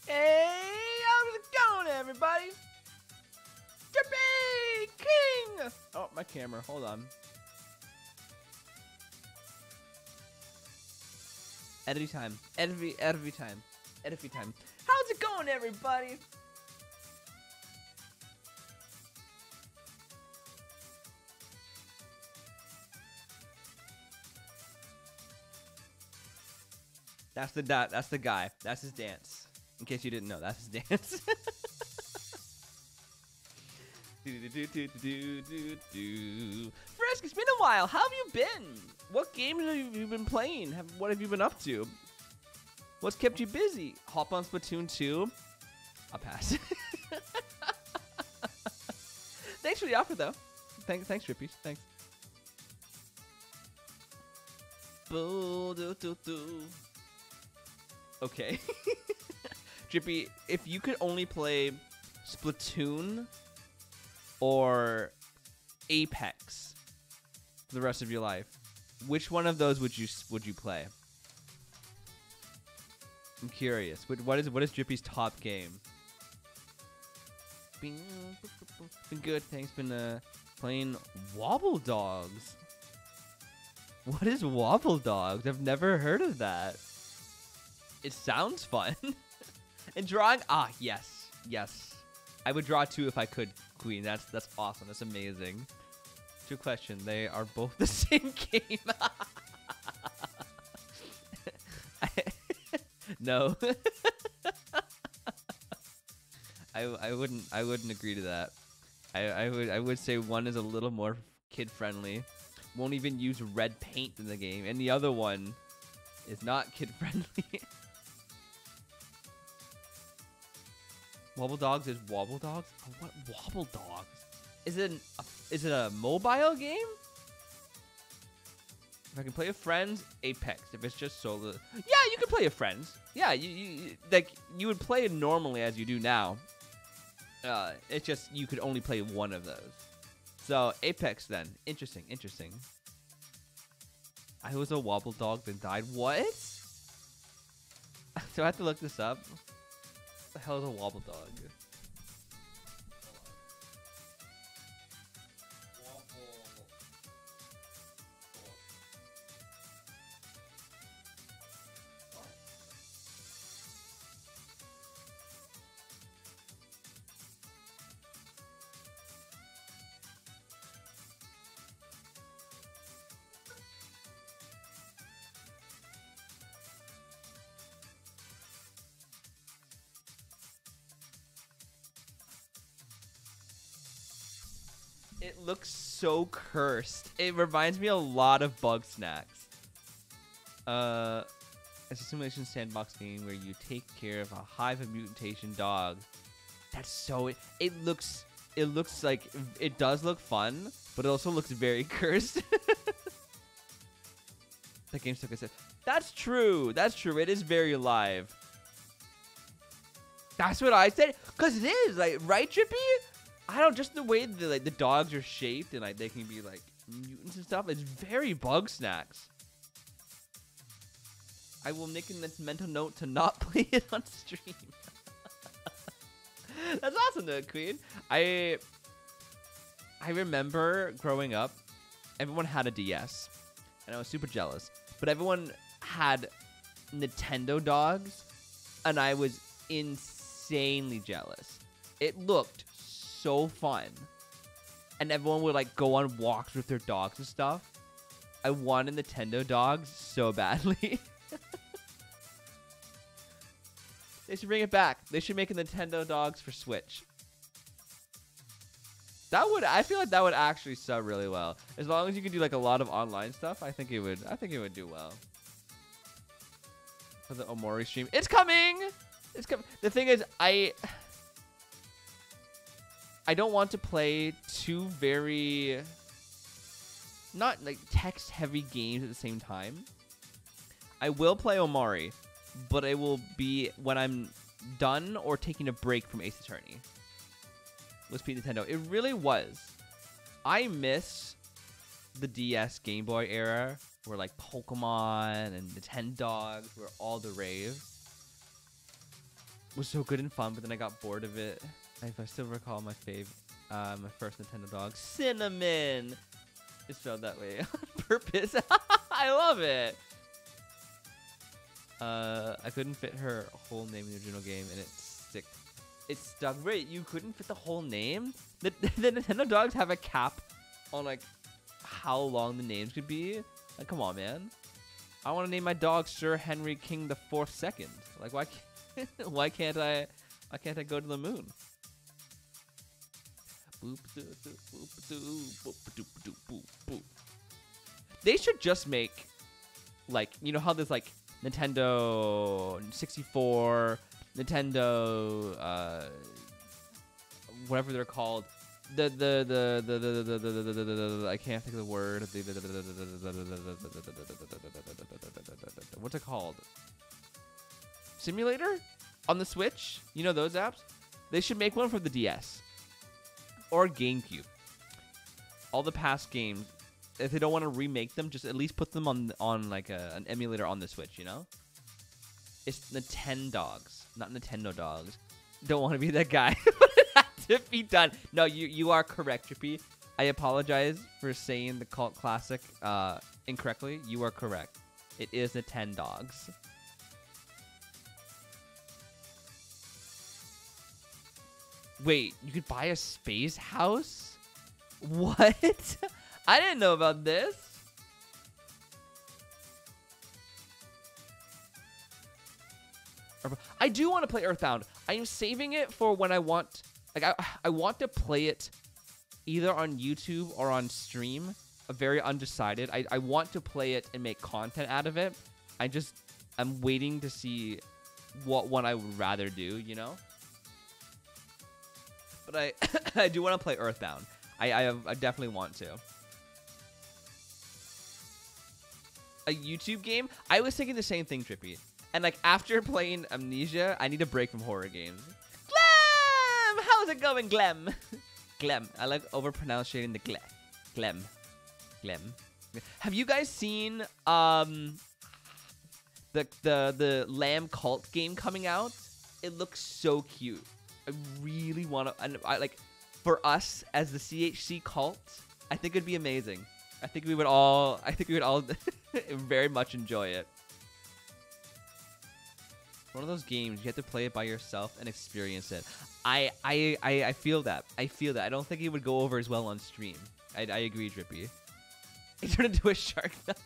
Hey, how's it going, everybody? Drippy King! Oh, my camera. Hold on. Every time. Every time. Every time. How's it going, everybody? That's the guy. That's his dance. In case you didn't know, that's his dance. Frisk, it's been a while. How have you been? What games have you been playing? What have you been up to? What's kept you busy? Hop on Splatoon 2? I'll pass. Thanks for the offer, though. Thanks, Drippies. Thanks. Okay. Drippy, if you could only play Splatoon or Apex for the rest of your life, which one of those would you play? I'm curious. What is Drippy's top game? Been good. Thanks. Been playing Wobble Dogs. What is Wobble Dogs? I've never heard of that. It sounds fun. And drawing? Ah, yes. Yes. I would draw too if I could, Queen. That's awesome. That's amazing. To question, they are both the same game. No. I wouldn't agree to that. I would say one is a little more kid friendly. Won't even use red paint in the game, and the other one is not kid friendly. Wobble Dogs is Wobble Dogs? Oh, what Wobble Dogs? Is it a mobile game? If I can play with friends, Apex. If it's just solo, yeah, you can play with friends. Yeah, you would play it normally as you do now. It's just you could only play one of those. So Apex then. Interesting. I was a Wobble Dog that died. What? Do I have to look this up? What the hell is a Wobble Dog? It looks so cursed. It reminds me a lot of Bug Snacks. It's a simulation sandbox game where you take care of a hive of mutation dogs. That's so... It looks like... It does look fun, but it also looks very cursed. That game took a sip. That's true. It is very live. That's what I said. Because it is. Like, right, Drippy? I don't, just the way the dogs are shaped and like they can be like mutants and stuff. It's very Bug Snacks. I will make a mental note to not play it on stream. That's awesome, though, Queen. I remember growing up, everyone had a DS, and I was super jealous. But everyone had Nintendo dogs, and I was insanely jealous. It looked so fun, and everyone would like go on walks with their dogs and stuff. I wanted Nintendo dogs so badly. They should bring it back. They should make a Nintendo dogs for Switch. I feel like that would actually sell really well. As long as you can do like a lot of online stuff, I think it would do well. For the Omori stream. It's coming! It's coming. The thing is, I don't want to play two very not like text heavy games at the same time. I will play Omori, but it will be when I'm done or taking a break from Ace Attorney. Let's beat Nintendo. It really was. I miss the DS Game Boy era where like Pokemon and Nintendo Dogs were all the rave. was so good and fun, but then I got bored of it. If I still recall my my first Nintendo dog, Cinnamon. It's spelled that way on purpose. I love it. I couldn't fit her whole name in the original game, and it stuck. Wait, you couldn't fit the whole name? The Nintendo dogs have a cap on like how long the names could be. Like, come on, man. I want to name my dog Sir Henry King the Fourth Second. Like, why can't I go to the moon? They should just make, like, you know how there's like Nintendo 64, Nintendo whatever they're called, the I can't think of the word. What's it called? Simulator on the Switch. You know those apps? They should make one for the DS or GameCube. All the past games, if they don't want to remake them, just at least put them on like an emulator on the Switch. You know? It's Nintendo dogs, not Nintendo dogs. Don't want to be that guy. To be done. No, you are correct, Trippy. I apologize for saying the cult classic incorrectly. You are correct. It is Nintendo dogs. Wait, you could buy a space house? What? I didn't know about this. I do want to play Earthbound. I am saving it for when I want... Like, I want to play it either on YouTube or on stream. I'm very undecided. I want to play it and make content out of it. I'm waiting to see what one I would rather do, you know? But I do want to play Earthbound. I definitely want to. A YouTube game? I was thinking the same thing, Trippy. And like after playing Amnesia, I need a break from horror games. Glem! How's it going, Glem? Glem. I like overpronouncing the Glem. Glem. Glem. Have you guys seen the Lamb Cult game coming out? It looks so cute. I really want to, and I like, for us as the CHC cult, I think it'd be amazing. I think we would all very much enjoy it. One of those games you have to play it by yourself and experience it. I feel that. I feel that. I don't think it would go over as well on stream. I agree, Drippy. It turned into a shark. But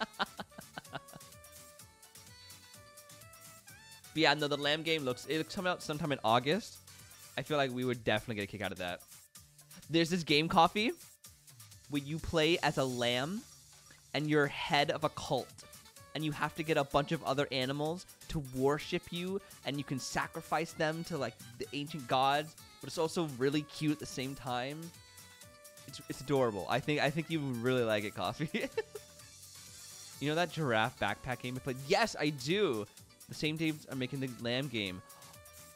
yeah, no, the Lamb game it's coming out sometime in August. I feel like we would definitely get a kick out of that. There's this game, Coffee, where you play as a lamb and you're head of a cult. And you have to get a bunch of other animals to worship you, and you can sacrifice them to like the ancient gods, but it's also really cute at the same time. It's adorable. I think you would really like it, Coffee. You know that giraffe backpack game I played? Yes, I do. The same devs are making the Lamb game.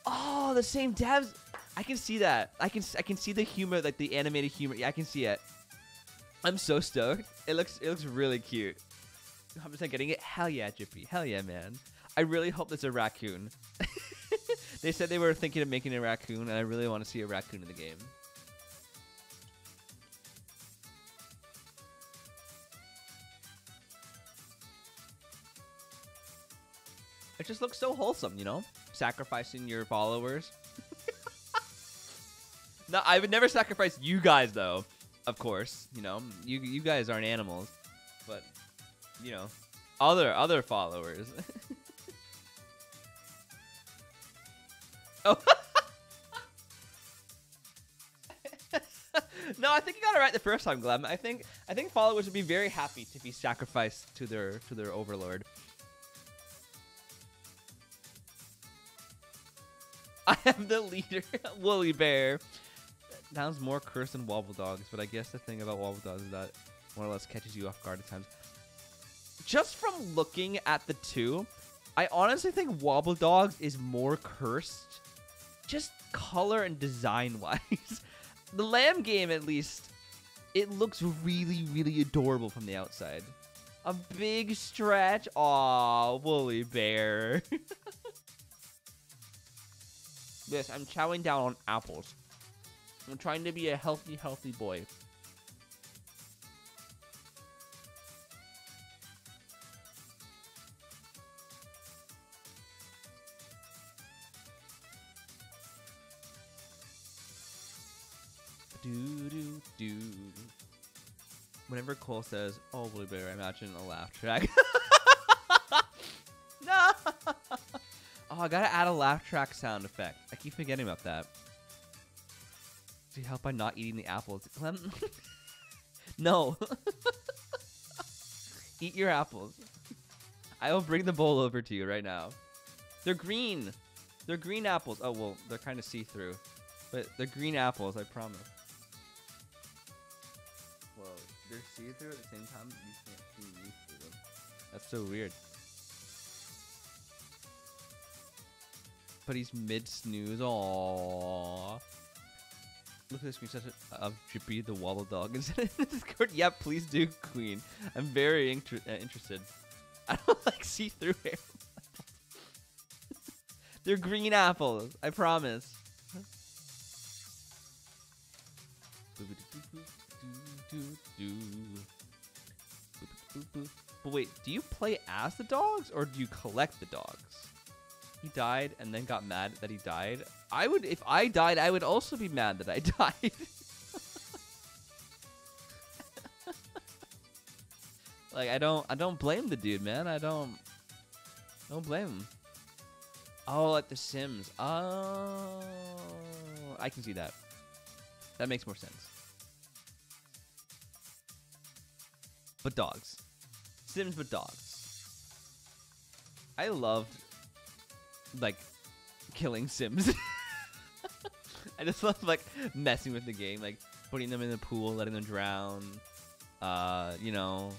Oh, the same devs. I can see that. I can see the humor, like the animated humor. Yeah, I can see it. I'm so stoked. It looks really cute. 100% getting it. Hell yeah, Jippy. Hell yeah, man. I really hope there's a raccoon. They said they were thinking of making a raccoon, and I really want to see a raccoon in the game. It just looks so wholesome, you know? Sacrificing your followers. No, I would never sacrifice you guys, though. Of course, you know, you guys aren't animals, but you know, other followers. Oh. No, I think you got it right the first time, Glem. I think followers would be very happy to be sacrificed to their overlord. I am the leader, Woolly Bear. Sounds more cursed than Wobble Dogs, but I guess the thing about Wobble Dogs is that more or less catches you off guard at times. Just from looking at the two, I honestly think Wobble Dogs is more cursed, just color and design-wise. The Lamb game, at least, it looks really, really adorable from the outside. A big stretch. Aw, Woolly Bear. Yes, I'm chowing down on apples. I'm trying to be a healthy boy. Do. Whenever Cole says, "Oh, Blueberry," I imagine a laugh track. No! Oh, I gotta add a laugh track sound effect. I keep forgetting about that. Do you help by not eating the apples? Clem? No. Eat your apples. I will bring the bowl over to you right now. They're green. They're green apples. Oh, well, they're kind of see-through. But they're green apples, I promise. Well, they're see-through at the same time. You can't see me through them. That's so weird. But he's mid-snooze. Aww. Look at the screenshot of Drippy the Wobble Dog instead of Discord. Yeah, please do, Queen. I'm very interested. I don't like see-through hair. They're green apples. I promise. But wait, do you play as the dogs or do you collect the dogs? He died and then got mad that he died. I would, if I died, I would also be mad that I died. Like I don't blame the dude, man. I don't blame him. Oh, like The Sims. Oh, I can see that. That makes more sense. But dogs. Sims, but dogs. I loved, like, killing Sims. I just love, like, messing with the game. Like, putting them in the pool, letting them drown. You know.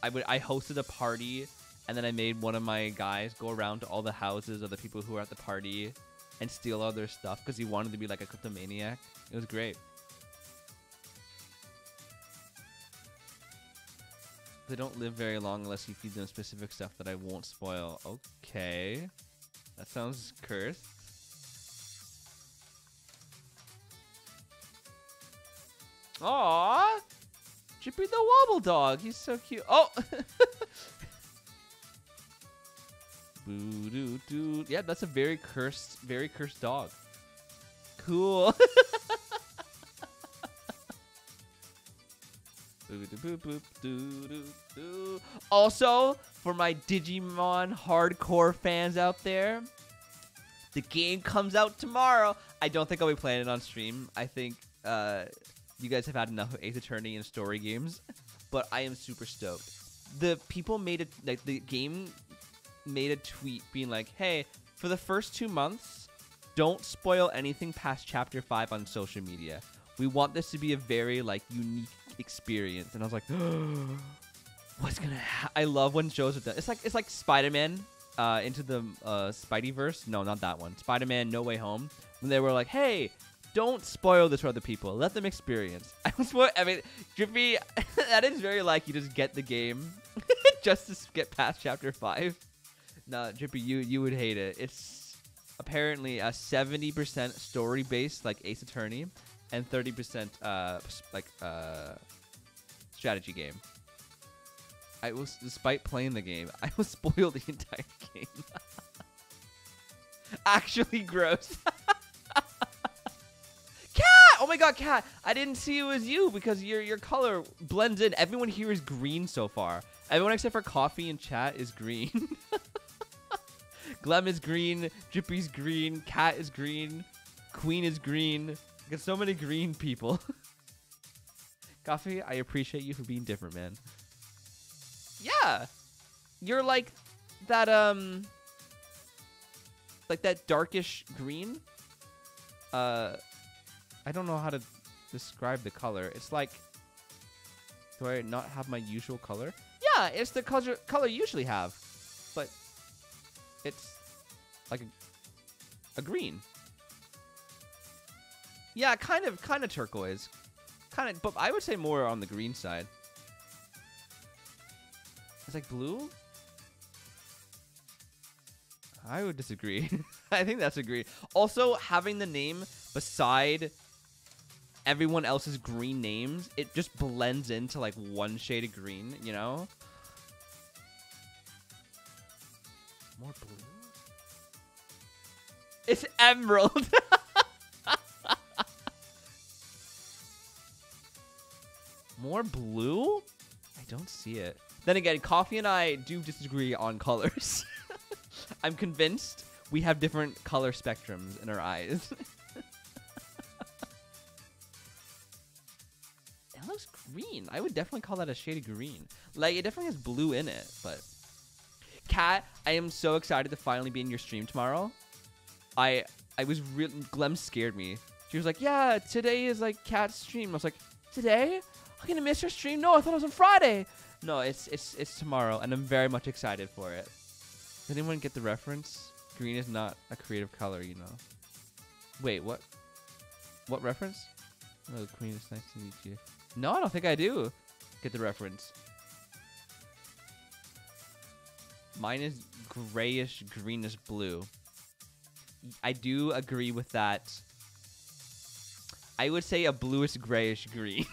I hosted a party, and then I made one of my guys go around to all the houses of the people who were at the party and steal all their stuff because he wanted to be like a kleptomaniac. It was great. They don't live very long unless you feed them specific stuff that I won't spoil. Okay. That sounds cursed. Aww! Drippy the Wobble Dog. He's so cute. Oh! Boo doo doo. Yeah, that's a very cursed dog. Cool. Also, for my Digimon hardcore fans out there, the game comes out tomorrow. I don't think I'll be playing it on stream. I think you guys have had enough of Ace Attorney and story games, but I am super stoked. The people made it, like the game made a tweet being like, hey, for the first 2 months, don't spoil anything past chapter 5 on social media. We want this to be a very like unique experience. And I was like, what's gonna happen? I love when shows are done. It's like Spider-Man into the Spideyverse. No, not that one. Spider-Man No Way Home, when they were like, hey, don't spoil this for other people, let them experience. I mean, Drippy, that is very like you just get the game just to get past chapter 5. No, Drippy, you would hate it. It's apparently a 70% story based like Ace Attorney and 30% like strategy game. I was, despite playing the game, I was spoiled the entire game. Actually gross. Cat! Oh my god, Cat! I didn't see it was you because your color blends in. Everyone here is green so far. Everyone except for Coffee and Chat is green. Glem is green. Drippy's green. Cat is green. Queen is green. Got so many green people. Coffee, I appreciate you for being different, man. Yeah. You're like that, like that darkish green. I don't know how to describe the color. It's like, do I not have my usual color? Yeah, it's the color you usually have, but it's like a green. Yeah, kind of turquoise, but I would say more on the green side. It's like blue. I would disagree. I think that's agree. Also, having the name beside everyone else's green names, it just blends into like one shade of green, you know? More blue? It's emerald. More blue? I don't see it. Then again, Coffee and I do disagree on colors. I'm convinced we have different color spectrums in our eyes. It looks green. I would definitely call that a shade of green. Like, it definitely has blue in it, but... Kat, I am so excited to finally be in your stream tomorrow. I was really... Glem scared me. She was like, yeah, today is, like, Kat's stream. I was like, today? I'm gonna miss your stream? No, I thought it was on Friday. No, it's tomorrow, and I'm very much excited for it. Did anyone get the reference? Green is not a creative color, you know. Wait, what? What reference? Oh, Queen, it's nice to meet you. No, I don't think I do get the reference. Mine is grayish, greenish blue. I do agree with that. I would say a bluish, grayish green.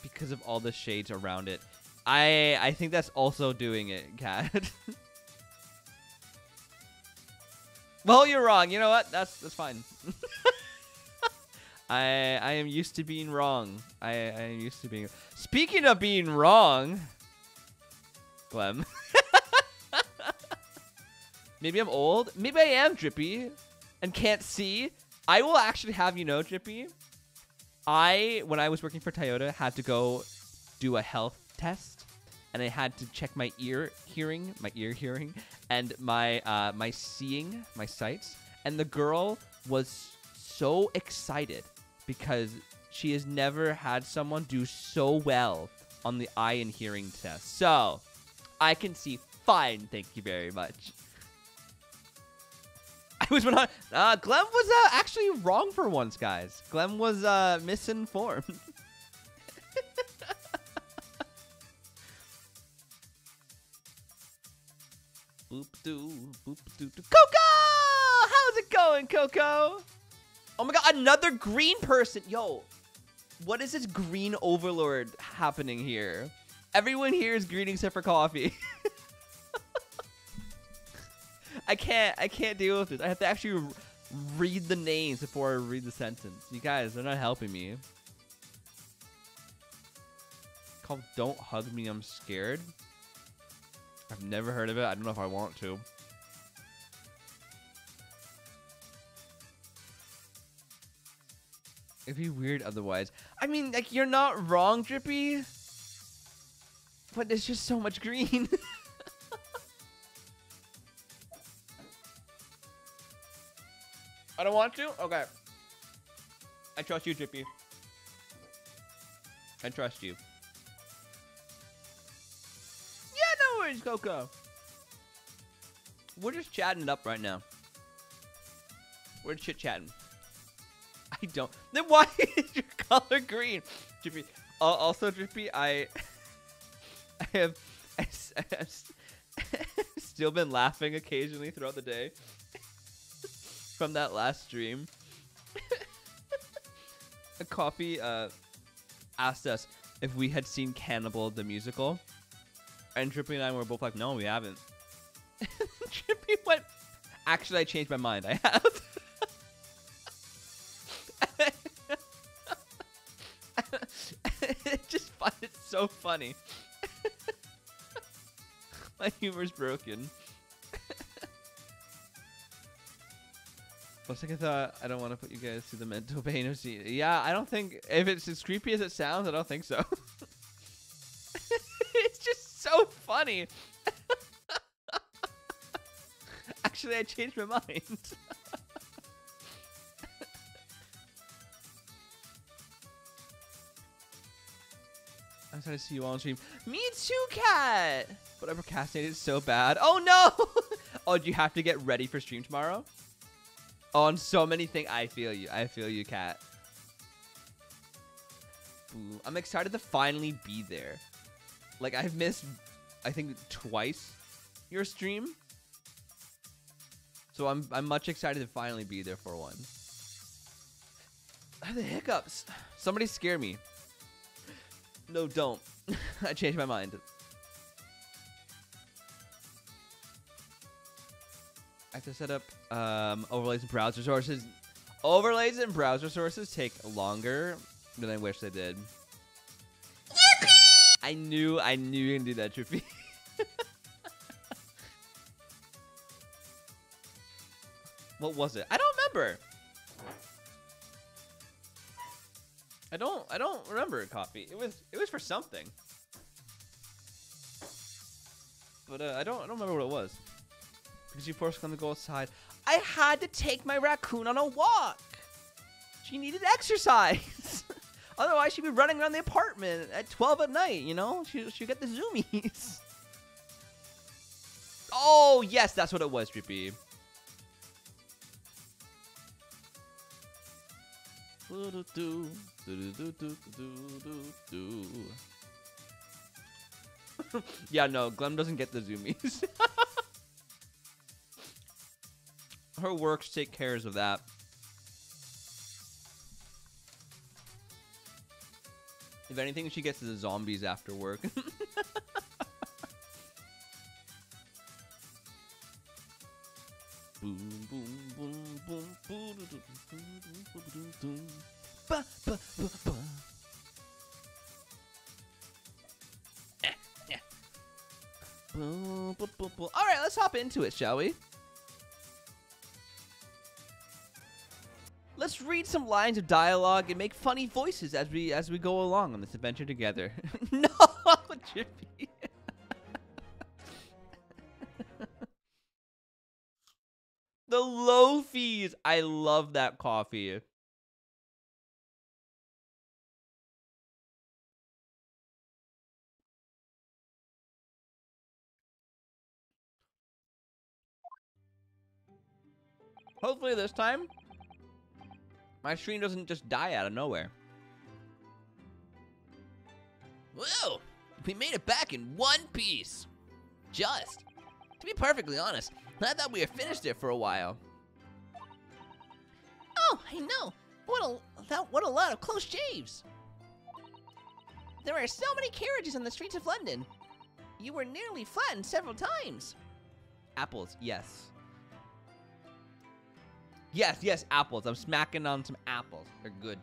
Because of all the shades around it. I think that's also doing it, Kat. Well, you're wrong. You know what? That's fine. I am used to being wrong. I am used to being... Speaking of being wrong... Clem. Maybe I'm old. Maybe I am Drippy and can't see. I will actually have you know, Drippy, when I was working for Toyota, had to go do a health test, and I had to check my ear hearing, and my my seeing, my sights. And the girl was so excited because she has never had someone do so well on the eye and hearing test. So I can see fine, thank you very much. I was Glenn was actually wrong for once, guys. Glenn was misinformed. Boop doo, boop doo doo. Coco! How's it going, Coco? Oh my god, another green person. Yo, what is this green overlord happening here? Everyone here is green except for Coffee. I can't deal with this. I have to actually read the names before I read the sentence. You guys, they're not helping me. Called Don't Hug Me, I'm Scared. I've never heard of it. I don't know if I want to. It'd be weird otherwise. I mean, like, you're not wrong, Drippy. But there's just so much green. I don't want to? Okay. I trust you, Drippy. I trust you. Yeah, no worries, Coco. We're just chatting it up right now. We're chit-chatting. I don't. Then why is your color green? Drippy. Also, Drippy, I have still been laughing occasionally throughout the day. From that last stream. A Coffee asked us if we had seen Cannibal the musical. And Drippy and I were both like, no, we haven't. Drippy went, actually, I changed my mind. I have. It's so funny. My humor's broken. For a second thought, I don't want to put you guys through the mental pain of seeing. Yeah, I don't think, if it's as creepy as it sounds, I don't think so. It's just so funny. Actually, I changed my mind. I'm trying to see you on stream. Me too, Cat. But I procrastinated so bad. Oh no! Oh, do you have to get ready for stream tomorrow? On so many things. I feel you. I feel you, Cat. Ooh, I'm excited to finally be there. Like, I've missed I think, twice your stream. So I'm much excited to finally be there for one. I have the hiccups. Somebody scare me. No, don't. I changed my mind. I have to set up overlays and browser sources. Overlays and browser sources take longer than I wish they did. Yippee! I knew you were gonna do that, Trippy. What was it? I don't remember. I don't remember it, Coffee. It was for something. But I don't remember what it was. Because you forced them to go outside. I had to take my raccoon on a walk. She needed exercise. Otherwise, she'd be running around the apartment at 12 at night, you know? She'd get the zoomies. Oh, yes, that's what it was, Drippy. Yeah, no, Glenn doesn't get the zoomies. Her works take cares of that. If anything, she gets the zombies after work. Boom, boom, boom, boom, boom, boom, boom, ba, ba, ba, ba. Boom, boom, boom, boom. All right, let's hop into it, shall we? Let's read some lines of dialogue and make funny voices as we go along on this adventure together. No, Chippy. The low fees. I love that coffee. Hopefully this time, my stream doesn't just die out of nowhere. Whoa! We made it back in one piece. Just. To be perfectly honest, I thought we were finished there for a while. Oh, I know. What a lot of close shaves. There are so many carriages on the streets of London. You were nearly flattened several times. Apples, yes. Yes, yes, apples. I'm smacking on some apples. They're good.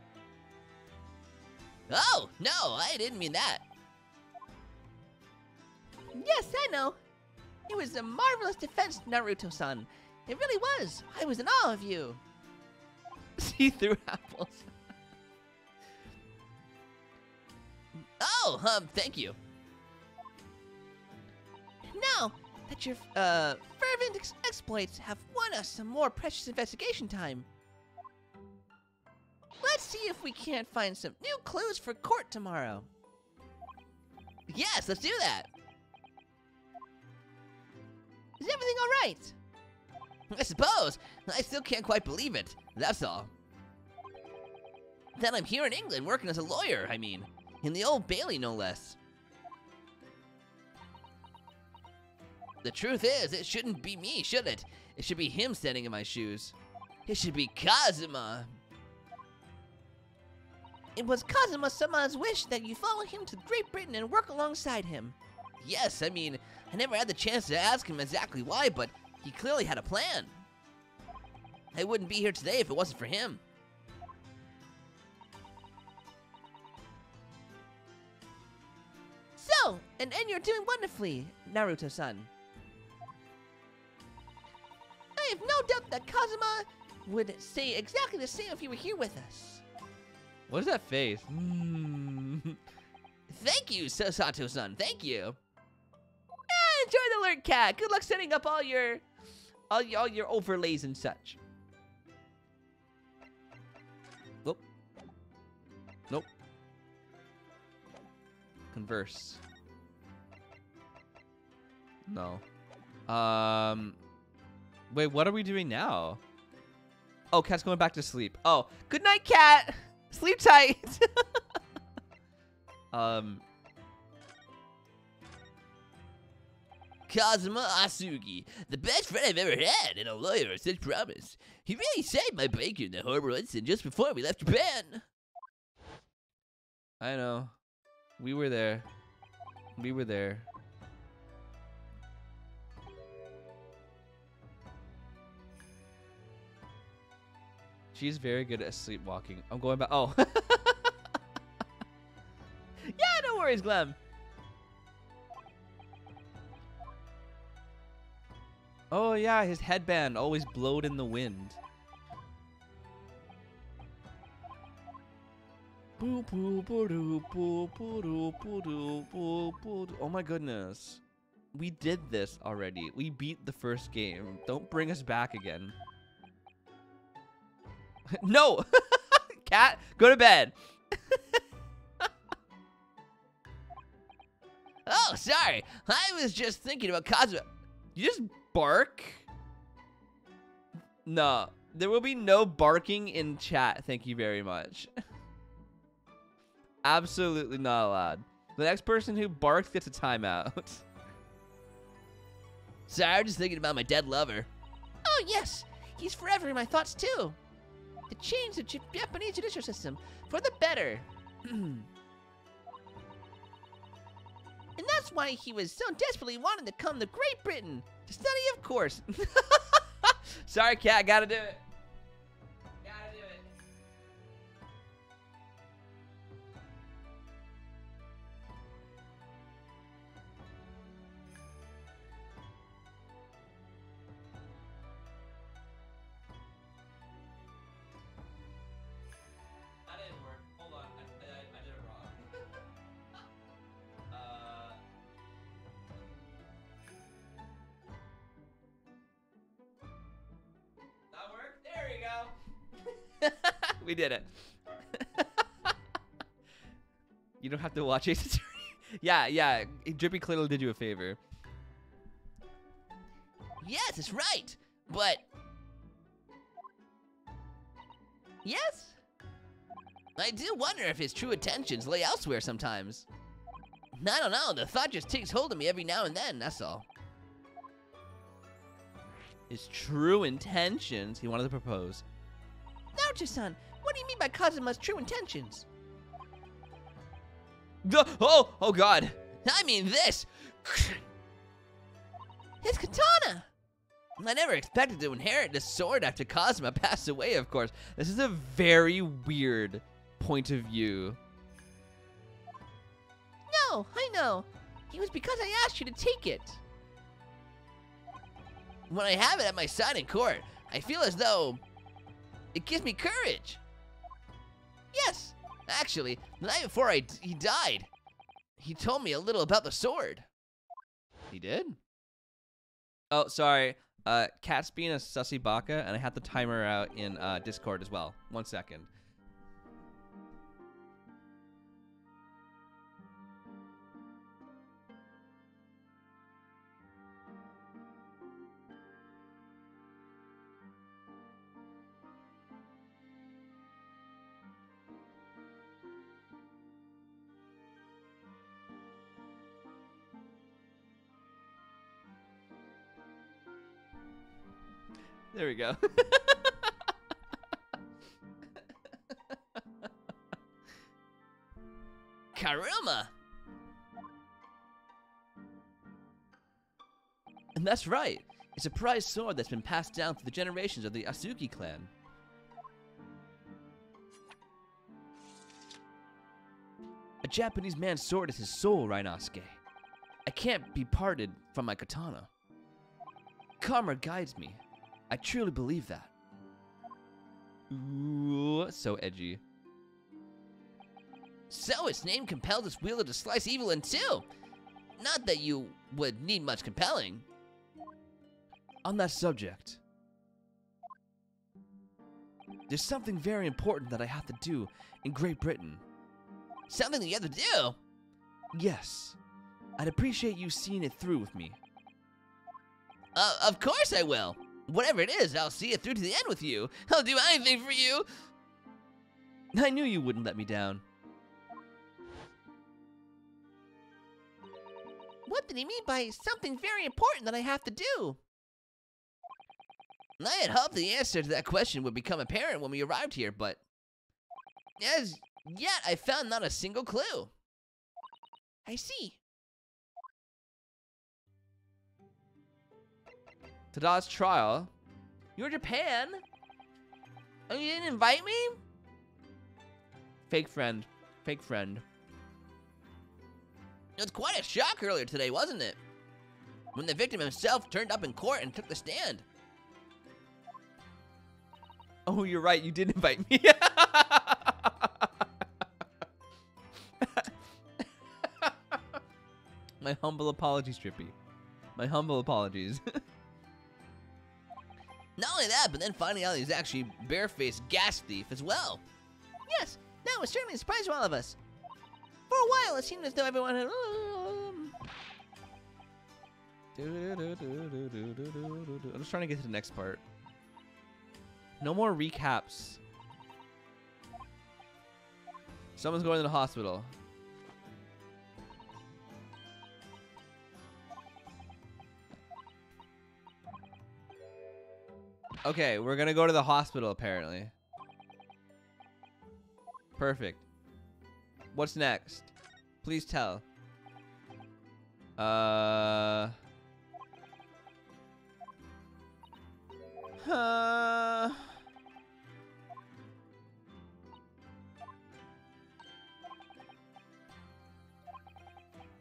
Oh, no, I didn't mean that. Yes, I know. It was a marvelous defense, Naruto-san. It really was. I was in awe of you. See-through apples. Oh, thank you. Now that your fervent exploits have won us some more precious investigation time, let's see if we can't find some new clues for court tomorrow. Yes, let's do that. Is everything all right? I suppose. I still can't quite believe it. That's all. That I'm here in England working as a lawyer, I mean. In the Old Bailey, no less. The truth is, it shouldn't be me, should it? It should be him standing in my shoes. It should be Kazuma. It was Kazuma-sama's wish that you follow him to Great Britain and work alongside him. Yes, I mean, I never had the chance to ask him exactly why, but he clearly had a plan. I wouldn't be here today if it wasn't for him. So, and you're doing wonderfully, Naruto-san. I have no doubt that Kazuma would say exactly the same if he were here with us. What is that face? Thank you, Sasato-san. Thank you. Enjoy the alert, cat. Good luck setting up all your overlays and such. Nope. Nope. Converse. No. Wait, what are we doing now? Oh, Cat's going back to sleep. Oh, good night, Cat. Sleep tight. Kazuma Asugi, the best friend I've ever had, and a lawyer of such promise. He really saved my bacon in the horrible incident just before we left Japan. I know. We were there. We were there. She's very good at sleepwalking. I'm going back. Oh. Yeah, no worries, Glenn. Oh, yeah, his headband always blowed in the wind. Oh my goodness. We did this already. We beat the first game. Don't bring us back again. No! Cat, go to bed. Oh, sorry. I was just thinking about Kazuma. You just bark? No. There will be no barking in chat. Thank you very much. Absolutely not allowed. The next person who barks gets a timeout. Sorry, I was just thinking about my dead lover. Oh, yes. He's forever in my thoughts, too. To change the Japanese judicial system for the better. And that's why he was so desperately wanting to come to Great Britain to study, of course. Sorry, Cat. Gotta do it. Gotta do it. That didn't work. Hold on. I did it wrong. That worked? There we go. We did it. You don't have to watch Ace Attorney. Yeah. Drippy clearly did you a favor. Yes, that's right. But... Yes? I do wonder if his true intentions lay elsewhere sometimes. I don't know. The thought just takes hold of me every now and then, that's all. His true intentions. He wanted to propose. Naruto-san, what do you mean by Kazuma's true intentions? Oh God. I mean this. His katana! I never expected to inherit this sword after Kazuma passed away, of course. This is a very weird point of view. No, I know. It was because I asked you to take it. When I have it at my side in court, I feel as though it gives me courage. Yes. Actually, the night before he died, he told me a little about the sword. He did? Oh, sorry. Cat's being a sussy baka, and I have to time her out in Discord as well. 1 second. There we go. Karuma! And that's right. It's a prized sword that's been passed down through the generations of the Asuki clan. A Japanese man's sword is his soul, Rainosuke. I can't be parted from my katana. Karma guides me. I truly believe that. Ooh, so edgy. So its name compelled its wielder to slice evil in two. Not that you would need much compelling. On that subject, there's something very important that I have to do in Great Britain. Something that you have to do? Yes. I'd appreciate you seeing it through with me. Of course I will. Whatever it is, I'll see it through to the end with you. I'll do anything for you. I knew you wouldn't let me down. What did he mean by something very important that I have to do? I had hoped the answer to that question would become apparent when we arrived here, but as yet I found not a single clue. I see. Tada's trial. You're Japan? And you didn't invite me? Fake friend. Fake friend. It was quite a shock earlier today, wasn't it? When the victim himself turned up in court and took the stand. Oh, you're right. You did invite me. My humble apologies, Trippy. My humble apologies. Not only that, but then finding out he's actually barefaced gas thief as well. Yes, that was certainly a surprise for all of us. For a while, it seemed as though everyone had... I'm just trying to get to the next part. No more recaps. Someone's going to the hospital. Okay, we're gonna go to the hospital apparently. Perfect. What's next? Please tell.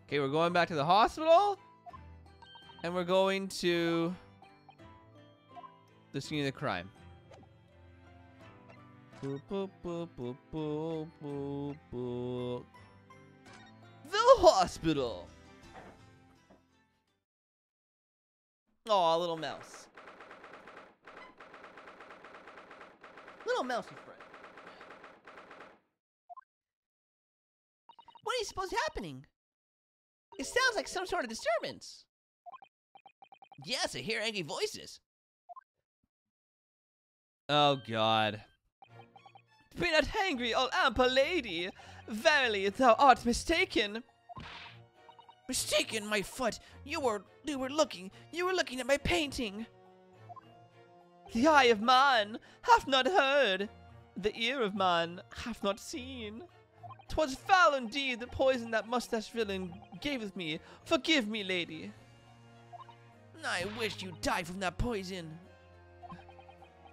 Okay, we're going back to the hospital. And we're going to the scene of the crime. Boop, boop, boop, boop, boop, boop, boop. The hospital. Aw, little mouse. Little mousey friend. What do you suppose happening? It sounds like some sort of disturbance. Yes, I hear angry voices. Oh, God. Be not angry, O ample lady. Verily, thou art mistaken. Mistaken, my foot. You were looking at my painting. The eye of man hath not heard, the ear of man hath not seen. 'Twas foul indeed the poison that mustache villain gaveth me. Forgive me, lady. I wish you'd die from that poison.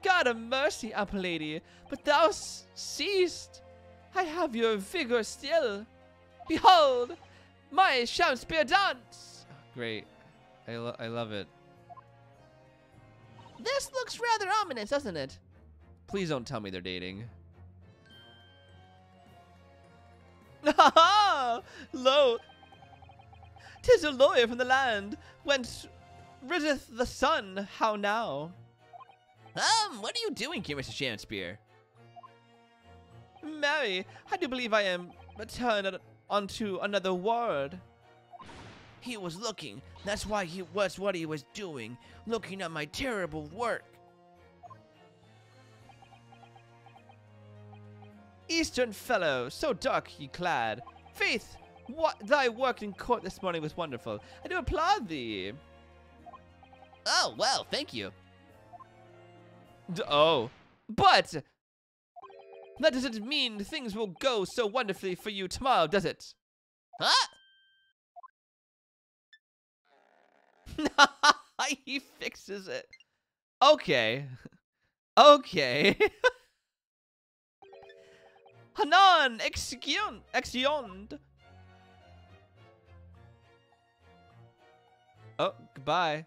God of mercy, ample lady, but thou seest, I have your vigor still. Behold, my Shakespeare dance. Great, I love it. This looks rather ominous, doesn't it? Please don't tell me they're dating. Ha ha! Lo, 'tis a lawyer from the land, whence riddeth the sun. How now? What are you doing here, Mr. Shakespeare? Marry, I do believe I am returned unto another world. He was looking. That's why he was what he was doing, looking at my terrible work. Eastern fellow, so dark ye clad. Faith, what thy work in court this morning was wonderful. I do applaud thee. Oh, well, thank you. Oh, but that doesn't mean things will go so wonderfully for you tomorrow, does it? Huh? He fixes it. Okay. Okay. Hanan, exioned. Oh, goodbye.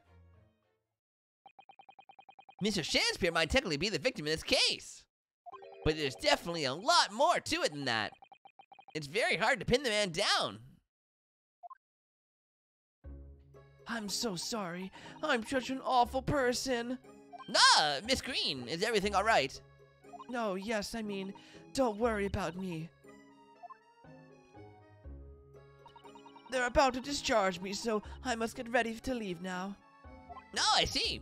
Mr. Shakespeare might technically be the victim in this case. But there's definitely a lot more to it than that. It's very hard to pin the man down. I'm so sorry. I'm such an awful person. Nah, Miss Green, is everything all right? No, yes, I mean, don't worry about me. They're about to discharge me, so I must get ready to leave now. No, I see.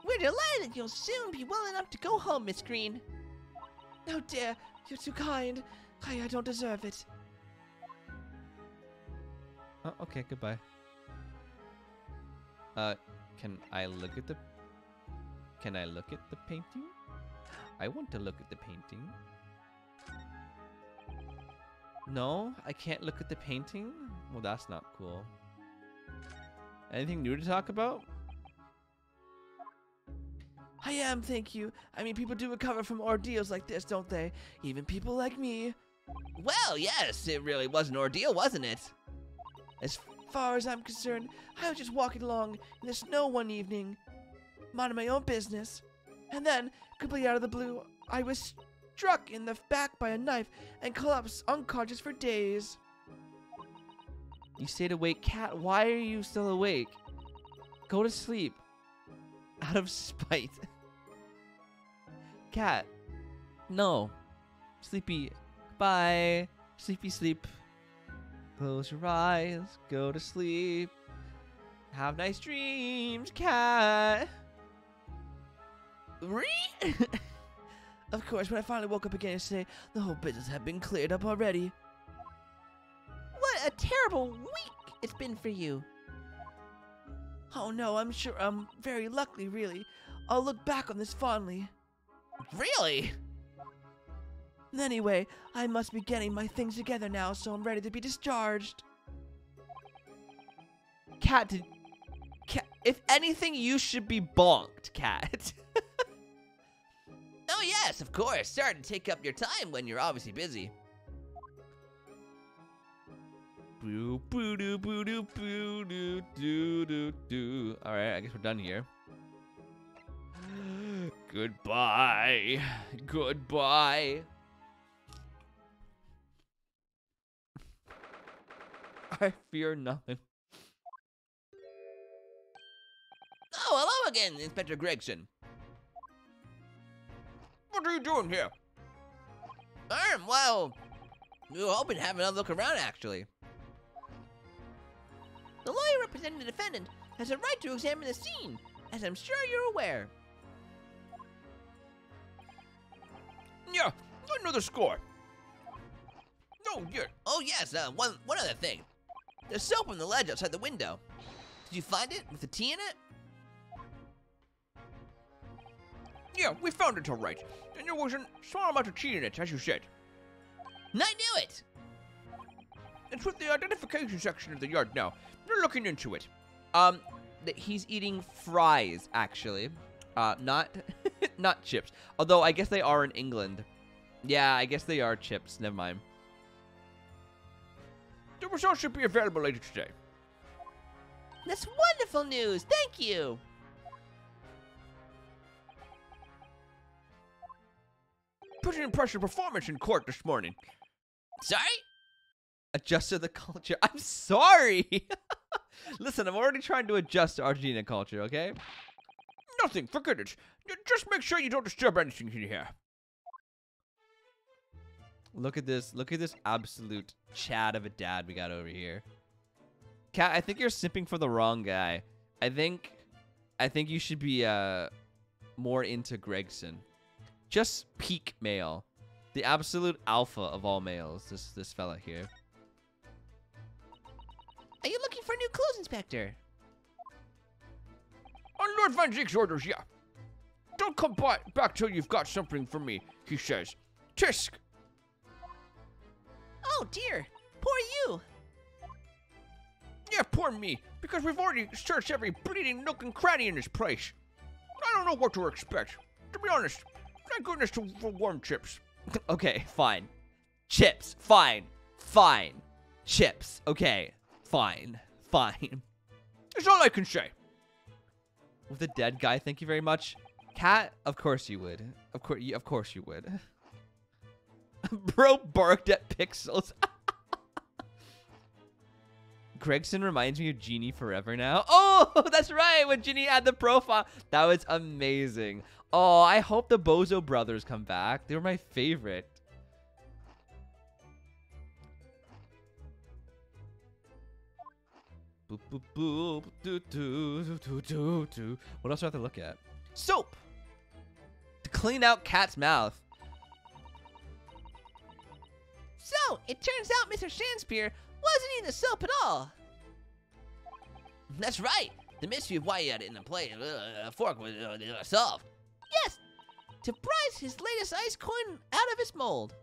We're delighted you'll soon be well enough to go home, Miss Green. Oh dear, you're too kind. I don't deserve it. Oh, okay, goodbye. Can I look at the... Can I look at the painting? I want to look at the painting. No, I can't look at the painting? Well, that's not cool. Anything new to talk about? I am, thank you. I mean, people do recover from ordeals like this, don't they? Even people like me. Well, yes, it really was an ordeal, wasn't it? As far as I'm concerned, I was just walking along in the snow one evening, minding my own business, and then, completely out of the blue, I was struck in the back by a knife and collapsed unconscious for days. You stayed awake, Cat. Why are you still awake? Go to sleep. Out of spite. Cat. No. Sleepy. Bye. Sleepy sleep. Close your eyes. Go to sleep. Have nice dreams, Cat. Of course, when I finally woke up again yesterday, the whole business had been cleared up already. What a terrible week it's been for you. Oh no, I'm sure I'm very lucky, really. I'll look back on this fondly. Really? Anyway, I must be getting my things together now, so I'm ready to be discharged. Cat, if anything, you should be bonked, Cat. Oh yes, of course. Sorry to take up your time when you're obviously busy. Boo boo doo boo doo boo doo doo doo doo. All right, I guess we're done here. Goodbye. Goodbye. I fear nothing. Oh, hello again, Inspector Gregson. What are you doing here? Well, we were hoping to have another look around, actually. The lawyer representing the defendant has a right to examine the scene, as I'm sure you're aware. Yeah, I know the score. No, yeah. Oh yes, one other thing. There's soap on the ledge outside the window. Did you find it with the tea in it? Yeah, we found it all right. And there was a small amount of tea in it, as you said. I knew it! It's with the identification section of the yard now. They're looking into it. He's eating fries, actually. Not not chips. Although I guess they are in England. Yeah, I guess they are chips. Never mind. The results should be available later today. That's wonderful news. Thank you. Pretty impressive performance in court this morning. Sorry? Adjusted the culture. I'm sorry. Listen, I'm already trying to adjust to Argentina culture, okay? Nothing, forget it. Just make sure you don't disturb anything in here. Look at this. Look at this absolute Chad of a dad we got over here. Cat, I think you're simping for the wrong guy. I think you should be more into Gregson. Just peak male. The absolute alpha of all males, this fella here. Are you looking for new clothes, Inspector? On Lord Van Zeke's orders, yeah. Don't come back till you've got something for me, he says. Tisk! Oh dear, poor you. Yeah, poor me, because we've already searched every bleeding nook and cranny in this place. I don't know what to expect. To be honest, thank goodness for warm chips. Okay, fine. Chips, fine. Fine. Chips, okay. Fine. Fine. That's all I can say. With a dead guy, thank you very much. Cat, of course you would. Of course you would. Bro barked at pixels. Gregson reminds me of Genie Forever now. Oh, that's right. When Genie had the profile. That was amazing. Oh, I hope the Bozo brothers come back. They were my favorite. Boop, boop, boop, doo, doo, doo, doo, doo, doo. What else do I have to look at? Soap! To clean out Cat's mouth. So, it turns out Mr. Shakespeare wasn't in the soap at all. That's right. The mystery of why he had it in the plate, fork was solved. Yes, to prise his latest ice coin out of his mold.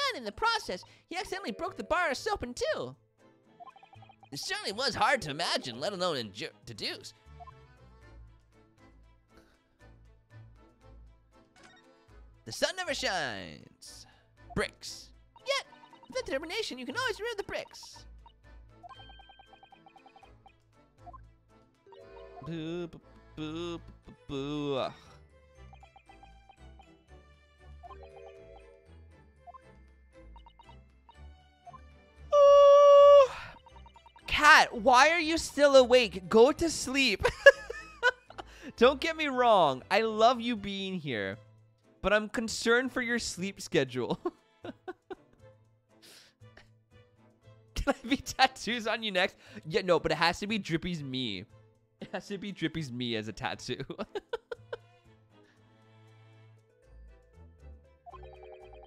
And in the process, he accidentally broke the bar of soap in two. It certainly was hard to imagine, let alone deduce. The sun never shines. Bricks. Yet, with determination, you can always remove the bricks. Boo, boo, boo, boo, boo. Ugh. Cat, why are you still awake? Go to sleep. Don't get me wrong. I love you being here, but I'm concerned for your sleep schedule. Can I be tattoos on you next? Yeah, no, but it has to be Drippy's me. It has to be Drippy's me as a tattoo.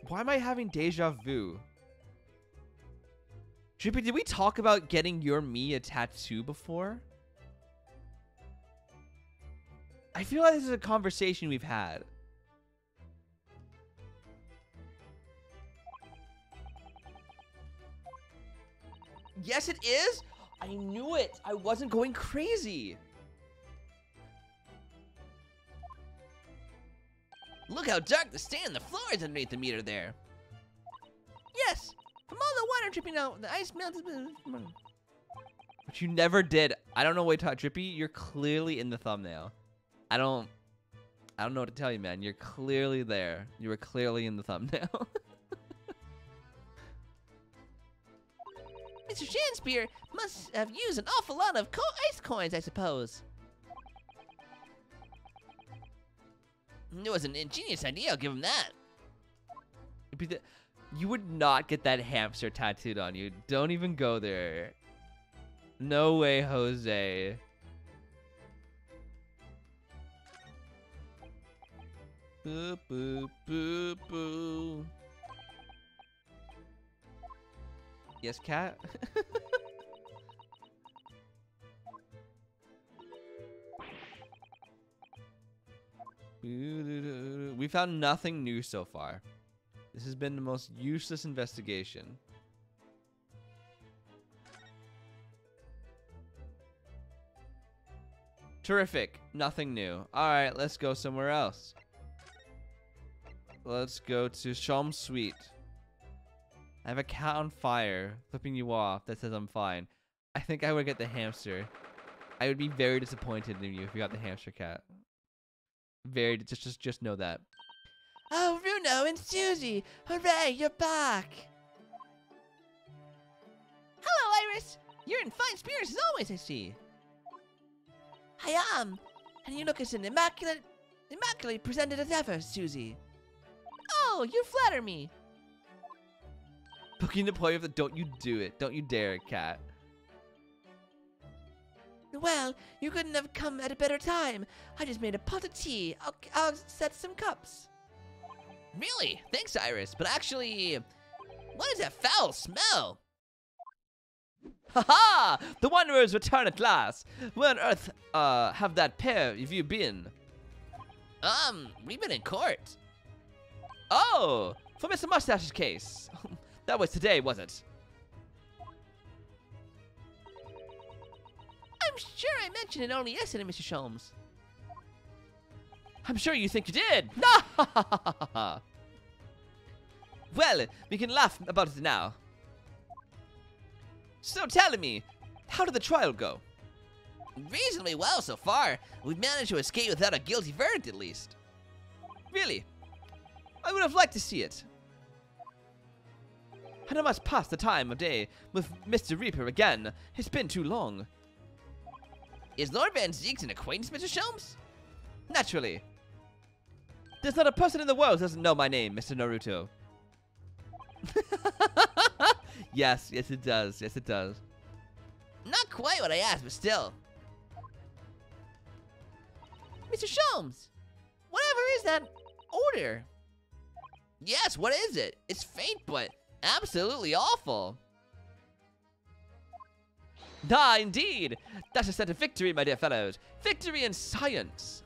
Why am I having deja vu? Drippy, did we talk about getting your me a tattoo before? I feel like this is a conversation we've had. Yes, it is? I knew it. I wasn't going crazy. Look how dark the sand on the floor is underneath the meter there. Yes, from all the water dripping out, the ice melted. But you never did. I don't know what you taught Drippy. You're clearly in the thumbnail. I don't know what to tell you, man. You're clearly there. You were clearly in the thumbnail. Mr. Shakespeare must have used an awful lot of ice coins, I suppose. It was an ingenious idea, I'll give him that. You would not get that hamster tattooed on you. Don't even go there. No way, Jose. Boo, boo, boo, boo. Yes, cat? We found nothing new so far. This has been the most useless investigation. Terrific. Nothing new. Alright, let's go somewhere else. Let's go to Shom's suite. I have a cat on fire, flipping you off. That says I'm fine. I think I would get the hamster. I would be very disappointed in you if you got the hamster cat. Very, just know that. Oh, Bruno and Susie! Hooray, you're back! Hello, Iris! You're in fine spirits as always, I see. I am. And you look as immaculately presented as ever, Susie. Oh, you flatter me. Booking the play of the don't you do it. Don't you dare, cat. Well, you couldn't have come at a better time. I just made a pot of tea. I'll set some cups. Really? Thanks, Iris. But actually, what is that foul smell? Haha! The Wanderers return at last. Where on earth have that pair of you been? We've been in court. Oh, for Mr. Mustache's case. That was today, was it? I'm sure I mentioned it only yesterday, Mr. Sholmes. I'm sure you think you did. Well, we can laugh about it now. So tell me, how did the trial go? Reasonably well so far. We've managed to escape without a guilty verdict, at least. Really? I would have liked to see it. And I must pass the time of day with Mr. Reaper again. It's been too long. Is Lord Van Zeeks an acquaintance, Mr. Sholmes? Naturally. There's not a person in the world who doesn't know my name, Mr. Naruto. Yes, it does. Yes, it does. Not quite what I asked, but still. Mr. Sholmes, whatever is that odor? Yes, what is it? It's faint, but absolutely awful. Ah, indeed! That's a set of victory, my dear fellows. Victory in science.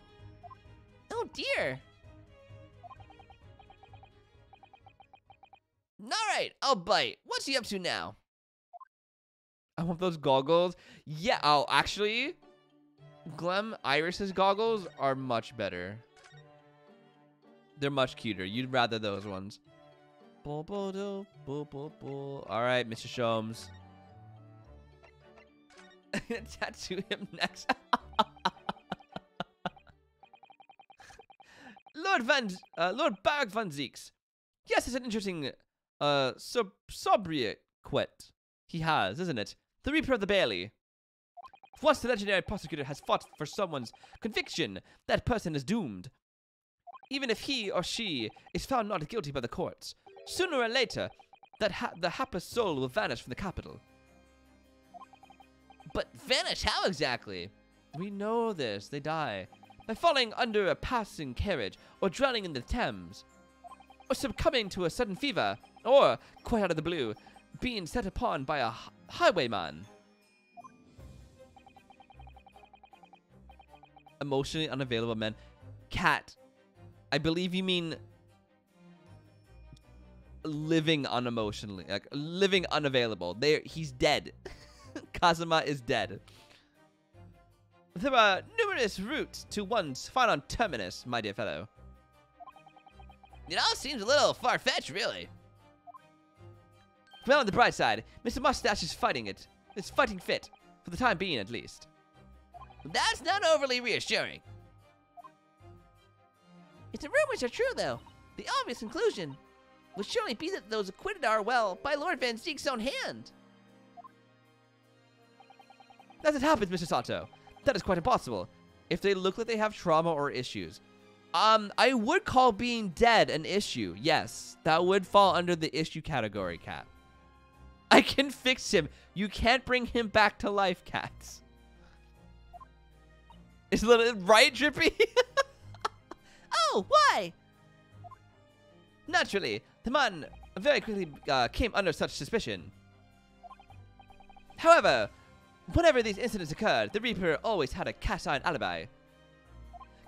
Oh dear. Alright, I'll bite. What's he up to now? I want those goggles. Yeah, oh, actually, Glem Iris's goggles are much better. They're much cuter. You'd rather those ones. All right, Mr. Sholmes. Tattoo him next. Lord Barg van Zeeks. Yes, it's an interesting sobriquet he has, isn't it? The Reaper of the Bailey. Once the legendary prosecutor has fought for someone's conviction, that person is doomed. Even if he or she is found not guilty by the courts, sooner or later, the hapless soul will vanish from the capital. But vanish how exactly? We know this. They die by falling under a passing carriage, or drowning in the Thames, or succumbing to a sudden fever, or, quite out of the blue, being set upon by a highwayman. Emotionally unavailable men. Cat, I believe you mean living unemotionally, like living unavailable. He's dead. Kazuma is dead. There are numerous routes to one's final terminus, my dear fellow. It all seems a little far-fetched, really. Well, on the bright side, Mr. Mustache is fighting it. It's fighting fit, for the time being at least. That's not overly reassuring. If the rumors are true, though, the obvious conclusion would surely be that those acquitted are, well, by Lord Van Zeek's own hand. As it happens, Mr. Sato, that is quite impossible. If they look like they have trauma or issues. I would call being dead an issue. Yes, that would fall under the issue category, Cat. I can fix him. You can't bring him back to life, Cats. It's a little right, Drippy? Oh, why? Naturally, the man very quickly came under such suspicion. However, whenever these incidents occurred, the Reaper always had a cast-iron alibi.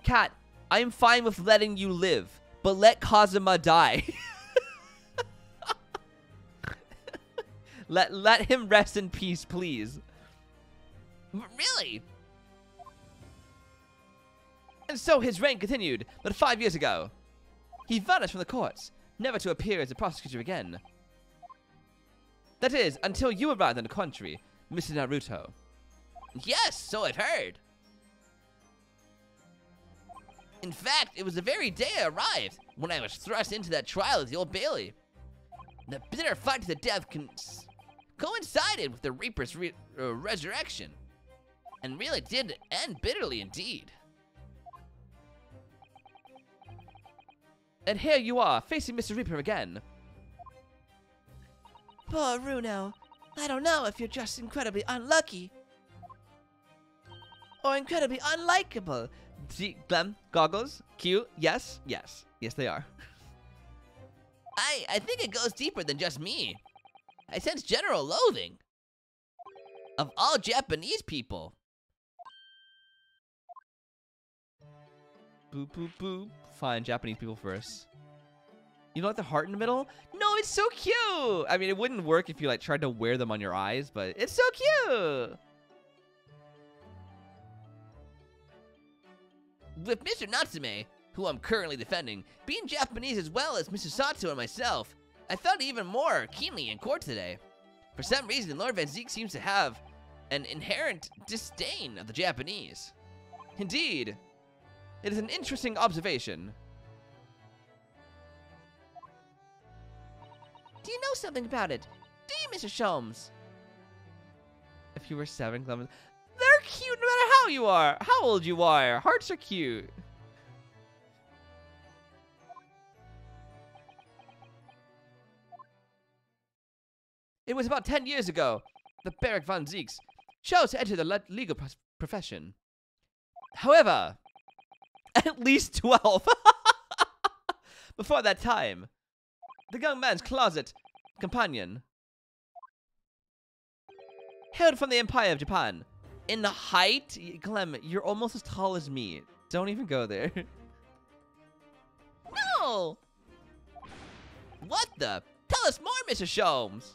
Cat, I'm fine with letting you live, but let Kazuma die. let him rest in peace, please. Really? And so his reign continued, but 5 years ago, he vanished from the courts, never to appear as a prosecutor again. That is, until you arrived in the country, Mr. Naruto. Yes, so I've heard. In fact, it was the very day I arrived when I was thrust into that trial at the Old Bailey. The bitter fight to the death coincided with the Reaper's resurrection, and really did end bitterly indeed. And here you are, facing Mr. Reaper again. Poor Runo. I don't know if you're just incredibly unlucky or incredibly unlikable. Glem, goggles, Q, yes, yes. Yes, they are. I think it goes deeper than just me. I sense general loathing of all Japanese people. Boop, boop, boop. Fine, Japanese people first. You know, like the heart in the middle? No, it's so cute! I mean, it wouldn't work if you, like, tried to wear them on your eyes, but it's so cute! With Mr. Natsume, who I'm currently defending, being Japanese as well as Mr. Sato and myself, I felt even more keenly in court today. For some reason, Lord Van Zeek seems to have an inherent disdain of the Japanese. Indeed. It is an interesting observation. Do you know something about it? Do you, Mr. Sholmes? If you were 7, Clemens. They're cute no matter how you are. How old you are. Hearts are cute. It was about 10 years ago. The Barrack Van Zeeks chose to enter the legal profession. However, at least 12. Before that time, the young man's closet companion Hailed from the Empire of Japan. In the height, Clem, you're almost as tall as me. Don't even go there. No! What the? Tell us more, Mr. Sholmes.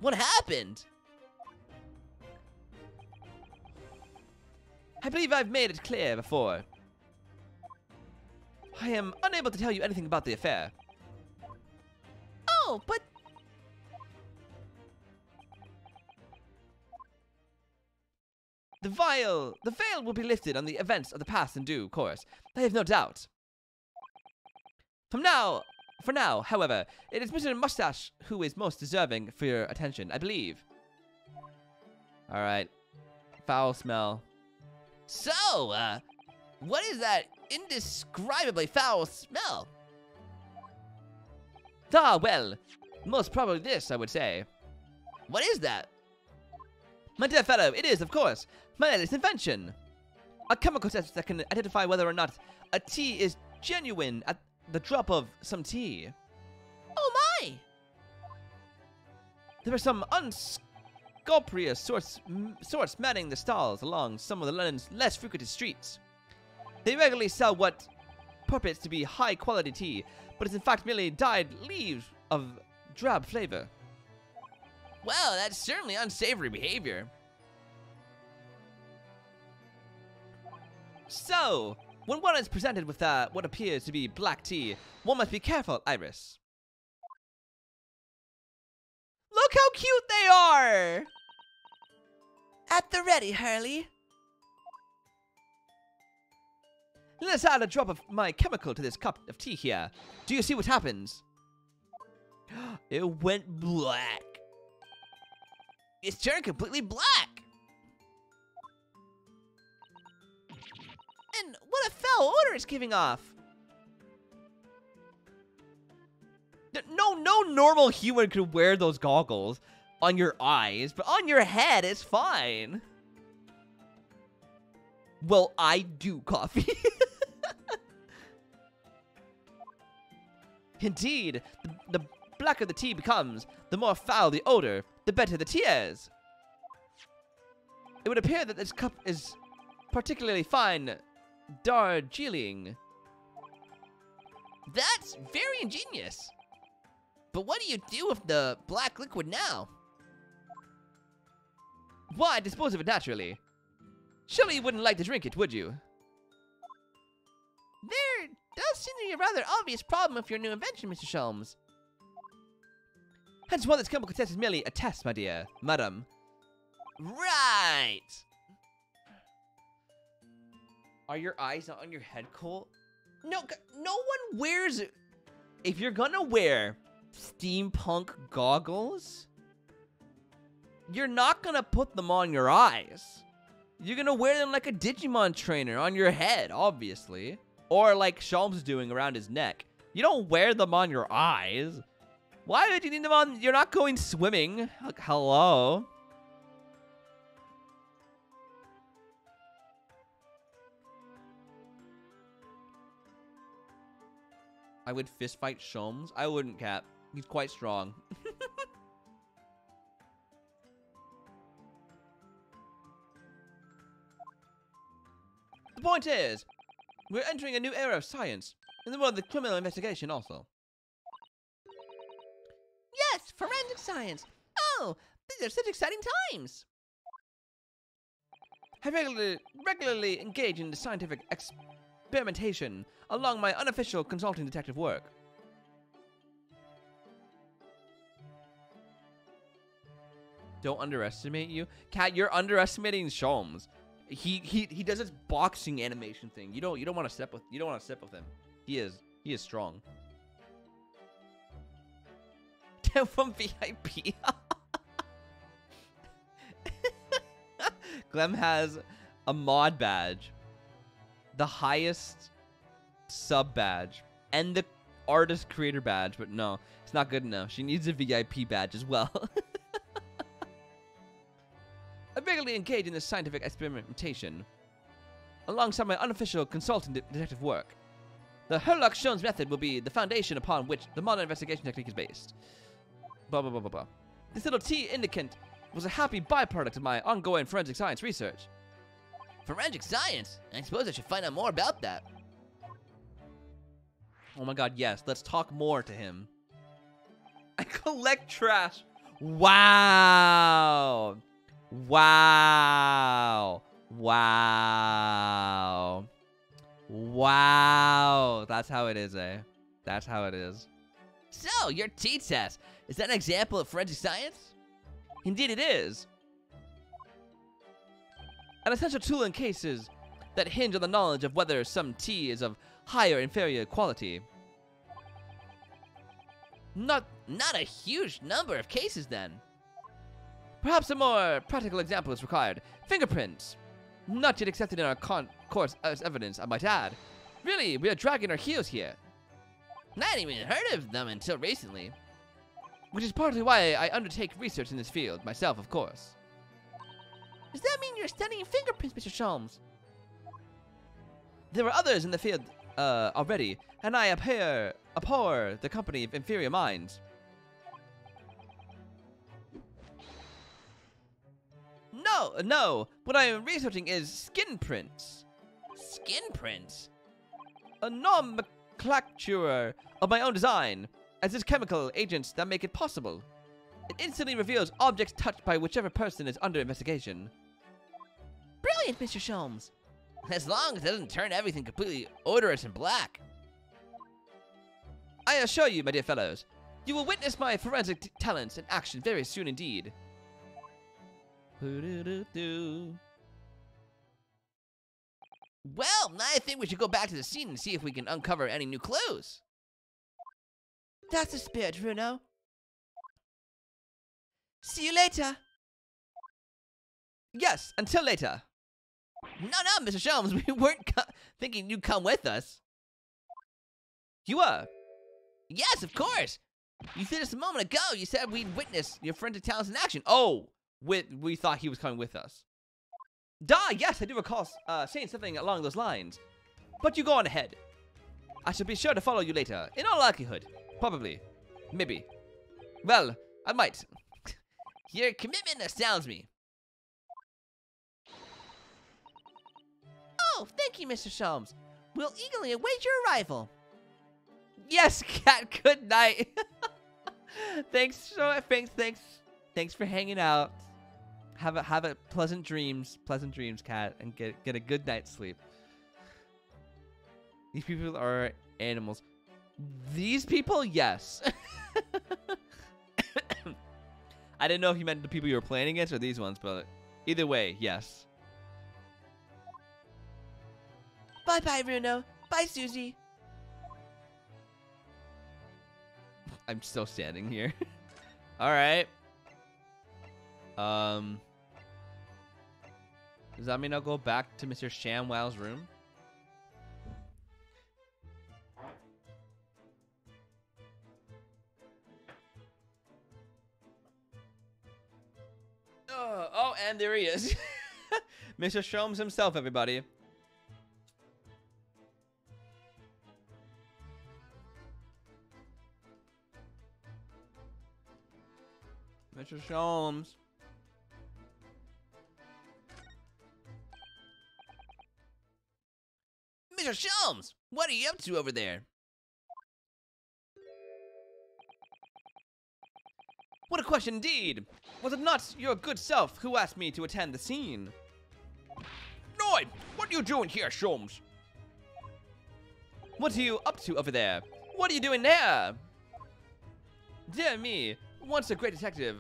What happened? I believe I've made it clear before. I am unable to tell you anything about the affair. Oh, but... The veil will be lifted on the events of the past in due course. I have no doubt. For now, however, it is Mr. Mustache who is most deserving for your attention, I believe. All right. Foul smell. So, what is that indescribably foul smell? Ah, well, most probably this, I would say. What is that? My dear fellow, it is, of course, my latest invention. A chemical test that can identify whether or not a tea is genuine at the drop of some tea. Oh my! There are some unscrupulous sorts manning the stalls along some of the London's less frequented streets. They regularly sell what purports to be high-quality tea, but is in fact merely dyed leaves of drab flavor. Well, that's certainly unsavory behavior. So, when one is presented with what appears to be black tea, one must be careful, Iris. Look how cute they are! At the ready, Hurley. Let's add a drop of my chemical to this cup of tea here. Do you see what happens? It went black. It's turned completely black. And what a foul odor it's giving off. No normal human could wear those goggles on your eyes, but on your head it's fine. Well, I do, Coffee. Indeed, the blacker the tea becomes, the more foul the odor, the better the tea is. It would appear that this cup is particularly fine Darjeeling. That's very ingenious. But what do you do with the black liquid now? Why, dispose of it naturally. Surely you wouldn't like to drink it, would you? There does seem to be a rather obvious problem with your new invention, Mr. Sholmes. Hence why this chemical test is merely a test, my dear, madam. Right. Are your eyes not on your head, Cole? No one wears... If you're gonna wear steampunk goggles, you're not gonna put them on your eyes. You're gonna wear them like a Digimon trainer on your head, obviously. Or like Sholmes is doing around his neck. You don't wear them on your eyes. Why would you need them on? You're not going swimming. Like, hello. I would fist fight Sholmes. I wouldn't, Cap. He's quite strong. The point is, we're entering a new era of science, in the world of the criminal investigation also. Yes, forensic science. Oh, these are such exciting times. I regularly engage in the scientific experimentation along my unofficial consulting detective work. Don't underestimate you. Kat, you're underestimating Sholmes. He does his boxing animation thing. You don't want to step with him. He is strong. From VIP. Clem has a mod badge, the highest sub badge, and the artist creator badge, but no, it's not good enough. She needs a VIP badge as well. I regularly engage in this scientific experimentation alongside my unofficial consultant detective work. The Sherlock-Holmes method will be the foundation upon which the modern investigation technique is based. Blah, blah, blah, blah, blah. This little tea indicant was a happy byproduct of my ongoing forensic science research. Forensic science? I suppose I should find out more about that. Oh my god, yes. Let's talk more to him. I collect trash. Wow. Wow. Wow. Wow. That's how it is, eh? That's how it is. So, your t-test. Is that an example of forensic science? Indeed it is. An essential tool in cases that hinge on the knowledge of whether some tea is of higher or inferior quality. Not a huge number of cases, then. Perhaps a more practical example is required. Fingerprints. Not yet accepted in our course as evidence, I might add. Really, we are dragging our heels here. I hadn't even heard of them until recently. Which is partly why I undertake research in this field, myself, of course. Does that mean you're studying fingerprints, Mr. Sholmes? There were others in the field already, and I abhor the company of inferior minds. No, what I am researching is skin prints. Skin prints? A nomenclature of my own design, as is chemical agents that make it possible. It instantly reveals objects touched by whichever person is under investigation. Brilliant, Mr. Sholmes. As long as it doesn't turn everything completely odorous and black. I assure you, my dear fellows, you will witness my forensic talents in action very soon indeed. Well, I think we should go back to the scene and see if we can uncover any new clues. That's the spirit, Bruno. See you later. Yes, until later. No, Mr. Sholmes, we weren't thinking you'd come with us. You were? Yes, of course. You said just a moment ago, you said we'd witness your forensic talents in action. Oh, we thought he was coming with us. Yes, I do recall saying something along those lines. But you go on ahead. I shall be sure to follow you later. In all likelihood. Probably. Maybe. Well, I might. Your commitment astounds me. Oh, thank you, Mr. Sholmes. We'll eagerly await your arrival. Yes, Cat. Good night. Thanks for hanging out. Have a pleasant dreams, Cat, and get a good night's sleep. These people are animals. These people, yes. I didn't know if you meant the people you were playing against or these ones, but either way, yes. Bye-bye, Bruno. Bye, Susie. I'm still standing here. All right. Does that mean I'll go back to Mr. ShamWow's room? Oh, and there he is. Mr. Sholmes himself, everybody. Mr. Sholmes. Mr. Sholmes, what are you up to over there? What a question indeed! Was it not your good self who asked me to attend the scene? Noi! What are you doing here, Sholmes? What are you up to over there? What are you doing there? Dear me, once a great detective,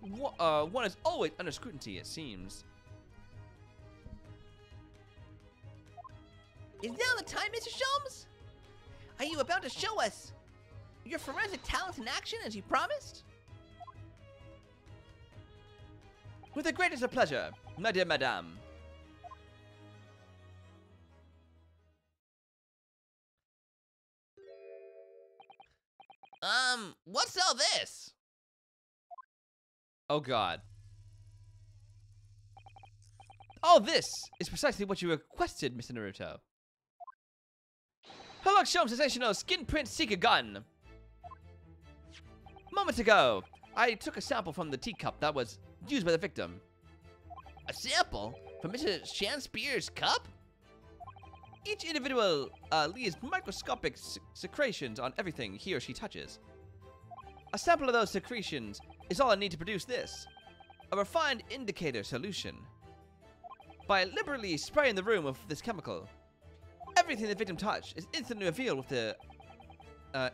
one is always under scrutiny, it seems. Is now the time, Mr. Sholmes? Are you about to show us your forensic talents in action as you promised? With the greatest of pleasure, my dear madame. What's all this? Oh god. All this is precisely what you requested, Mr. Naruto. Hello, Sholmes' sensational skin print seeker gun. Moments ago, I took a sample from the teacup that was used by the victim. A sample from Mr. Shanspeare's cup? Each individual leaves microscopic secretions on everything he or she touches. A sample of those secretions is all I need to produce this, a refined indicator solution. By liberally spraying the room with this chemical, everything the victim touched is instantly revealed with the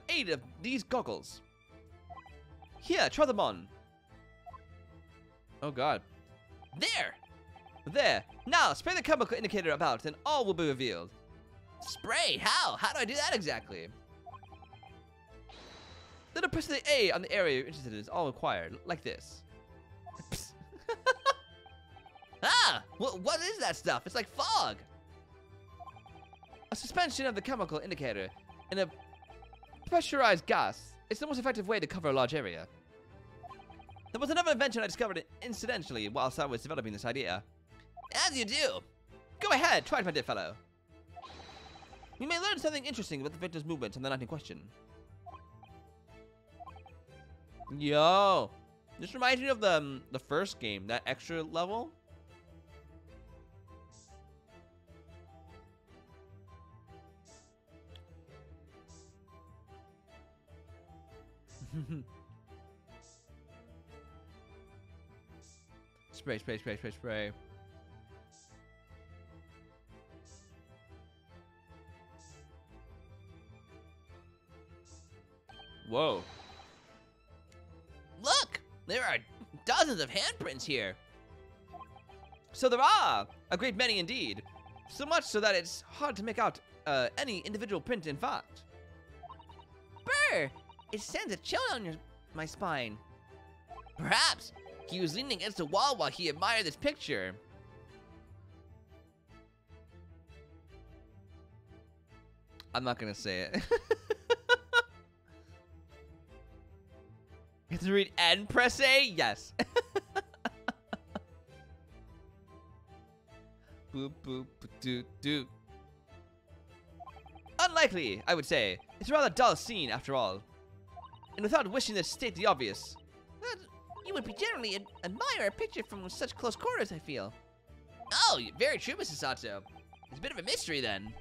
aid of these goggles. Here, try them on. Oh god. There! There. Now, spray the chemical indicator about, and all will be revealed. Spray? How? How do I do that exactly? Then press the A on the area you're interested in is all required, like this. Ah! What is that stuff? It's like fog. A suspension of the chemical indicator in a pressurized gas. It's the most effective way to cover a large area. There was another invention I discovered incidentally whilst I was developing this idea. As you do. Go ahead, try it, my dear fellow. You may learn something interesting about the victim's movements on the night in question. Yo, this reminds me of the first game, that extra level. Spray, spray, spray, spray, spray. Whoa. Look! There are dozens of handprints here. So there are a great many indeed. So much so that it's hard to make out any individual print, in fact. Brr! It sends a chill down my spine. Perhaps he was leaning against the wall while he admired this picture. I'm not gonna say it. You have to read and press A? Yes. Boop, boop, doo, doo. Unlikely, I would say. It's a rather dull scene, after all. And without wishing to state the obvious. You would be generally admire a picture from such close quarters, I feel. Oh, very true, Mrs. Sato. It's a bit of a mystery, then.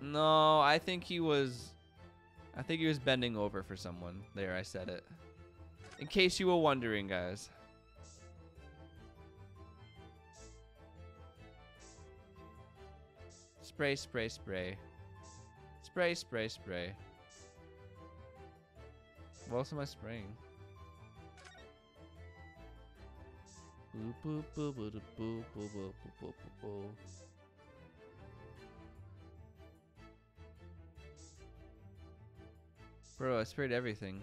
No, I think he was bending over for someone. There, I said it. In case you were wondering, guys. Spray, spray, spray. Spray, spray, spray. What else am I spraying? Boop, boop, boop, boop, boop, boop, boop, boop, boop, boop. Bro, I sprayed everything.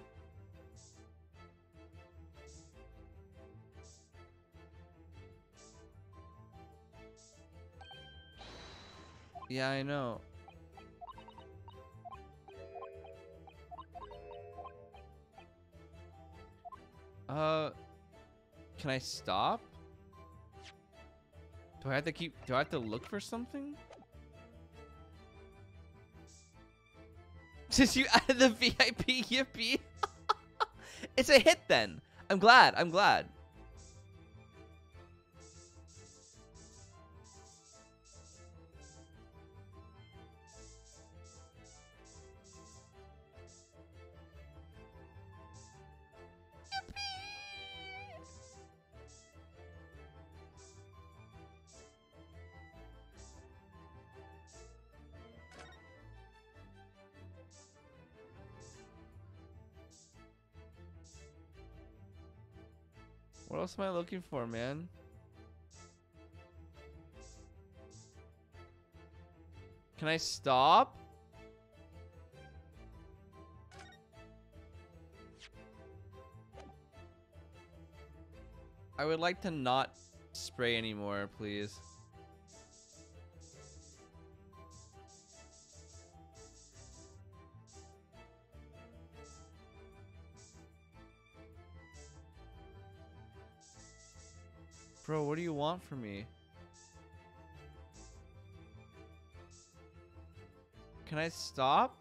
Yeah, I know. Can I stop? Do I have to look for something? Since you added the VIP, yippee. It's a hit then. I'm glad. What else am I looking for, man? Can I stop? I would like to not spray anymore, please. Bro, what do you want from me? Can I stop?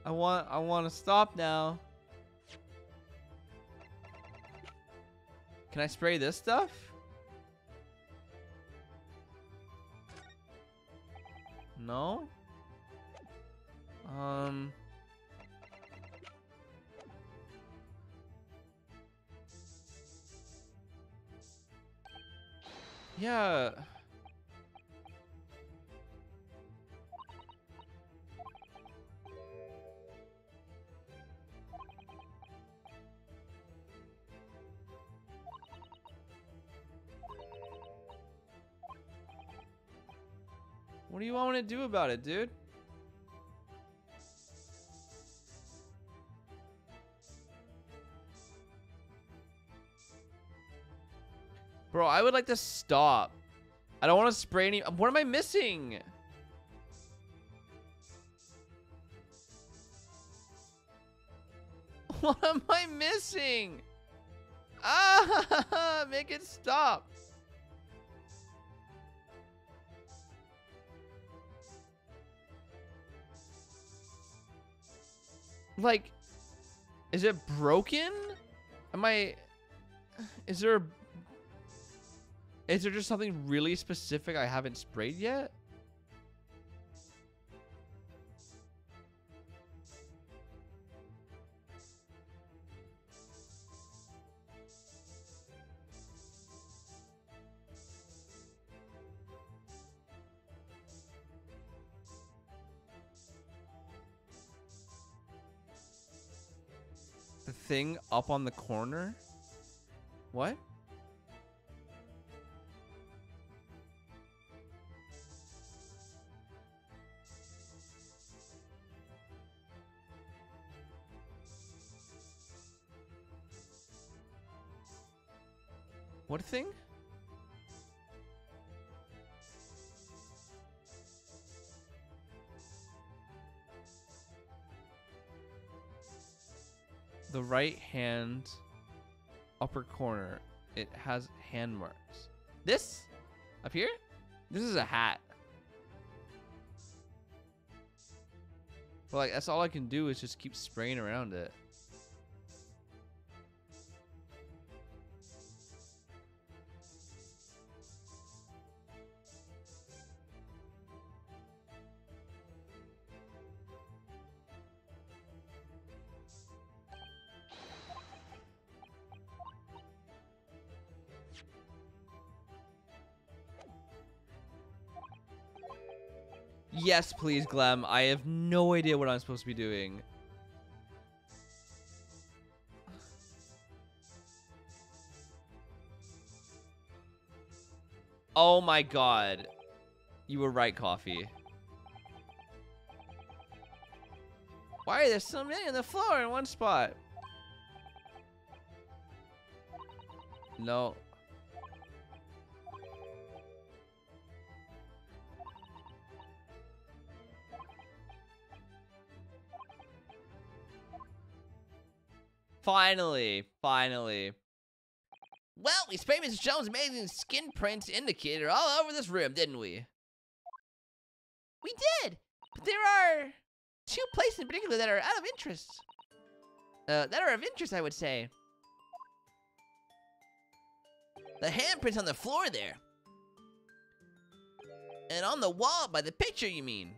I want to stop now. Can I spray this stuff? No? Yeah. What do you want me to do about it, dude? Bro, I would like to stop. I don't want to spray any. What am I missing? What am I missing? Ah, make it stop. Like, is it broken? Is there just something really specific I haven't sprayed yet? The thing up on the corner? What? What thing? The right hand upper corner. It has hand marks. This? Up here? This is a hat. But like, that's all I can do is just keep spraying around it. Yes, please, Glem. I have no idea what I'm supposed to be doing. Oh my god. You were right, Coffee. Why are there so many on the floor in one spot? No. Finally. Well, we sprayed Mrs. Jones' amazing skin prints indicator all over this room, didn't we? We did, but there are 2 places in particular that are out of interest. I would say. The handprints on the floor there. And on the wall by the picture, you mean?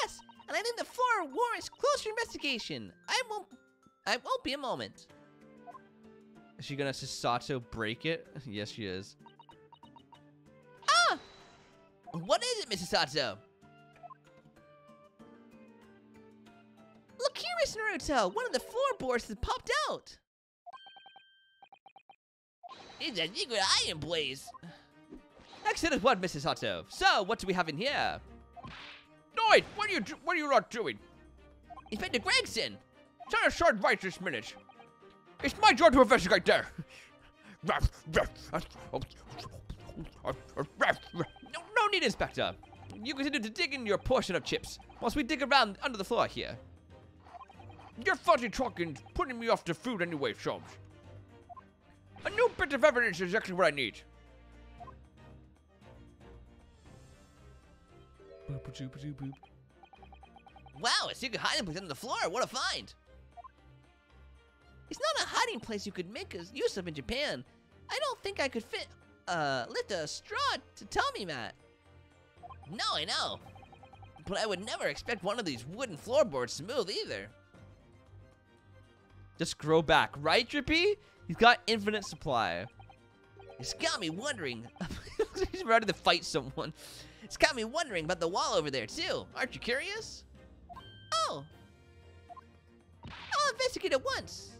Yes! And I think the floor warrants closer investigation. I won't be a moment. Is she gonna Sasato break it? Yes, she is. Ah! What is it, Mrs. Sato? Look here, Miss Naruto. One of the floorboards has popped out. It's a secret iron blaze. Excellent one, Mrs. Sato. So, what do we have in here? Lloyd, what are you not doing? Inspector Gregson. Turn a short right this minute. It's my job to investigate there. No need, Inspector. You continue to dig in your portion of chips, whilst we dig around under the floor here. Your fuzzy talking's putting me off the food anyway, Sholmes. A new bit of evidence is exactly what I need. Wow, a secret hiding place under the floor. What a find. It's not a hiding place you could make use of in Japan. I don't think I could lift a straw to tummy mat. No, I know. But I would never expect one of these wooden floorboards to move either. Just grow back, right, Drippy? He's got infinite supply. It's got me wondering. He's ready to fight someone. It's got me wondering about the wall over there too. Aren't you curious? Oh. I'll investigate it once.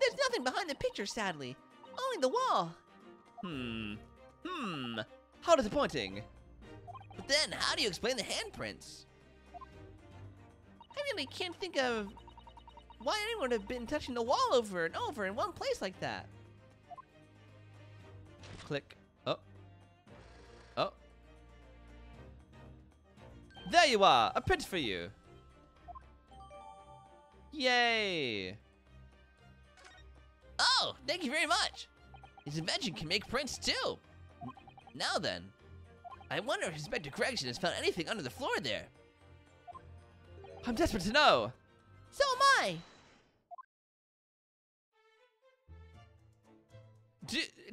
There's nothing behind the picture, sadly. Only the wall. How disappointing. But then, how do you explain the handprints? I really can't think of why anyone would have been touching the wall over and over in one place like that. Click. Oh. Oh. There you are! A print for you! Yay! Oh, thank you very much. His invention can make prints too. Now then, I wonder if Inspector Gregson has found anything under the floor there. I'm desperate to know! So am I.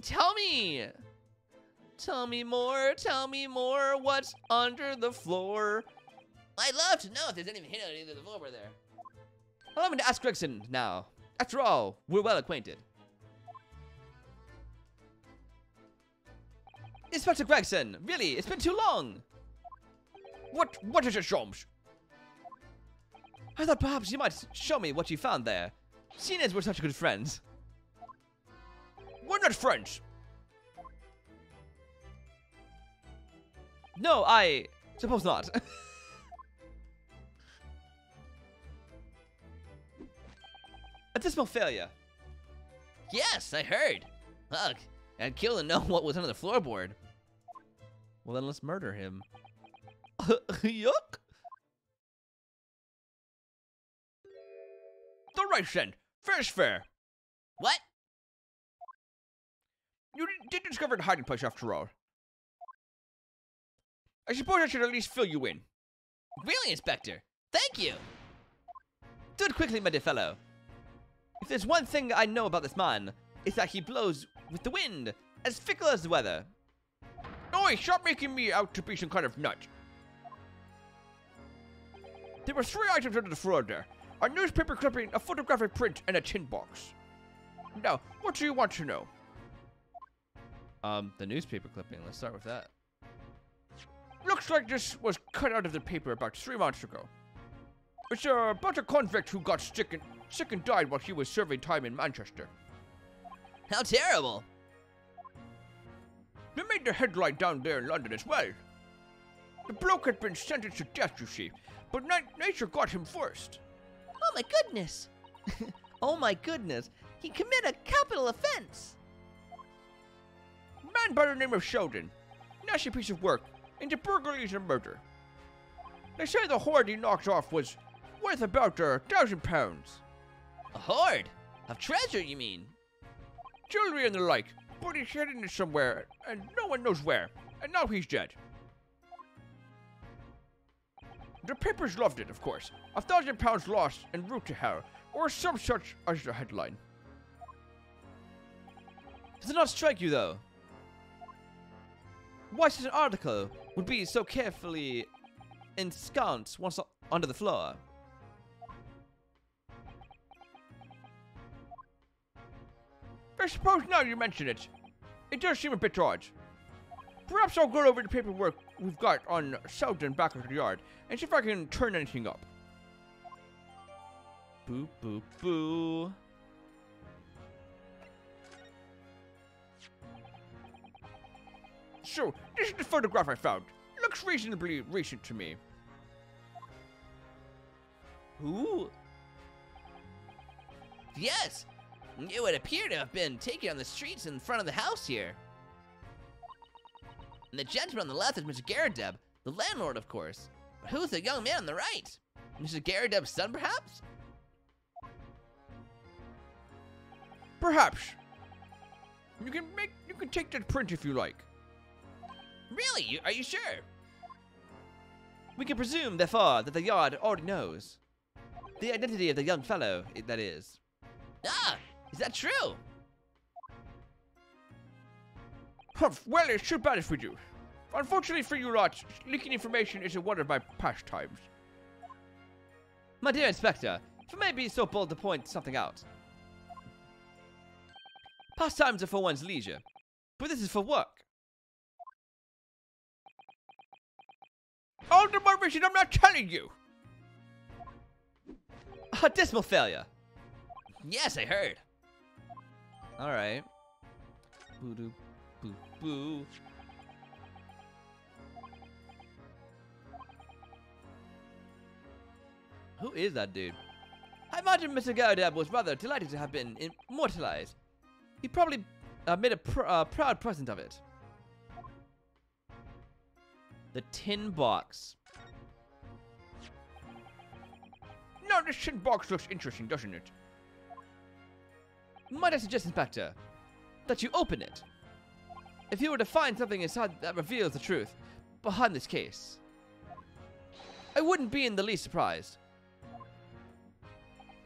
Tell me! Tell me more, what's under the floor? I'd love to know if there's anything hidden under the floor there. Allow me to ask Gregson now. After all, we're well acquainted. Inspector Gregson, really, it's been too long. What is it, Sholmes? I thought perhaps you might show me what you found there, seeing as we're such good friends. We're not friends. No, I suppose not. A dismal failure. Yes, I heard. Ugh, I'd kill to know what was under the floorboard. Well, then let's murder him. Yuck. The right then. Fair's fair. What? You did discover the hiding place after all. I suppose I should at least fill you in. Really, Inspector? Thank you. Do it quickly, my dear fellow. If there's one thing I know about this man, it's that he blows with the wind, as fickle as the weather. Oi, stop making me out to be some kind of nut. There were 3 items under the floor there. A newspaper clipping, a photographic print, and a tin box. Now, what do you want to know? The newspaper clipping. Let's start with that. Looks like this was cut out of the paper about 3 months ago. It's about a convict who got sick and died while he was serving time in Manchester. How terrible. They made the headline down there in London as well. The bloke had been sentenced to death, you see, but nature got him first. Oh my goodness. Oh my goodness. He committed a capital offense. Man by the name of Sheldon. Nasty piece of work. Into burglaries and murder. They say the hoard he knocked off was worth about £1,000. A hoard? Of treasure, you mean? Jewelry and the like, but he's hidden it somewhere, and no one knows where, and now he's dead. The papers loved it, of course. £1,000 lost en route to hell, or some such as the headline. Does it not strike you, though? Why such an article would be so carefully ensconced once under the floor? I suppose now you mention it, it does seem a bit odd. Perhaps I'll go over the paperwork we've got on Selden back at the yard and see if I can turn anything up. Boo, boo, boo. So, this is the photograph I found. Looks reasonably recent to me. Ooh. Yes. It would appear to have been taken on the streets in front of the house here. And the gentleman on the left is Mr. Garadeb, the landlord, of course. But who's the young man on the right? Mr. Garadeb's son, perhaps? Perhaps. You can take that print if you like. Really? Are you sure? We can presume, therefore, that the yard already knows the identity of the young fellow, that is. Ah, is that true? Humph, well, it's too bad for you. Unfortunately for you lot, leaking information isn't one of my pastimes. My dear Inspector, if I may be so bold to point something out. Pastimes are for one's leisure, but this is for work. All the more reason I'm not telling you. A dismal failure. Yes, I heard. Alright. Boo doo boo boo. Who is that dude? I imagine Mr. Gaudab was rather delighted to have been immortalized. He probably made a proud present of it. The tin box. Now this tin box looks interesting, doesn't it? Might I suggest, Inspector, that you open it? If you were to find something inside that reveals the truth behind this case, I wouldn't be in the least surprised.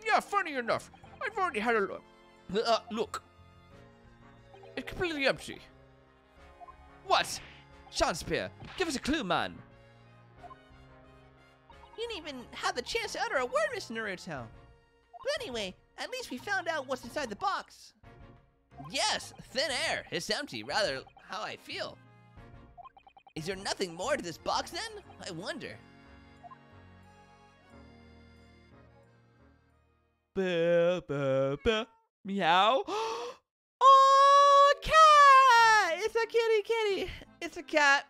Yeah, funny enough, I've already had a look. Look. It's completely empty. What? Shakespeare, give us a clue, man. You didn't even have the chance to utter a word, Mr. Naruto. But anyway, at least we found out what's inside the box. Yes, thin air. It's empty, rather how I feel. Is there nothing more to this box then? I wonder. Ba, ba, ba. Meow. Oh, cat! It's a kitty. It's a cat.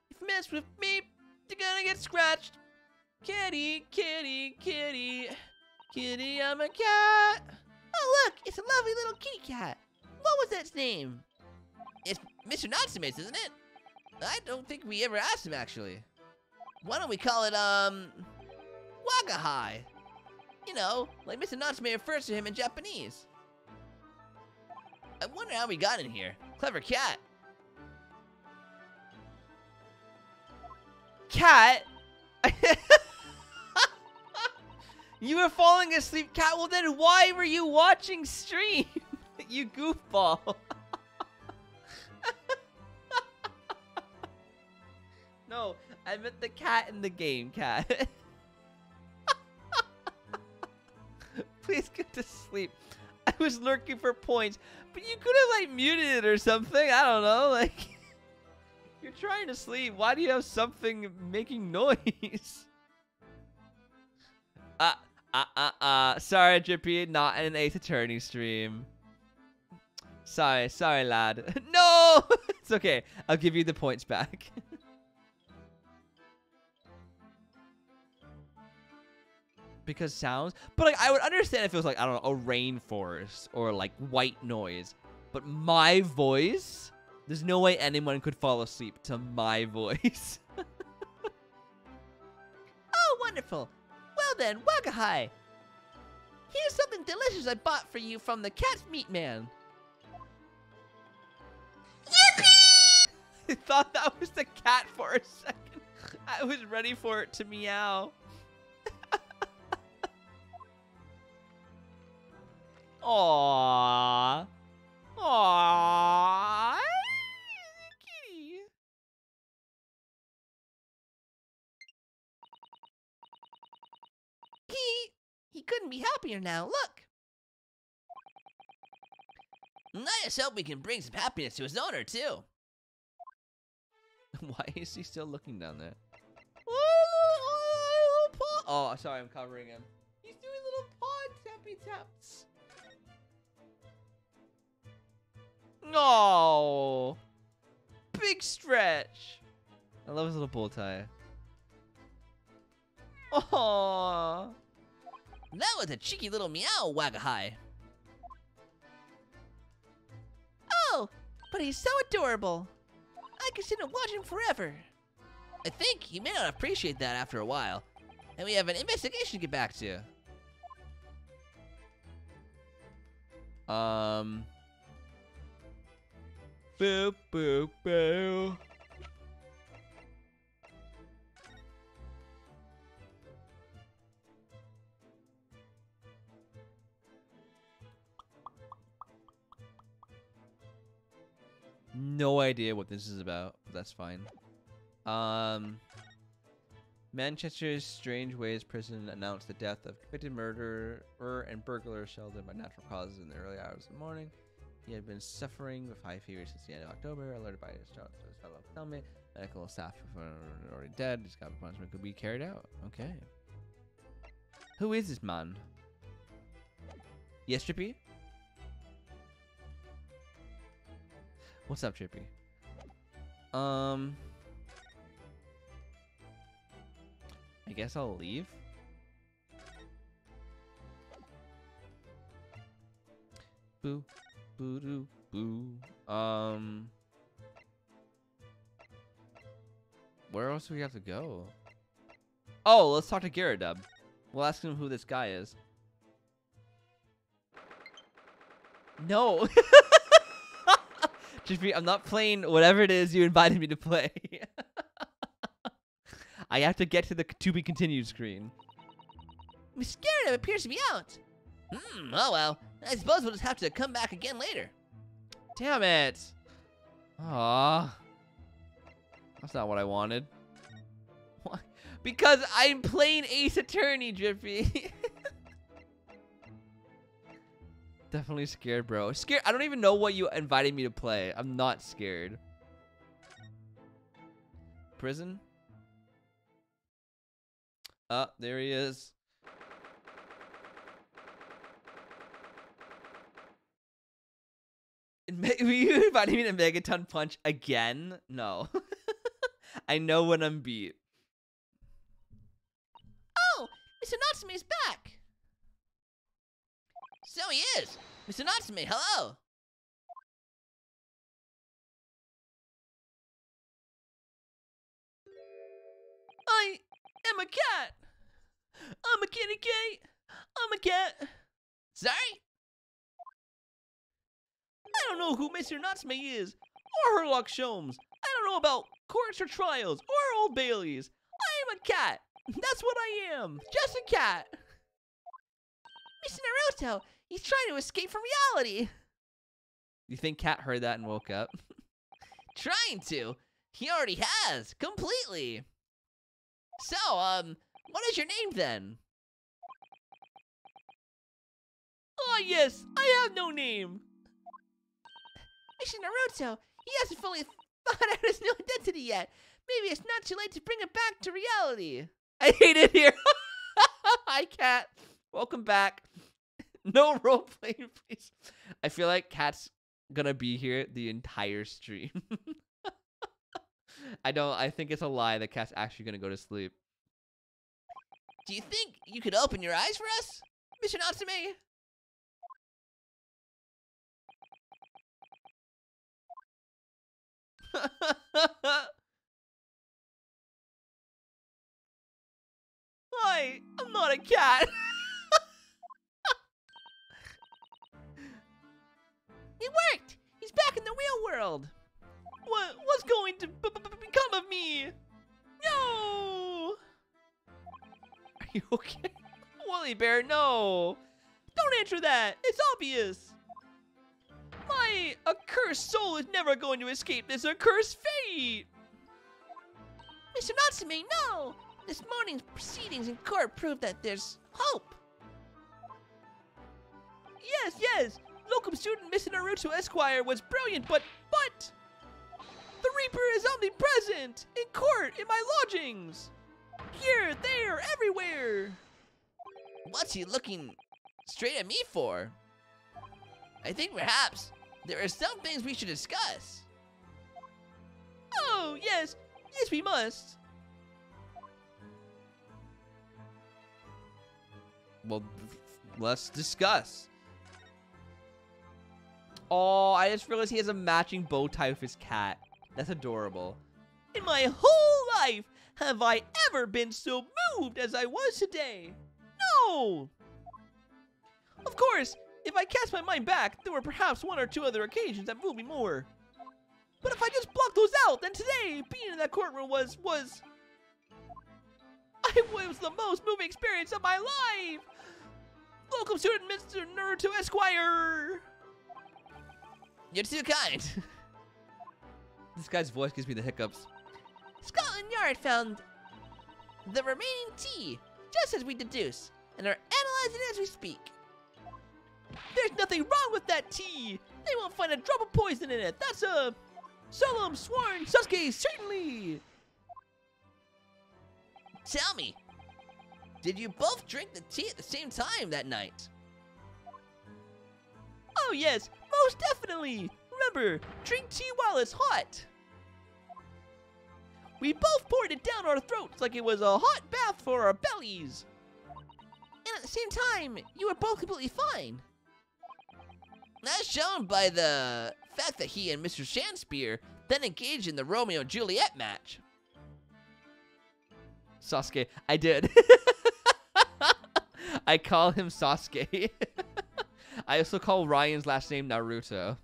If you mess with me, you're gonna get scratched. Kitty, I'm a cat. Oh, look, it's a lovely little kitty cat. What was its name? It's Mr. Natsume's, isn't it? I don't think we ever asked him, actually. Why don't we call it, Wagahai? You know, like Mr. Natsume refers to him in Japanese. I wonder how we got in here. Clever cat. Cat? You were falling asleep, cat? Well, then why were you watching stream? You goofball. No, I meant the cat in the game, cat. Please get to sleep. I was lurking for points, but you could have, like, muted it or something. I don't know, like... You're trying to sleep. Why do you have something making noise? Sorry, Drippy, not an Ace Attorney stream. Sorry, lad. No! It's okay. I'll give you the points back. Because sounds, but like I would understand if it was like, I don't know, a rainforest or like white noise, but my voice, there's no way anyone could fall asleep to my voice. Oh, wonderful. Well then, Wagahai. Here's something delicious I bought for you from the Cat's Meat Man. Yippee! I thought that was the cat for a second. I was ready for it to meow. Aww. Aww. Kitty. He couldn't be happier now. Look. I just hope we can bring some happiness to his owner, too. Why is he still looking down there? Oh, sorry, I'm covering him. He's doing little paw tappy taps. No. Big stretch. I love his little bow tie. Aww. That was a cheeky little meow, Wagahai. Oh, but he's so adorable. I could sit and watch him forever. I think he may not appreciate that after a while. And we have an investigation to get back to. Boo, boo, boo. No idea what this is about, but that's fine. Manchester's Strange Ways prison announced the death of convicted murderer and burglar Sheldon by natural causes in the early hours of the morning. He had been suffering with high fever since the end of October. Alerted by his fellow cellmate, medical staff were already dead. His capital punishment could be carried out. Okay. Who is this man? Yes, Trippy? What's up, Trippy? I guess I'll leave. Boo. Boo doo boo. Where else do we have to go? Oh, let's talk to Gyarados. We'll ask him who this guy is. No. Trippy, I'm not playing whatever it is you invited me to play. I have to get to the to be continued screen. Miss Gyarados appears to be out. Oh well. I suppose we'll just have to come back again later. Damn it. Aww. That's not what I wanted. Why? Because I'm playing Ace Attorney, Drippy. Definitely scared, bro. Scared. I don't even know what you invited me to play. I'm not scared. Prison? Oh, there he is. Were you inviting me to Megaton Punch again? No. I know when I'm beat. Oh, Mr. Natsume is back. So he is. Mr. Natsume, hello. I am a cat. I'm a kitty cat. I'm a cat. Sorry? I don't know who Mr. Natsume is, or Herlock Sholmes. I don't know about courts or trials, or Old Baileys. I am a cat. That's what I am. Just a cat. Mr. Naruto, he's trying to escape from reality. You think Cat heard that and woke up? Trying to. He already has, completely. So, what is your name then? Oh yes, I have no name. Mr. Naruto, he hasn't fully thought out his new identity yet. Maybe it's not too late to bring him back to reality. I hate it here. Hi, Cat. Welcome back. No roleplay, please. I feel like Cat's gonna be here the entire stream. I think it's a lie that Cat's actually gonna go to sleep. Do you think you could open your eyes for us, Mr. Natsume? Hi, I'm not a cat. It worked! He's back in the real world! What's going to become of me? No! Are you okay? Woolly Bear, no! Don't answer that! It's obvious! My accursed soul is never going to escape this accursed fate! Mr. Natsume, no! This morning's proceedings in court prove that there's hope! Yes! Locum student Mr. Naruto Esquire was brilliant, but... The Reaper is omnipresent! In court, in my lodgings! Here, there, everywhere! What's he looking straight at me for? I think perhaps there are some things we should discuss. Oh, yes, we must. Well, let's discuss. Oh, I just realized he has a matching bow tie with his cat. That's adorable. In my whole life, have I ever been so moved as I was today? No! Of course, if If I cast my mind back, there were perhaps 1 or 2 other occasions that moved me more. But if I just block those out, then today, being in that courtroom was the most moving experience of my life! Welcome, student Mr. Naruto Esquire! You're too kind. This guy's voice gives me the hiccups. Scotland Yard found the remaining tea, just as we deduced, and are analyzing it as we speak. There's nothing wrong with that tea! They won't find a drop of poison in it! That's a solemn sworn Sasuke, certainly! Tell me, did you both drink the tea at the same time that night? Oh yes, most definitely! Remember, drink tea while it's hot! We both poured it down our throats like it was a hot bath for our bellies! And at the same time, you were both completely fine. As shown by the fact that he and Mr. Shakespeare then engaged in the Romeo and Juliet match. Sasuke, I did. I call him Sasuke. I also call Ryan's last name Naruto.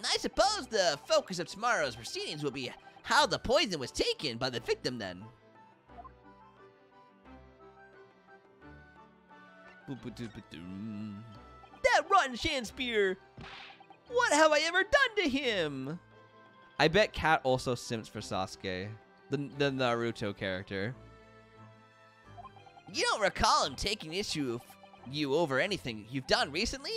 I suppose the focus of tomorrow's proceedings will be how the poison was taken by the victim then. That rotten Shakespeare! What have I ever done to him? I bet Kat also simps for Sasuke, the Naruto character. You don't recall him taking issue with you over anything you've done recently?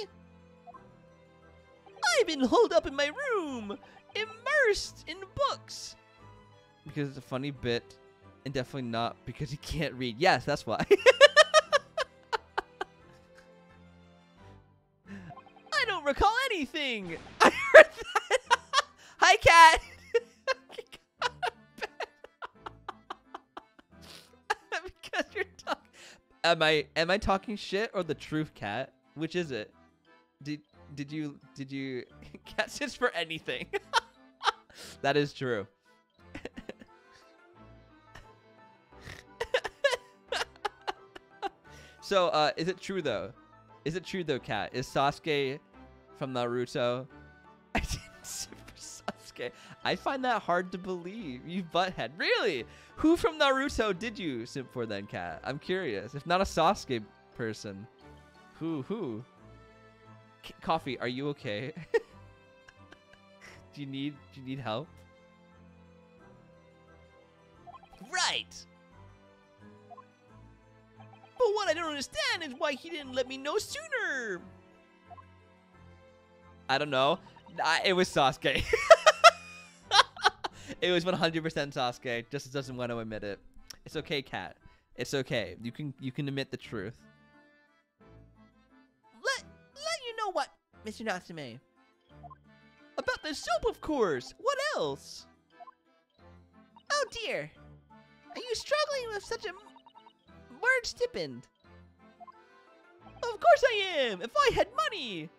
I've been holed up in my room, immersed in books. Because it's a funny bit, and definitely not because he can't read. Yes, that's why. I don't recall anything. I heard that. Hi, Kat. Because you're talking. Am I talking shit or the truth, Kat? Which is it? Did you Kat sits for anything? That is true. So, is it true though? Is it true though, Kat? Is Sasuke from Naruto? I didn't sit for Sasuke. I find that hard to believe. You butthead. Really? Who from Naruto did you simp for then, Kat? I'm curious. If not a Sasuke person, who? Coffee, are you okay? Do you need help? Right. But what I don't understand is why he didn't let me know sooner. I don't know. It was Sasuke. It was 100% Sasuke. Just doesn't want to admit it. It's okay, Kat. It's okay. You can admit the truth. Let you know what, Mr. Natsume. About the soup, of course. What else? Oh dear. Are you struggling with such a word stipend? Of course I am. If I had money,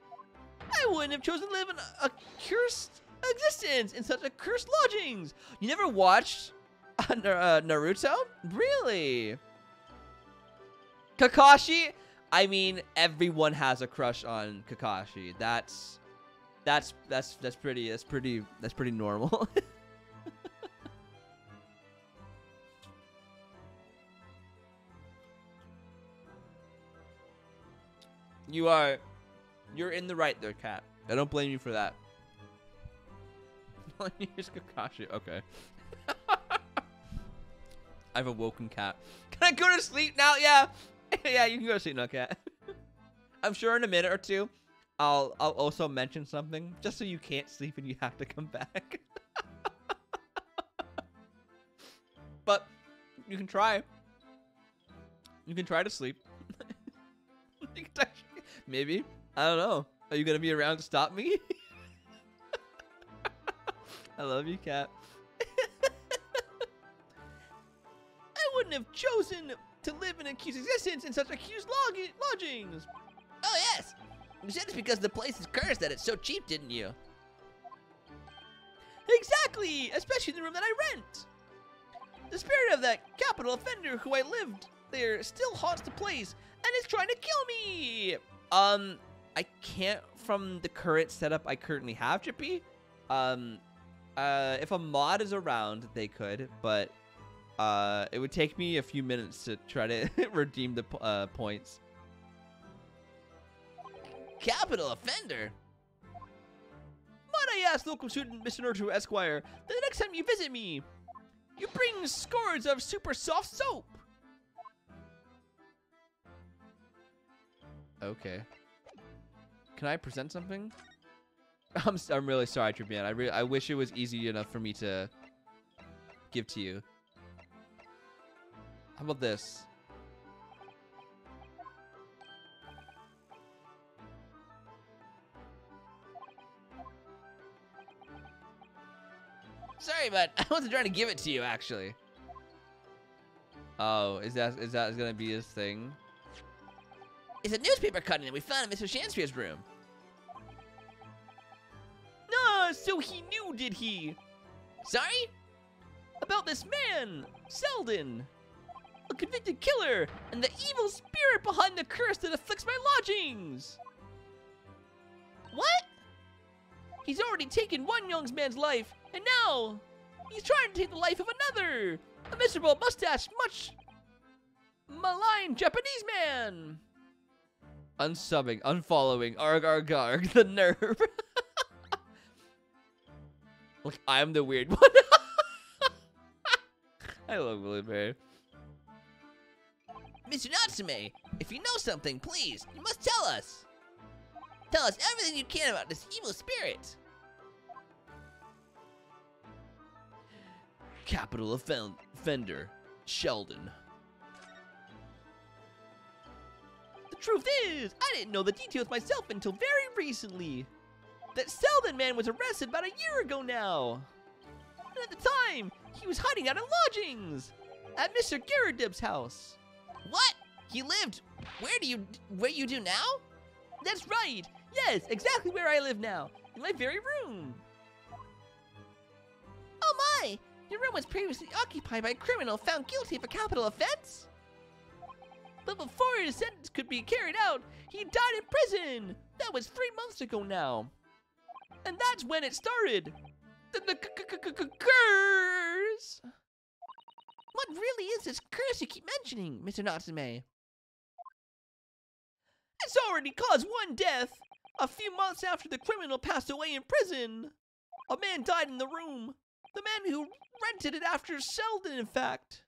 I wouldn't have chosen to live in a cursed existence in such a cursed lodgings. You never watched Naruto? Really? Kakashi? I mean, everyone has a crush on Kakashi. That's pretty normal. You're in the right there, Kat. I don't blame you for that. Here's Kakashi. Okay. I've awoken, Kat. Can I go to sleep now? Yeah. Yeah, you can go to sleep now, Kat. I'm sure in a minute or two, I'll also mention something just so you can't sleep and you have to come back. But you can try. You can try to sleep. Maybe. I don't know. Are you going to be around to stop me? I love you, Kat. I wouldn't have chosen to live in accused existence in such accused lodgings. Oh yes. You said it's because the place is cursed that it's so cheap, didn't you? Exactly. Especially the room that I rent. The spirit of that capital offender who I lived there still haunts the place and is trying to kill me. I can't from the current setup I currently have, Chippy. If a mod is around, they could, but it would take me a few minutes to try to redeem the points. Capital offender? Might I ask, local student Mr. Naruto Esquire, that the next time you visit me, you bring scores of super soft soap. Okay. Can I present something? I'm really sorry, Tripian. I wish it was easy enough for me to give to you. How about this? Sorry, but I wasn't trying to give it to you, actually. Oh, is that gonna be his thing? It's a newspaper cutting that we found in Mr. Shanspeare's room. Nah, so he knew, did he? Sorry? About this man, Selden. A convicted killer and the evil spirit behind the curse that afflicts my lodgings. What? He's already taken one young man's life, and now he's trying to take the life of another. A miserable mustache, much maligned Japanese man. Unsubbing, unfollowing, arg arg arg, the nerve. Look, I'm the weird one. I love Willie Bear. Mr. Natsume, if you know something, please, you must tell us. Tell us everything you can about this evil spirit. Capital offender, Sheldon. The truth is, I didn't know the details myself until very recently. That Selden man was arrested about a year ago now. And at the time, he was hiding out in lodgings at Mr. Garridib's house. What? He lived where you do now? That's right. Yes, exactly where I live now, in my very room. Oh my! Your room was previously occupied by a criminal found guilty of a capital offense? But before his sentence could be carried out, he died in prison. That was 3 months ago now. And that's when it started. The curse! What really is this curse you keep mentioning, Mr. Natsume? It's already caused one death. A few months after the criminal passed away in prison, a man died in the room. The man who rented it after Selden, in fact.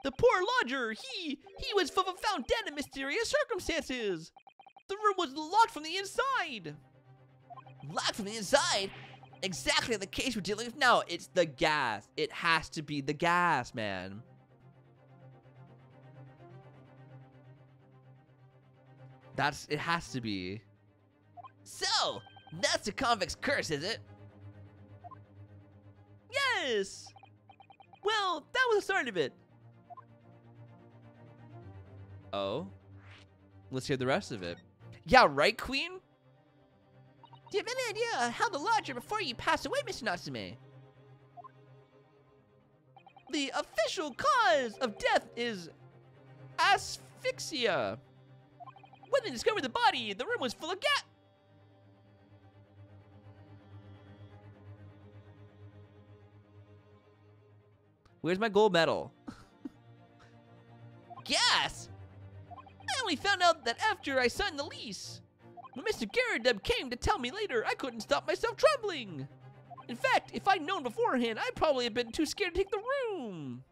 The poor lodger, he was found dead in mysterious circumstances. The room was locked from the inside. Locked from the inside? Exactly the case we're dealing with now. It's the gas. It has to be the gas, man. It has to be. So, that's the convict's curse, is it? Yes! Well, that was the start of it. Oh? Let's hear the rest of it. Yeah, right, Queen? Do you have any idea how the lodger before you passed away, Mr. Natsume? The official cause of death is asphyxia. When they discovered the body, the room was full of gas. Where's my gold medal? Gas? I only found out that after I signed the lease. When Mr. Garridib came to tell me later, I couldn't stop myself trembling. In fact, if I'd known beforehand, I'd probably have been too scared to take the room.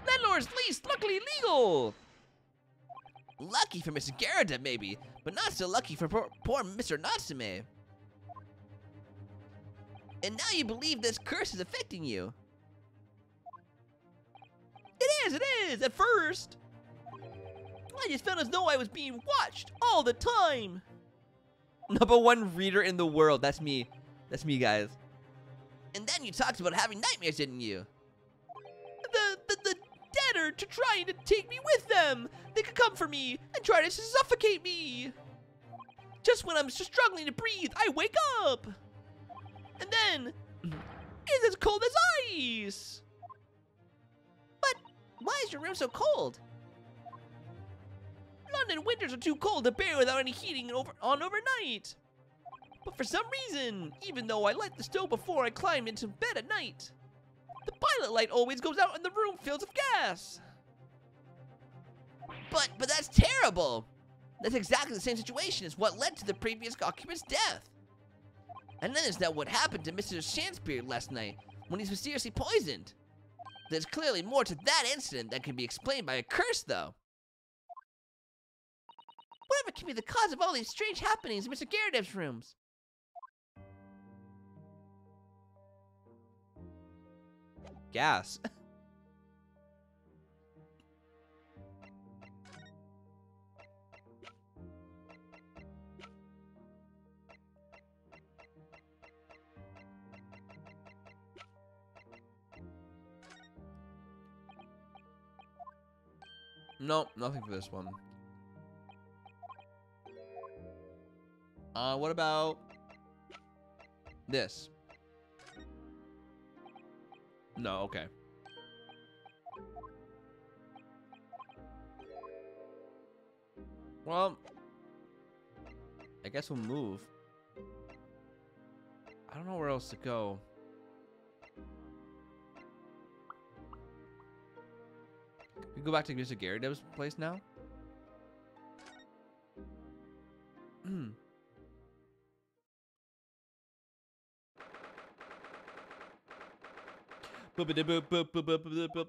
Landlord's lease, luckily legal. Lucky for Mr. Garridib, maybe, but not so lucky for poor Mr. Natsume. And now you believe this curse is affecting you. It is, at first. I just felt as though I was being watched all the time. Number one reader in the world. That's me. That's me, guys. And then you talked about having nightmares, didn't you? The dead are trying to take me with them. They could come for me and try to suffocate me. Just when I'm struggling to breathe, I wake up. And then, it's as cold as ice. Why is your room so cold? London winters are too cold to bear without any heating on overnight. But for some reason, even though I light the stove before I climb into bed at night, the pilot light always goes out and the room fills with gas. But that's terrible. That's exactly the same situation as what led to the previous occupant's death. And then there's that what happened to Mr. Shansbeard last night when he was seriously poisoned. There's clearly more to that incident that can be explained by a curse, though. Whatever can be the cause of all these strange happenings in Mr. Garadev's rooms? Gas. Nope, nothing for this one. What about this? No, okay. Well, I guess we'll move. I don't know where else to go. We go back to Mr. Garadev's place now?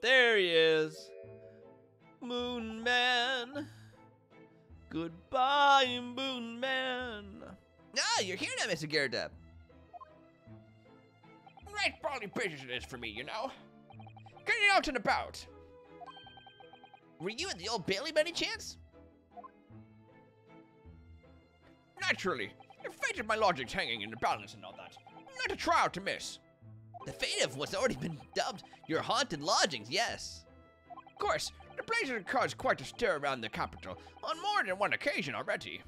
There he is. Moon Man. Goodbye, Moon Man. Ah, you're here now, Mr. Garadev. Right brawly business it is for me, you know. Getting out and about. Were you at the Old Bailey by any chance? Naturally, the fate of my lodgings hanging in the balance and all that. Not a trial to miss. The fate of what's already been dubbed your haunted lodgings, yes. Of course, the place has caused quite a stir around the capital on more than one occasion already.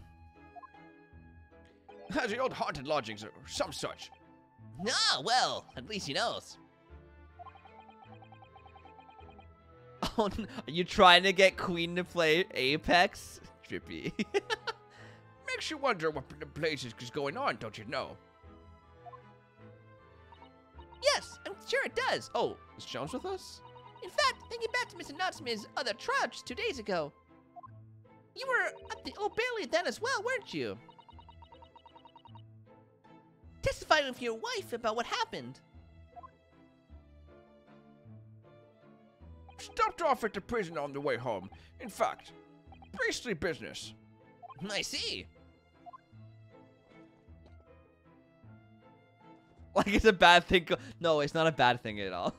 As the old haunted lodgings or some such. Ah, well, at least he knows. Oh, are you trying to get Queen to play Apex? Trippy. Makes you wonder what the place is going on, don't you know? Yes, I'm sure it does. Oh, is Jones with us? In fact, thinking back to Mr. Nutsman's other trial just 2 days ago, you were at the Old Bailey then as well, weren't you? Testifying with your wife about what happened. Stopped off at the prison on the way home. In fact, priestly business. I see. Like it's a bad thing. No, it's not a bad thing at all.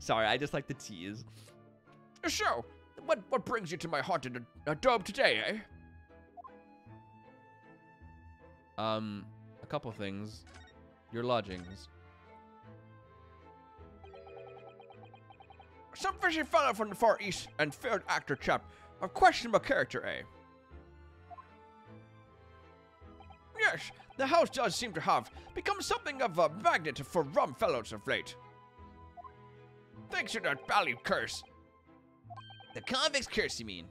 Sorry, I just like the tease. So, what brings you to my haunted adobe today, eh? A couple things. Your lodgings. Some fishy fellow from the Far East and failed actor chap of questionable character, eh? Yes, the house does seem to have become something of a magnet for rum fellows of late. Thanks to that bally curse. The convict's curse, you mean?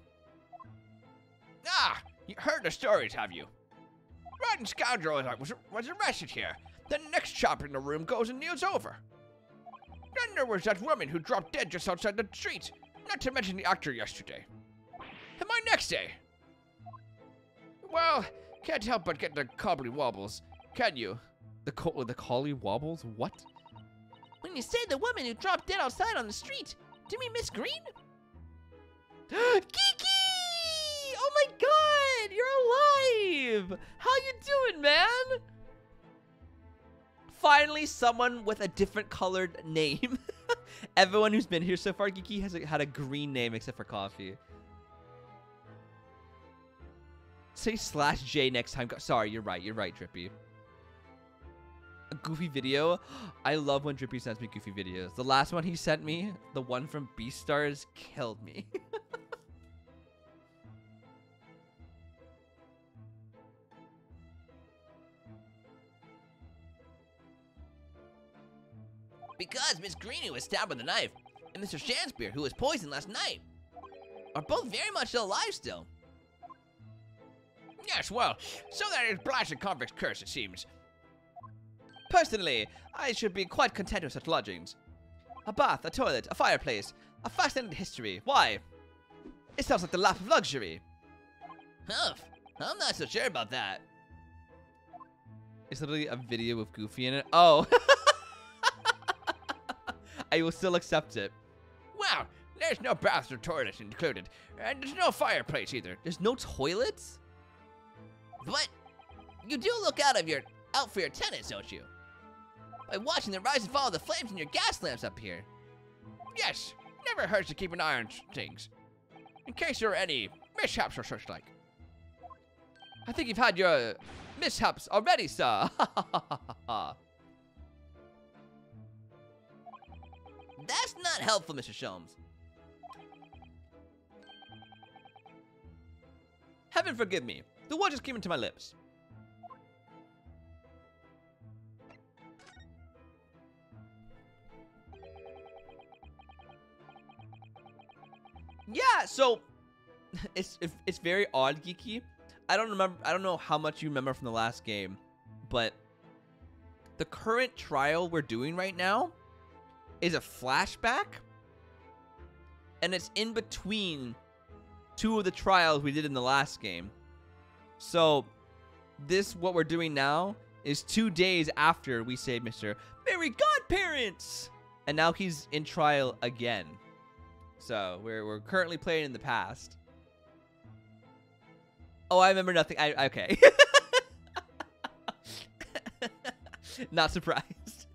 Ah, you heard the stories, have you? Rotten scoundrel was arrested here. The next chap in the room goes and kneels over. Then there was that woman who dropped dead just outside the street, not to mention the actor yesterday. And my next day? Well, can't help but get the cobbly wobbles, can you? The collie wobbles? What? When you say the woman who dropped dead outside on the street, do you mean Miss Green? Kiki! Oh my god! You're alive! How you doing, man? Finally, someone with a different colored name. Everyone who's been here so far, Kiki, has had a green name except for coffee. Say /J next time. Sorry, you're right, Drippy. A goofy video? I love when Drippy sends me goofy videos. The last one he sent me, the one from Beastars, killed me. Because Miss Greenie was stabbed with a knife, and Mr. Shanspeare, who was poisoned last night, are both very much alive still. Yes, well, so that is blasted convict's curse, it seems. Personally, I should be quite content with such lodgings. A bath, a toilet, a fireplace, a fascinating history. Why? It sounds like the lap of luxury. Humph, I'm not so sure about that. It's literally a video with Goofy in it. Oh. I will still accept it. Wow, there's no baths or toilets included, and there's no fireplace either. There's no toilets? But you do look out for your tenants, don't you? By watching the rise and fall of the flames in your gas lamps up here. Yes, never hurts to keep an eye on things, in case there are any mishaps or such like. I think you've had your mishaps already, sir. That's not helpful, Mr. Sholmes. Heaven forgive me. The word just came into my lips. Yeah, so it's very odd, Geeky. I don't know how much you remember from the last game, but the current trial we're doing right now is a flashback, and it's in between two of the trials we did in the last game. So what we're doing now is 2 days after we saved Mr. Merry Godparents, and now he's in trial again. So we're currently playing in the past. Oh, I remember nothing. Okay. Not surprised.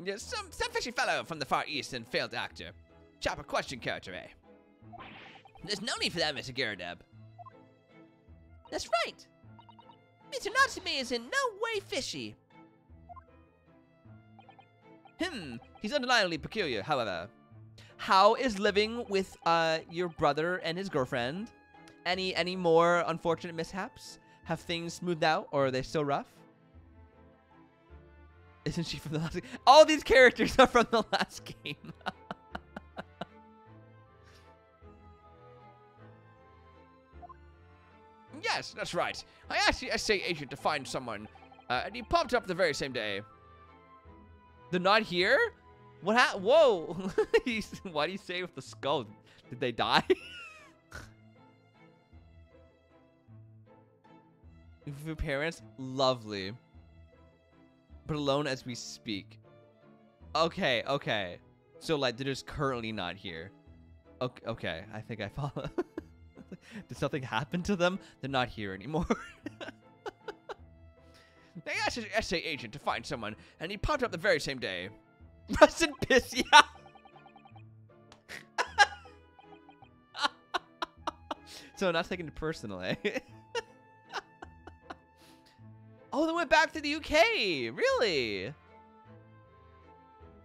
Yes, some fishy fellow from the Far East and failed actor. Chopper question character, eh? There's no need for that, Mr. Garadeb. That's right. Mr. Natsume is in no way fishy. He's undeniably peculiar, however. How is living with your brother and his girlfriend? Any more unfortunate mishaps? Have things smoothed out, or are they still rough? Isn't she from the last game? All these characters are from the last game. Yes, that's right. I asked the SA agent to find someone, and he popped up the very same day. They're not here? What Whoa! Why do you say with the skull? Did they die? Your parents? Lovely. But alone as we speak. Okay. So, like, they're just currently not here. Okay, I think I follow. Did something happen to them? They're not here anymore. They asked his SA agent to find someone, and he popped up the very same day. Rest in piss, yeah. So, not taking it personally. Oh, they went back to the UK. Really?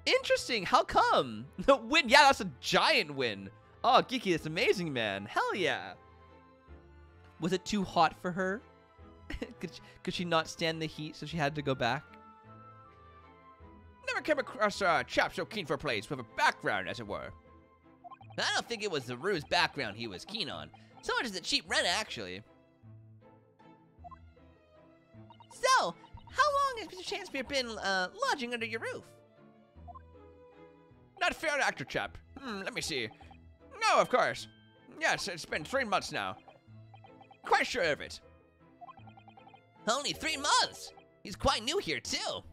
Interesting. How come? The win. Yeah, that's a giant win. Oh, Geeky, that's amazing, man. Hell yeah. Was it too hot for her? Could she not stand the heat, so she had to go back? Never came across a chap so keen for a place with a background, as it were. I don't think it was the Rue's background he was keen on, so much as the cheap rent, actually. So, how long has Mr. Shanspeare been lodging under your roof? Not fair actor chap. Let me see. No, of course. Yes, it's been 3 months now. Quite sure of it. Only 3 months? He's quite new here, too.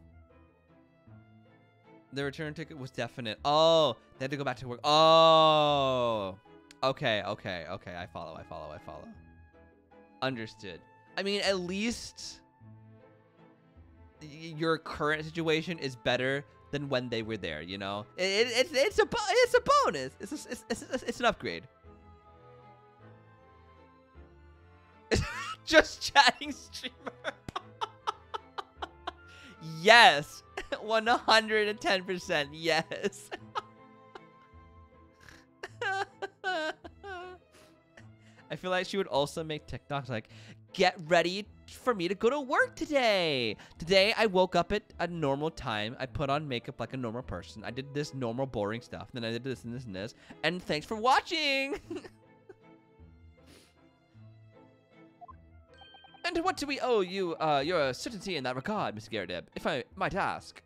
The return ticket was definite. Oh, they had to go back to work. Oh. Okay. I follow. Understood. I mean, at least your current situation is better than when they were there, you know? It's a bonus. It's an upgrade. Just chatting streamer. Yes. 110% yes. I feel like she would also make TikToks like, get ready for me to go to work today. Today, I woke up at a normal time. I put on makeup like a normal person. I did this normal, boring stuff. Then I did this and this and this. And thanks for watching. And what do we owe you, your certainty in that regard, Mr. Garrideb, if I might ask?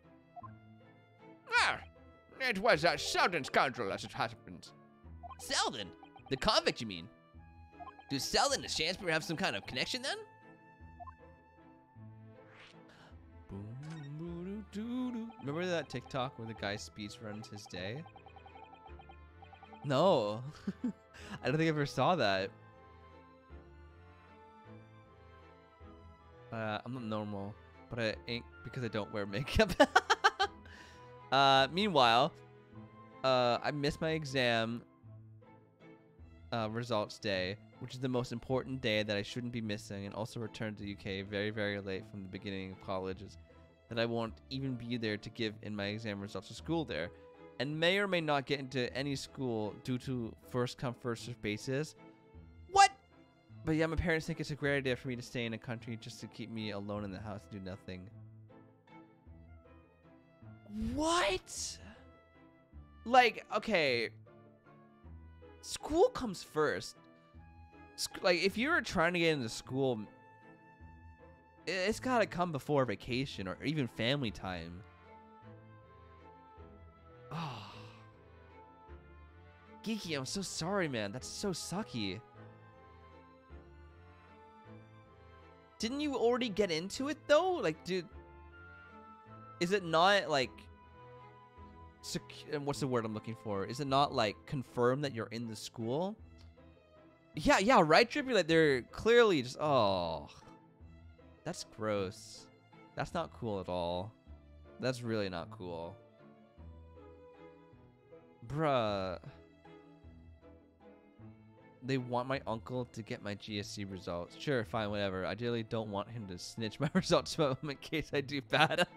Ah, it was that Sheldon scoundrel as it happens. Selden? The convict, you mean? Do Selden and Shansbury have some kind of connection then? Remember that TikTok where the guy speeds runs his day? No. I don't think I ever saw that. I'm not normal, but I ain't because I don't wear makeup. Meanwhile, I missed my exam results day, which is the most important day that I shouldn't be missing, and also returned to the UK very, very late from the beginning of colleges that I won't even be there to give in my exam results to school there, and may or may not get into any school due to first come first served basis. What? But yeah, my parents think it's a great idea for me to stay in a country just to keep me alone in the house and do nothing. What? Like, okay, school comes first. Like, if you're trying to get into school, it's gotta come before vacation or even family time. Oh. Geeky, I'm so sorry, man. That's so sucky. Didn't you already get into it, though? Like, dude, is it not, like, what's the word I'm looking for? Is it not, like, confirmed that you're in the school? Yeah, right, Drippy? Like, they're clearly just, oh. That's gross. That's not cool at all. That's really not cool. Bruh. They want my uncle to get my GSC results. Sure, fine, whatever. I really don't want him to snitch my results about him in case I do bad.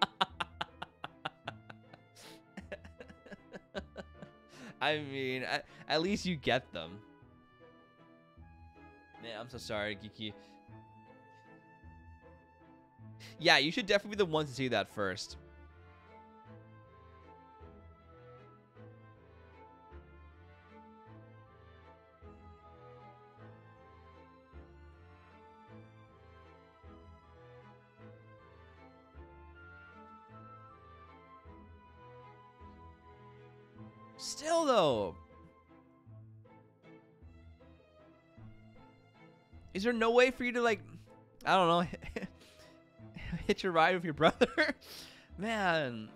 I mean, at least you get them. Man, I'm so sorry, Geeky. Yeah, you should definitely be the one to do that first. Still, though. Is there no way for you to, like, I don't know, hitch a ride with your brother? Man,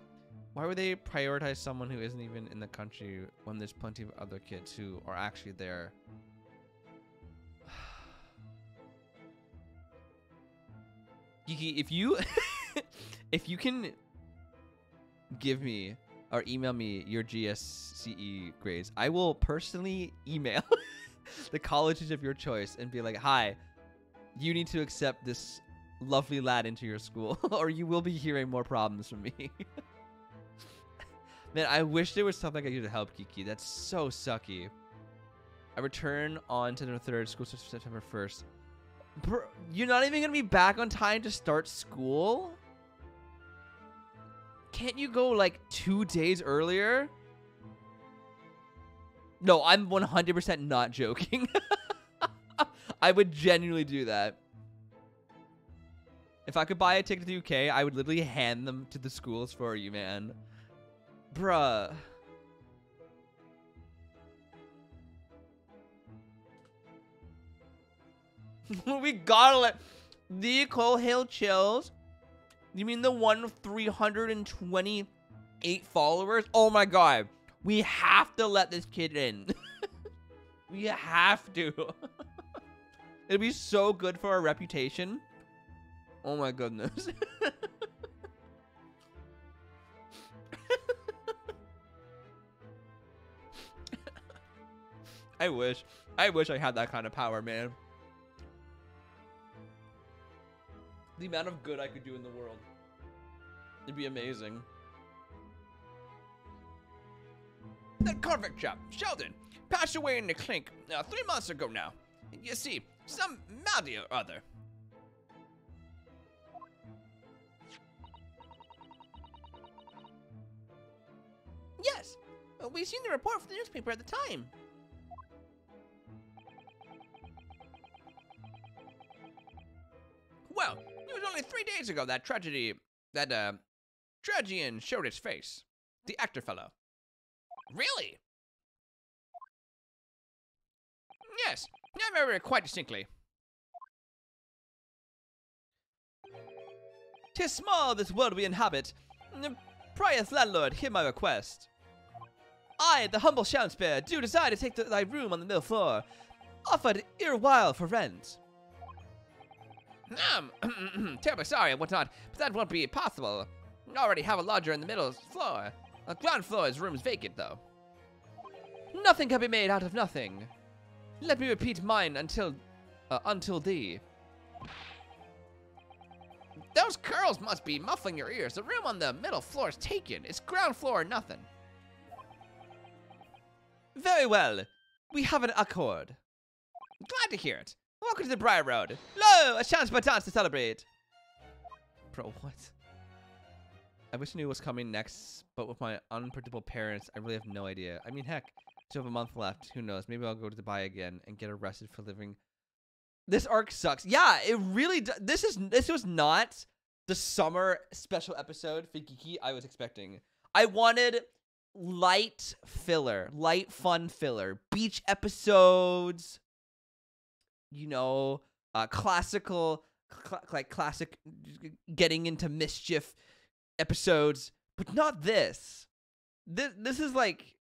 why would they prioritize someone who isn't even in the country when there's plenty of other kids who are actually there? Geeky, if you if you can give me or email me your GSCE grades, I will personally email the colleges of your choice and be like, hi, you need to accept this lovely lad into your school or you will be hearing more problems from me. Man, I wish there was something I could do to help, Geeky. That's so sucky. I return on to the 3rd, school starts September 1st. Bro, you're not even gonna be back on time to start school? Can't you go like 2 days earlier? No, I'm 100% not joking. I would genuinely do that. If I could buy a ticket to the UK, I would literally hand them to the schools for you, man. Bruh. We gotta let the ColeHillChills. You mean the one with 328 followers? Oh my god. We have to let this kid in. We have to. It'd be so good for our reputation. Oh my goodness. I wish I had that kind of power, man. The amount of good I could do in the world. It'd be amazing. That convict chap, Sheldon, passed away in the clink 3 months ago now. You see, some malady or other. We seen the report from the newspaper at the time. Well, it was only 3 days ago that tragedian showed his face. The actor fellow. Really? Yes, I remember it quite distinctly. 'Tis small, this world we inhabit. Prieth landlord, hear my request. I, the humble Shakespeare, do desire to take thy room on the middle floor, offered erewhile for rent. Terribly sorry and whatnot, but that won't be possible. I already have a lodger in the middle floor. The ground floor's room's vacant, though. Nothing can be made out of nothing. Let me repeat mine until thee. Those curls must be muffling your ears. The room on the middle floor is taken. It's ground floor or nothing. Very well. We have an accord. Glad to hear it. Welcome to the Briar Road. Lo, a chance for a dance to celebrate. Bro, what? I wish I knew what's coming next, but with my unpredictable parents, I really have no idea. I mean, heck, still have a month left. Who knows? Maybe I'll go to Dubai again and get arrested for living. This arc sucks. Yeah, it really does. This was not the summer special episode for Geeky I was expecting. I wanted light filler, light fun filler, beach episodes, you know, classic getting into mischief episodes, but not this. This is like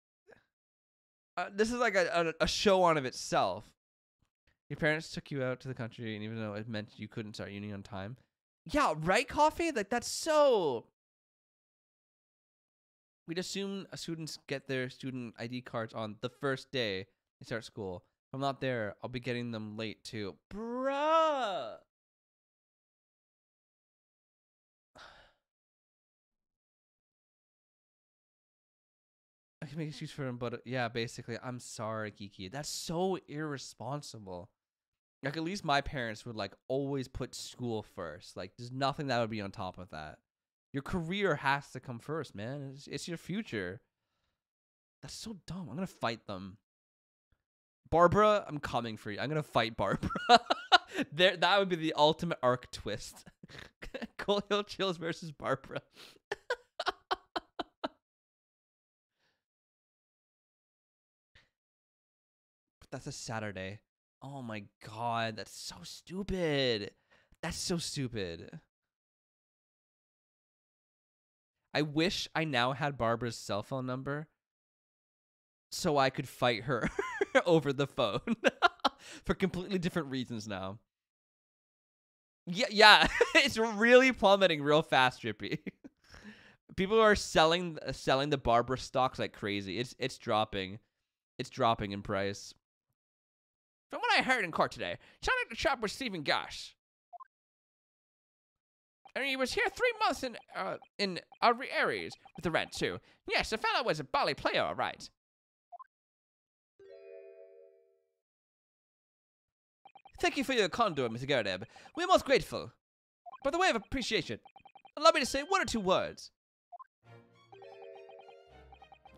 a show on of itself. Your parents took you out to the country, and even though it meant you couldn't start uni on time. Yeah, right, Coffee? Like, that's so... We'd assume students get their student ID cards on the first day they start school. If I'm not there, I'll be getting them late, too. Bruh! I can make an excuse for him, but yeah, basically, I'm sorry, Geeky. That's so irresponsible. Like, at least my parents would, like, always put school first. Like, there's nothing that would be on top of that. Your career has to come first, man. It's your future. That's so dumb. I'm going to fight them. Barbara, I'm coming for you. I'm going to fight Barbara. That would be the ultimate arc twist. ColeHillChills versus Barbara. That's a Saturday. Oh my god, that's so stupid. That's so stupid. I wish I now had Barbara's cell phone number so I could fight her over the phone for completely different reasons now. Yeah, it's really plummeting real fast, Drippy. People are selling the Barbara stocks like crazy. It's dropping. It's dropping in price. From what I heard in court today, sounded like the shop was Stephen Gosh. And he was here 3 months in Aries with the rent, too. Yes, the fellow was a bally player, all right. Thank you for your condor, Mr. Garadeb. We are most grateful. By the way of appreciation, allow me to say 1 or 2 words.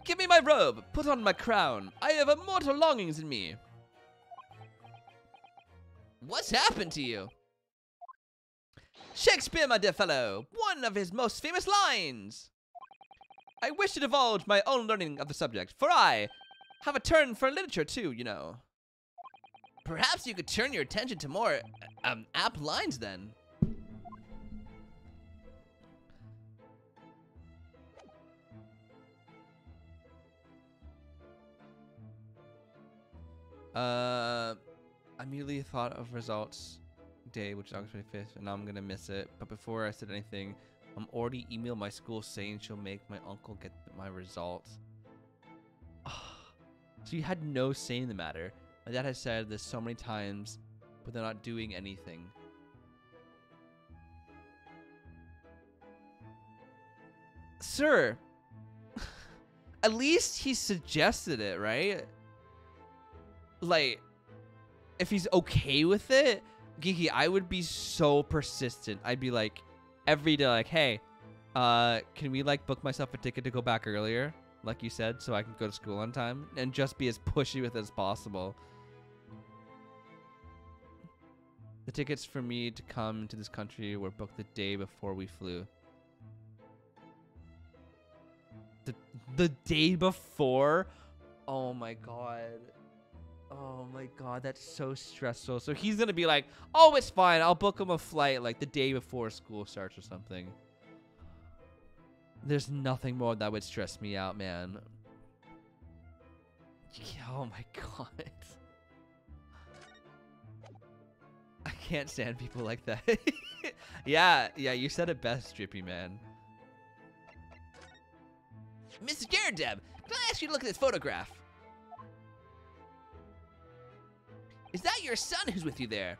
Give me my robe, put on my crown. I have immortal longings in me. What's happened to you? Shakespeare, my dear fellow, one of his most famous lines. I wish to divulge my own learning of the subject, for I have a turn for literature too, you know. Perhaps you could turn your attention to more apt lines then. I immediately thought of results day, which is August 25th, and now I'm gonna miss it. But before I said anything, I'm already emailed my school saying she'll make my uncle get my results. So you had no say in the matter. My dad has said this so many times, but they're not doing anything. Sir, at least he suggested it, right? Like, if he's okay with it, Geeky, I would be so persistent. I'd be like, every day, like, hey, can we, like, book myself a ticket to go back earlier? like you said, so I can go to school on time and just be as pushy with it as possible. The tickets for me to come to this country were booked the day before we flew. The day before? Oh my god. Oh my god, that's so stressful. So he's gonna be like, oh, it's fine, I'll book him a flight like the day before school starts or something. There's nothing more that would stress me out, man. Oh my god. I can't stand people like that. Yeah, you said it best, Drippy man. Mrs. Garandeb, can I ask you to look at this photograph? Is that your son who's with you there?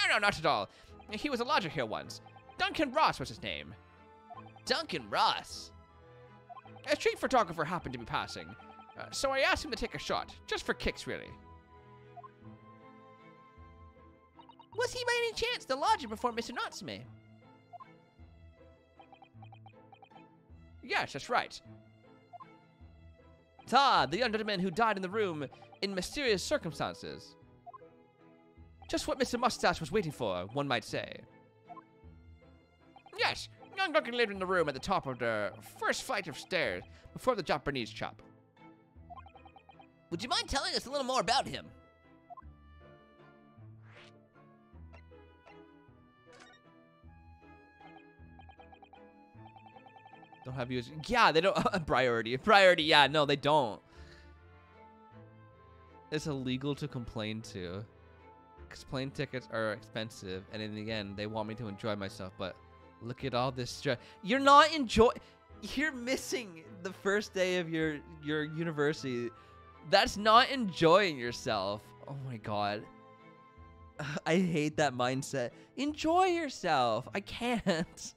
No, not at all. He was a lodger here once. Duncan Ross was his name. Duncan Ross? A street photographer happened to be passing, so I asked him to take a shot, just for kicks, really. Was he by any chance the lodger before Mr. Natsume? Yes, that's right. Ah, the young gentleman who died in the room in mysterious circumstances. Just what Mr. Mustache was waiting for, one might say. Yes, young Duncan lived in the room at the top of the first flight of stairs before the Japanese chop. Would you mind telling us a little more about him? Don't have you as... Yeah, they don't... Priority. Yeah, no, they don't. It's illegal to complain to. Because plane tickets are expensive, and in the end, they want me to enjoy myself, but look at all this stress. You're not You're missing the first day of your university. That's not enjoying yourself. Oh my god. I hate that mindset. Enjoy yourself. I can't.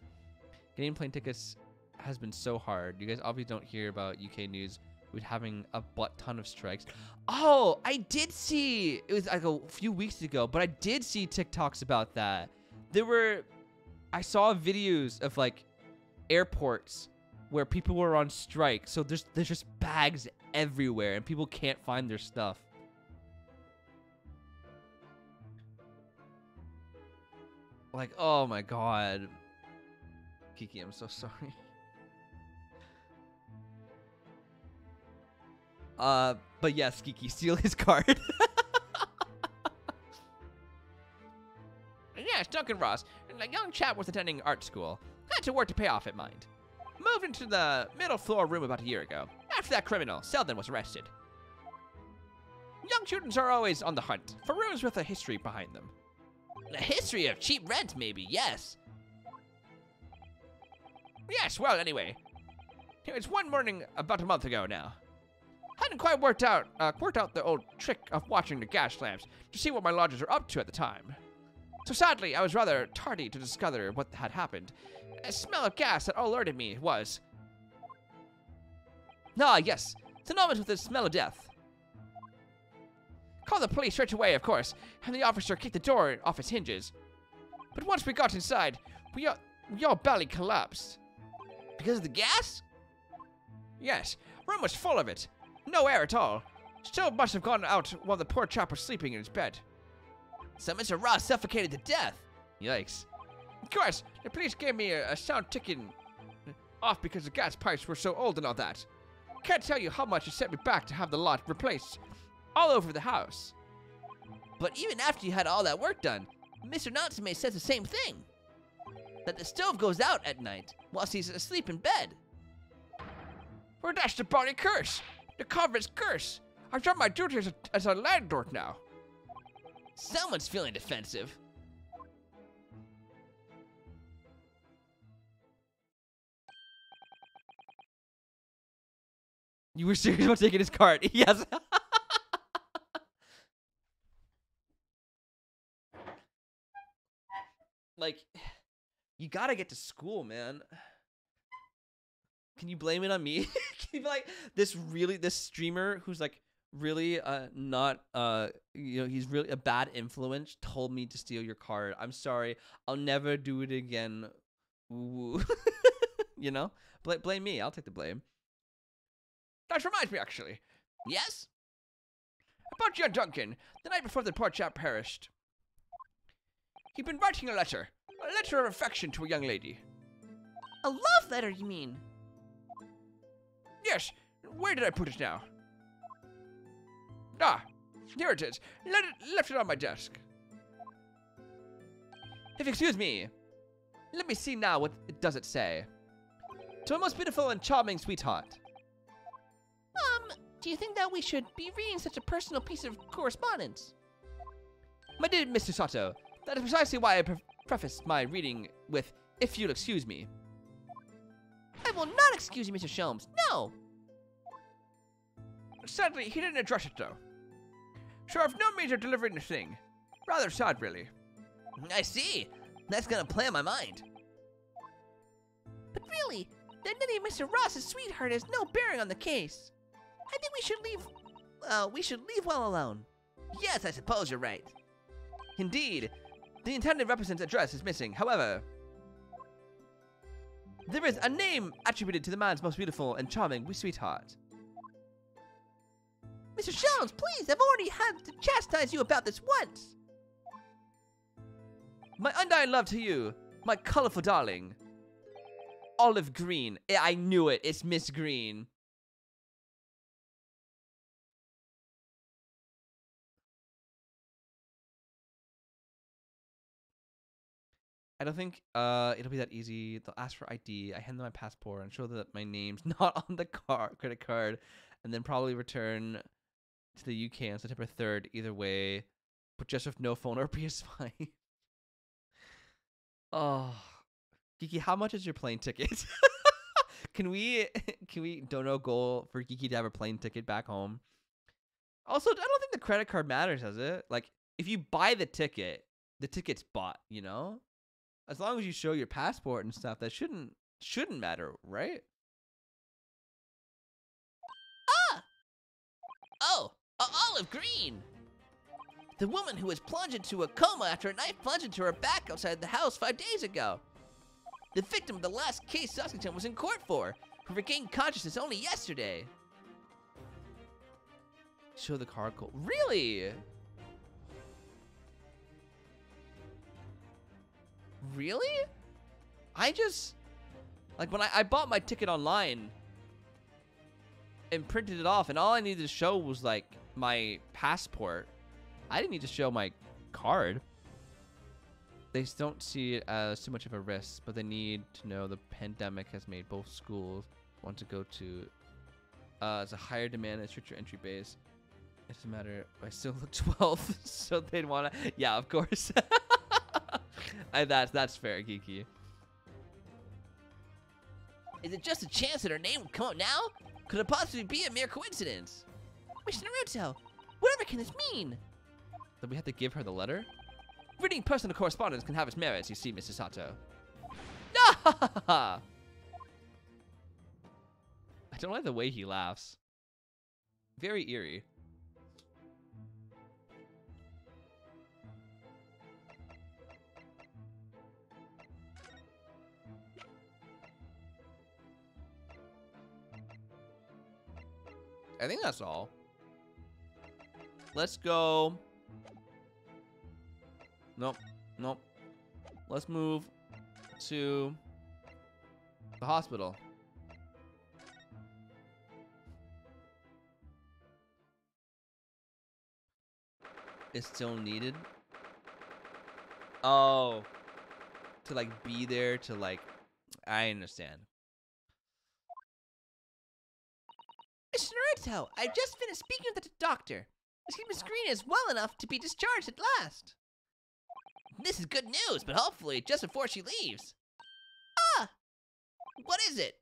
Getting plane tickets has been so hard. You guys obviously don't hear about UK news with having a butt ton of strikes. Oh, I did see, it was like a few weeks ago, but I did see TikToks about that. I saw videos of like airports where people were on strike. So there's just bags everywhere and people can't find their stuff. Like, oh my god. Kiki, I'm so sorry. But yes, Kiki, steal his card. Yes, Duncan Ross, a young chap was attending art school. Had to work to pay off it, mind. Moved into the middle floor room about a year ago. After that criminal, Selden, was arrested. Young students are always on the hunt for rooms with a history behind them. A history of cheap rent, maybe, yes. Yes, well, anyway. It was one morning about a month ago now. Hadn't quite worked out the old trick of watching the gas lamps to see what my lodgers were up to at the time. So sadly, I was rather tardy to discover what had happened. A smell of gas that alerted me was... Ah, yes, synonymous with the smell of death. Called the police straight away, of course, and the officer kicked the door off its hinges. But once we got inside, we all barely collapsed. Because of the gas? Yes, room was full of it. No air at all. Still must have gone out while the poor chap was sleeping in his bed. So Mr. Ross suffocated to death. Yikes. Of course, the police gave me a sound ticking off because the gas pipes were so old and all that. Can't tell you how much it set me back to have the lot replaced all over the house. But even after you had all that work done, Mr. Natsume says the same thing. That the stove goes out at night whilst he's asleep in bed. Well, that's the bloody curse. The convent's curse. I've done my duty as a landlord now. Someone's feeling defensive. You were serious about taking his card? Yes. Like, you gotta get to school, man. Can you blame it on me? Can you be like, this streamer who's like really not he's really a bad influence told me to steal your card. I'm sorry. I'll never do it again. Ooh. You know? Blame me. I'll take the blame. That reminds me, actually. Yes? About young Duncan, the night before the poor chap perished. He'd been writing a letter of affection to a young lady. A love letter, you mean? Yes, where did I put it now? Ah, here it is. Left it on my desk. If you excuse me, let me see now what does it say. To my most beautiful and charming sweetheart. Do you think that we should be reading such a personal piece of correspondence? My dear Mr. Sato, that is precisely why I prefaced my reading with, if you'll excuse me. I will not excuse you, Mr. Sholmes. No! Sadly, he didn't address it, though. So I've no means of delivering the thing. Rather sad, really. I see. That's gonna play on my mind. But really, the nitty Mr. Ross's sweetheart has no bearing on the case. I think we should leave well alone. Yes, I suppose you're right. Indeed, the intended represent's address is missing. However, there is a name attributed to the man's most beautiful and charming sweetheart. Mr. Sholmes, please, I've already had to chastise you about this once. My undying love to you, my colorful darling. Olive Green. I knew it. It's Miss Green. I don't think it'll be that easy. They'll ask for ID. I hand them my passport and show that my name's not on the credit card, and then probably return to the UK on September 3rd. Either way, but just with no phone or PS5. Oh, Geeky, how much is your plane ticket? Can we dono goal for Geeky to have a plane ticket back home? Also, I don't think the credit card matters, does it? Like, if you buy the ticket's bought, you know? As long as you show your passport and stuff, that shouldn't matter, right? Oh, Olive Green! The woman who was plunged into a coma after a knife plunged into her back outside the house 5 days ago. The victim of the last case Suskington was in court for, who regained consciousness only yesterday. Show the card code. Really? Really? I just, like, when I bought my ticket online and printed it off, and all I needed to show was, like, my passport. I didn't need to show my card. They don't see it as too much of a risk, but they need to know the pandemic has made both schools want to go to it's a higher demand and stricter entry base. It doesn't matter. I still look 12, so they'd want to. Yeah, of course. That's fair, Geeky. Is it just a chance that her name would come up now? Could it possibly be a mere coincidence? Mr. Naruto, whatever can this mean? That we have to give her the letter? Reading personal correspondence can have its merits, you see, Mrs. Sato. I don't like the way he laughs. Very eerie. I think that's all. Let's go. Nope. Let's move to the hospital. It's still needed. Oh. To, like, be there to, like, I understand. Mr. Naruto, I've just finished speaking with the doctor. Miss Green is well enough to be discharged at last. This is good news, but hopefully just before she leaves. Ah! What is it?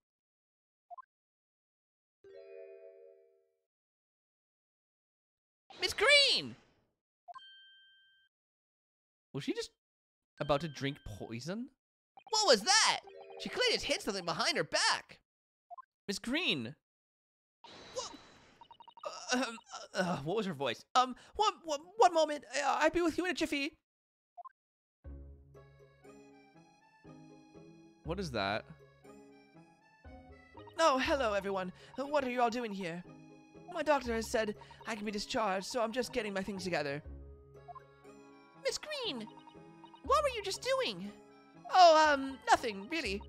Miss Green! Was she just about to drink poison? What was that? She clearly just hid something behind her back. Miss Green! What was her voice? One moment. I'll be with you in a jiffy. What is that? Oh, hello, everyone. What are you all doing here? My doctor has said I can be discharged, so I'm just getting my things together. Miss Green, what were you just doing? Oh, nothing, really.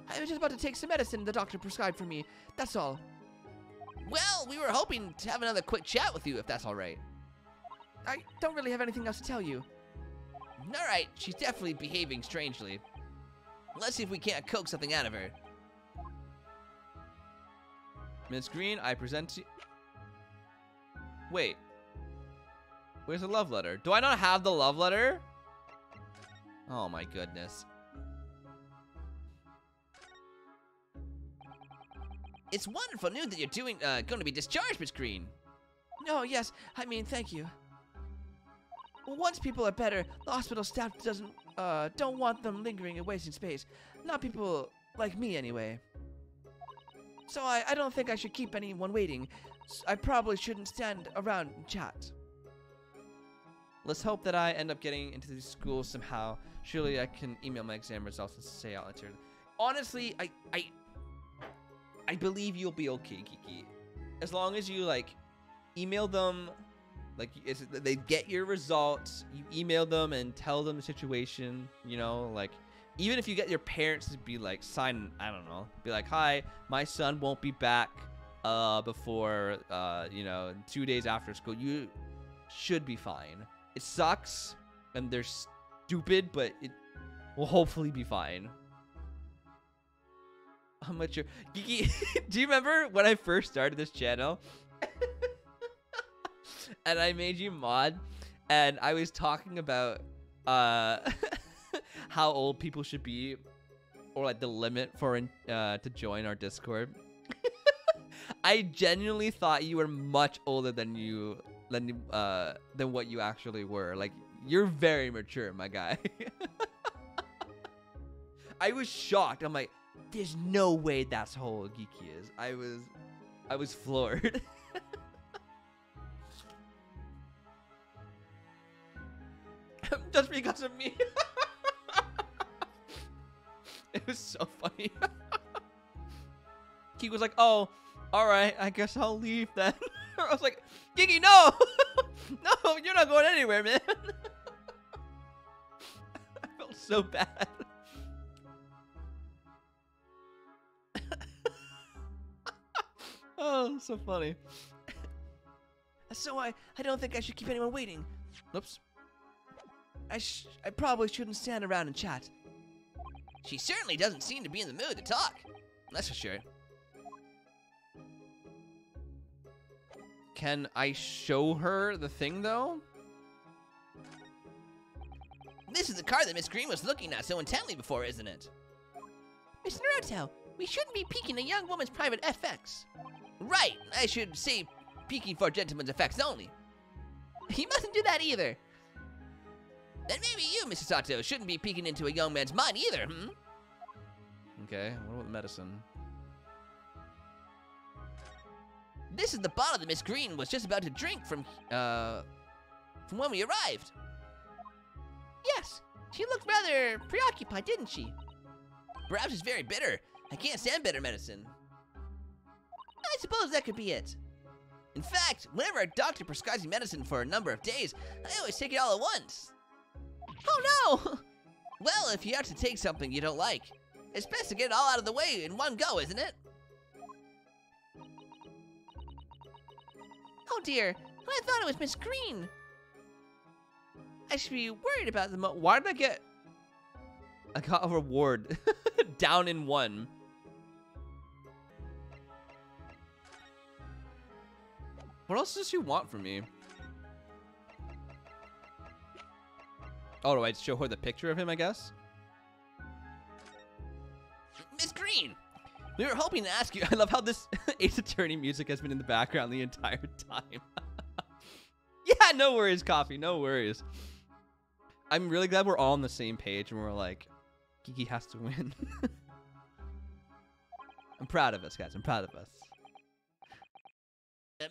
I was just about to take some medicine the doctor prescribed for me. That's all. Well, we were hoping to have another quick chat with you, if that's all right. I don't really have anything else to tell you. All right, she's definitely behaving strangely. Let's see if we can't coax something out of her. Miss Green, I present to you. Wait. Where's the love letter? Do I not have the love letter? Oh my goodness. It's wonderful news that you're going to be discharged, Miss Green. Oh, yes. I mean, thank you. Once people are better, the hospital staff don't want them lingering and wasting space. Not people like me, anyway. So I don't think I should keep anyone waiting. I probably shouldn't stand around and chat. Let's hope that I end up getting into these schools somehow. Surely I can email my exam results and say I'll enter. Honestly, I believe you'll be okay, Kiki. As long as you, like, email them, like, they get your results, you email them and tell them the situation, you know, like, even if you get your parents to be, like, sign, I don't know, be like, hi, my son won't be back before, 2 days after school, you should be fine. It sucks, and they're stupid, but it will hopefully be fine. I'm not sure. Kiki, do you remember when I first started this channel? And I made you mod, and I was talking about how old people should be, or like the limit for to join our Discord. I genuinely thought you were much older than what you actually were. Like, you're very mature, my guy. I was shocked. I'm like, there's no way that's how old Geeky is. I was floored. Just because of me. It was so funny. Geeky was like, oh, all right, I guess I'll leave then. I was like, Geeky, no! No, you're not going anywhere, man. I felt so bad. Oh, so funny. So I don't think I should keep anyone waiting. Oops. I probably shouldn't stand around and chat. She certainly doesn't seem to be in the mood to talk. That's for sure. Can I show her the thing, though? This is the card that Miss Green was looking at so intently before, isn't it? Mr. Naruto, we shouldn't be piquing a young woman's private FX. Right, I should say peeking for gentlemen's effects only. You mustn't do that either. Then maybe you, Mrs. Sato, shouldn't be peeking into a young man's mind either, hmm? Okay, what about the medicine? This is the bottle that Miss Green was just about to drink from when we arrived. Yes, she looked rather preoccupied, didn't she? Perhaps it's very bitter. I can't stand bitter medicine. I suppose that could be it. In fact, whenever a doctor prescribes me medicine for a number of days, I always take it all at once. Oh no! Well, if you have to take something you don't like, it's best to get it all out of the way in one go, isn't it? Oh dear, I thought it was Miss Green. I should be worried about the Why did I get... I got a reward. Down in 1. What else does she want from me? Oh, do I show her the picture of him, I guess? Miss Green, we were hoping to ask you... I love how this Ace Attorney music has been in the background the entire time. Yeah, no worries, Coffee, no worries. I'm really glad we're all on the same page and we're like, Kiki has to win. I'm proud of us, guys. I'm proud of us.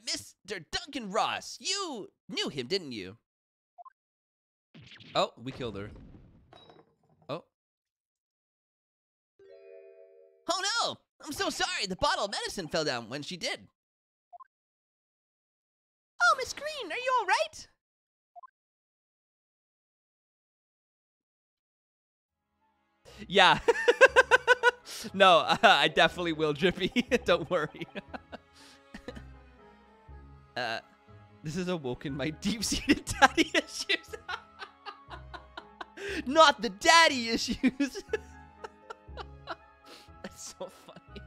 Mr. Duncan Ross, you knew him, didn't you? Oh, we killed her. Oh. Oh no! I'm so sorry. The bottle of medicine fell down when she did. Oh, Miss Green, are you all right? Yeah. No, I definitely will, Drippy. Don't worry. This has awoken my deep-seated daddy issues. Not the daddy issues. That's so funny.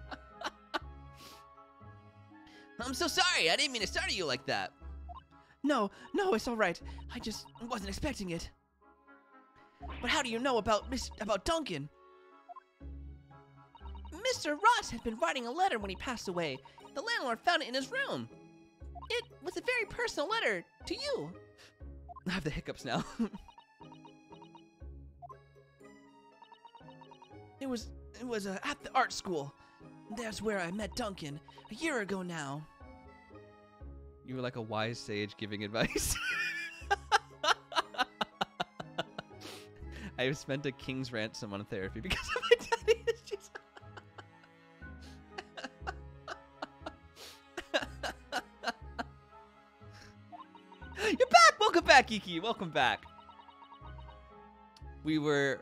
I'm so sorry. I didn't mean to startle you like that. No, it's all right. I just wasn't expecting it. But how do you know about Duncan? Mr. Ross had been writing a letter when he passed away. The landlord found it in his room. It was a very personal letter to you. I have the hiccups now. It was at the art school. That's where I met Duncan a year ago now. You were like a wise sage giving advice. I have spent a king's ransom on therapy because of my daddy issues. You're back! Welcome back, Geeky. Welcome back. We were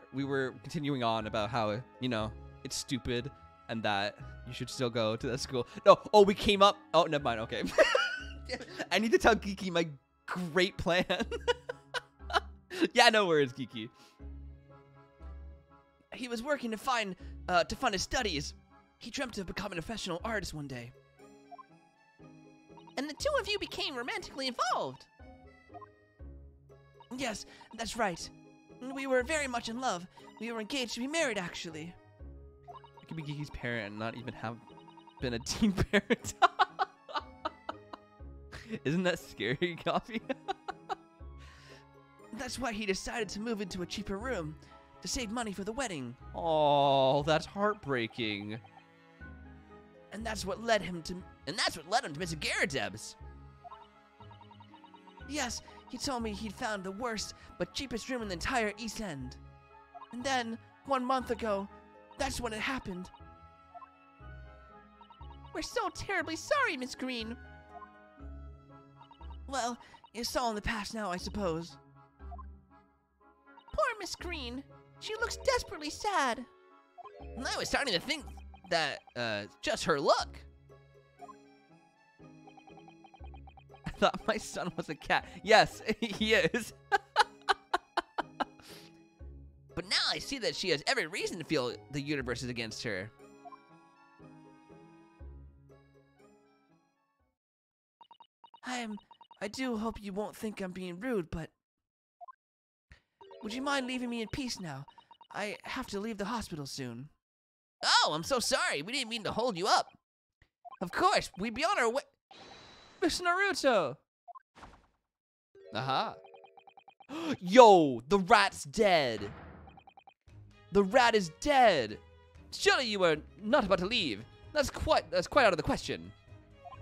continuing on about how, you know, it's stupid and that you should still go to that school. No, oh, we came up. Oh, never mind. Okay. I need to tell Geeky my great plan. Yeah, no worries, Geeky. He was working to fund his studies. He dreamt of becoming a professional artist one day. And the two of you became romantically involved. Yes, that's right. We were very much in love. We were engaged to be married, actually. I could be Geeky's parent and not even have been a teen parent. Isn't that scary, Coffee? That's why he decided to move into a cheaper room to save money for the wedding. Oh, that's heartbreaking. And that's what led him to Mr. Garradeb's. Yes, he told me he'd found the worst but cheapest room in the entire East End. And then, 1 month ago, that's when it happened. We're so terribly sorry, Miss Green. Well, it's all in the past now, I suppose. Poor Miss Green. She looks desperately sad. And I was starting to think that, just her look. I thought my son was a cat. Yes, he is. But now I see that she has every reason to feel the universe is against her. I do hope you won't think I'm being rude, but would you mind leaving me in peace now? I have to leave the hospital soon. Oh, I'm so sorry. We didn't mean to hold you up. Of course, we'd be on our way. Mr. Naruto. Aha. Yo, the rat's dead. The rat is dead. Surely you were not about to leave. That's quite out of the question.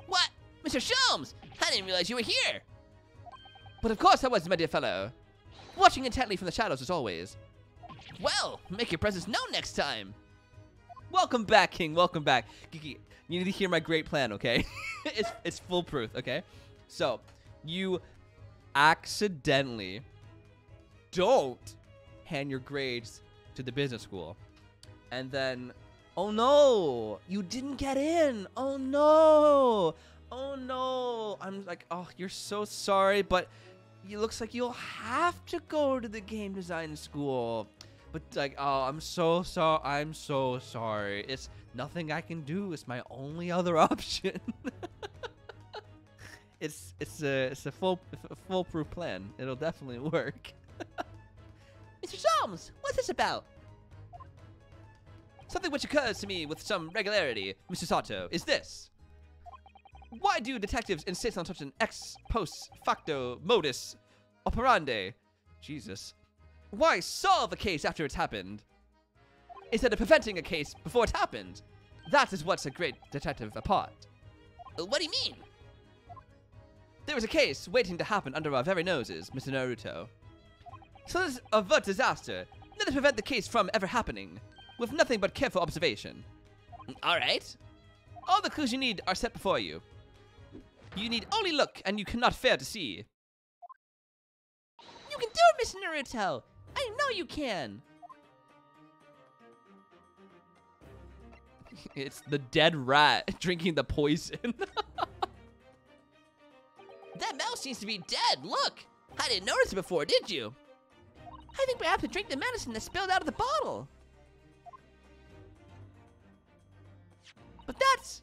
What? Mr. Sholmes! I didn't realize you were here. But of course I was, my dear fellow. Watching intently from the shadows as always. Well, make your presence known next time. Welcome back, King. Welcome back. Geeky, you need to hear my great plan, okay? it's foolproof, okay? So, you accidentally don't hand your grades to the business school. And then, oh no, you didn't get in. Oh no. Oh no. I'm like, oh, you're so sorry, but it looks like you'll have to go to the game design school. But like, oh, I'm so sorry. I'm so sorry. It's nothing I can do. It's my only other option. it's a foolproof plan. It'll definitely work. Mr. Sholmes, what's this about? Something which occurs to me with some regularity, Mr. Sato, is this. Why do detectives insist on such an ex post facto modus operandi? Jesus. Why solve a case after it's happened, instead of preventing a case before it happened? That is what's a great detective apart. What do you mean? There is a case waiting to happen under our very noses, Mr. Naruto. So let's avert disaster. Let us prevent the case from ever happening, with nothing but careful observation. All right. All the clues you need are set before you. You need only look, and you cannot fail to see. You can do it, Mr. Naruto. I know you can. It's the dead rat drinking the poison. That mouse seems to be dead. Look. I didn't notice it before, did you? I think perhaps to drink the medicine that spilled out of the bottle. But that's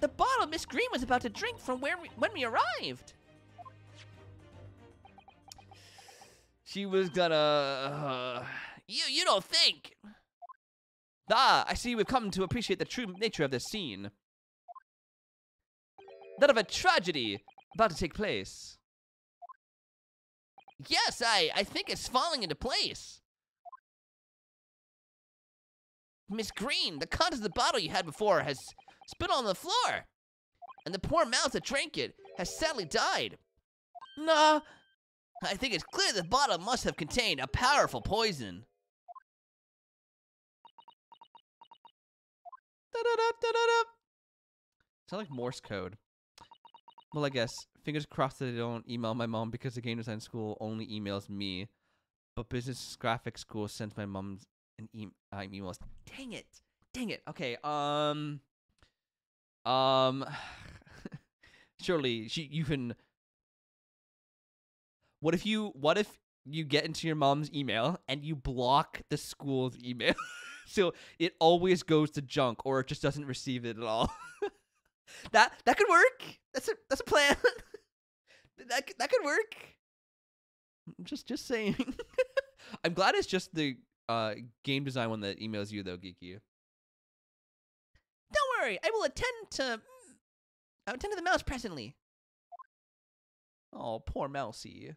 the bottle Miss Green was about to drink from when we arrived. She was gonna... You don't think? Ah, I see we've come to appreciate the true nature of this scene. That of a tragedy about to take place. Yes, I think it's falling into place. Miss Green, the contents of the bottle you had before has spilled on the floor. And the poor mouse that drank it has sadly died. Nah. I think it's clear the bottle must have contained a powerful poison. Sound like Morse code. Well, I guess. Fingers crossed that they don't email my mom because the game design school only emails me. But business graphics school sends my mom an emails. Dang it. Dang it. Okay, surely you can... What if you get into your mom's email and you block the school's email? So it always goes to junk, or it just doesn't receive it at all. That could work. That's a plan. that could work. Just saying. I'm glad it's just the game design one that emails you though, Geeky. Don't worry, I will attend to the mouse presently. Oh, poor Mousy.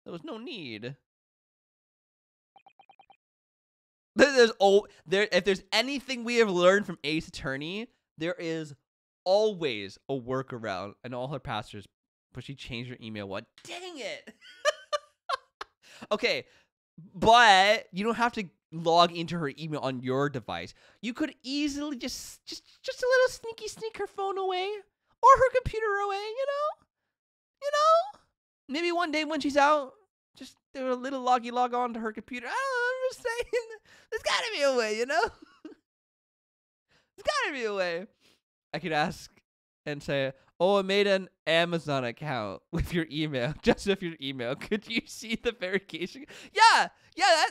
There was no need. If there's anything we have learned from Ace Attorney, there is always a workaround. And all her pastors, but she changed her email. What? Dang it! Okay, but you don't have to log into her email on your device. You could easily just a little sneak her phone away or her computer away. You know. Maybe one day when she's out, just do a little log on to her computer. I don't know, I'm just saying. There's gotta be a way, you know? There's gotta be a way. I could ask and say, oh, I made an Amazon account with your email, just with your email. Could you see the verification? Yeah,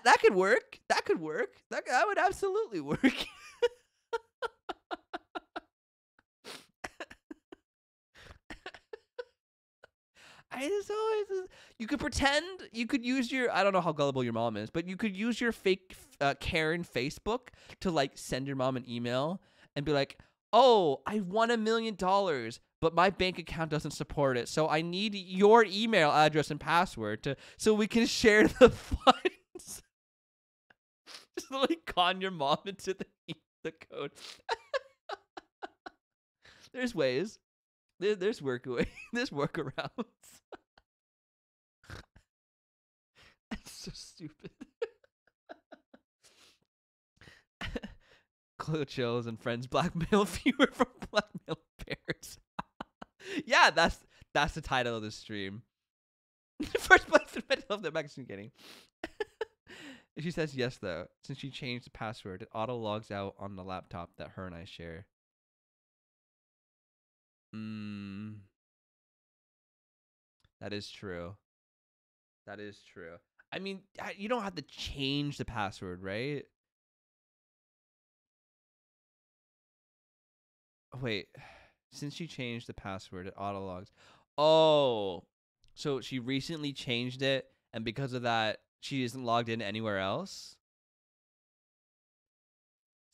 that could work. That could work. That would absolutely work. You could pretend, you could use your, I don't know how gullible your mom is, but you could use your fake Karen Facebook to like send your mom an email and be like, oh, I won $1 million, but my bank account doesn't support it. So I need your email address and password so we can share the funds. Just like con your mom into the code. There's ways. There's workarounds. That's so stupid. ColeHillChills and friends blackmail viewer from blackmail bears. Yeah, that's the title of the stream. First place in mental health that magazine getting. She says yes though, since she changed the password, it auto logs out on the laptop that her and I share. That is true. That is true. I mean, you don't have to change the password, right? Wait, since she changed the password, it auto logs. Oh, so she recently changed it, and because of that, she isn't logged in anywhere else?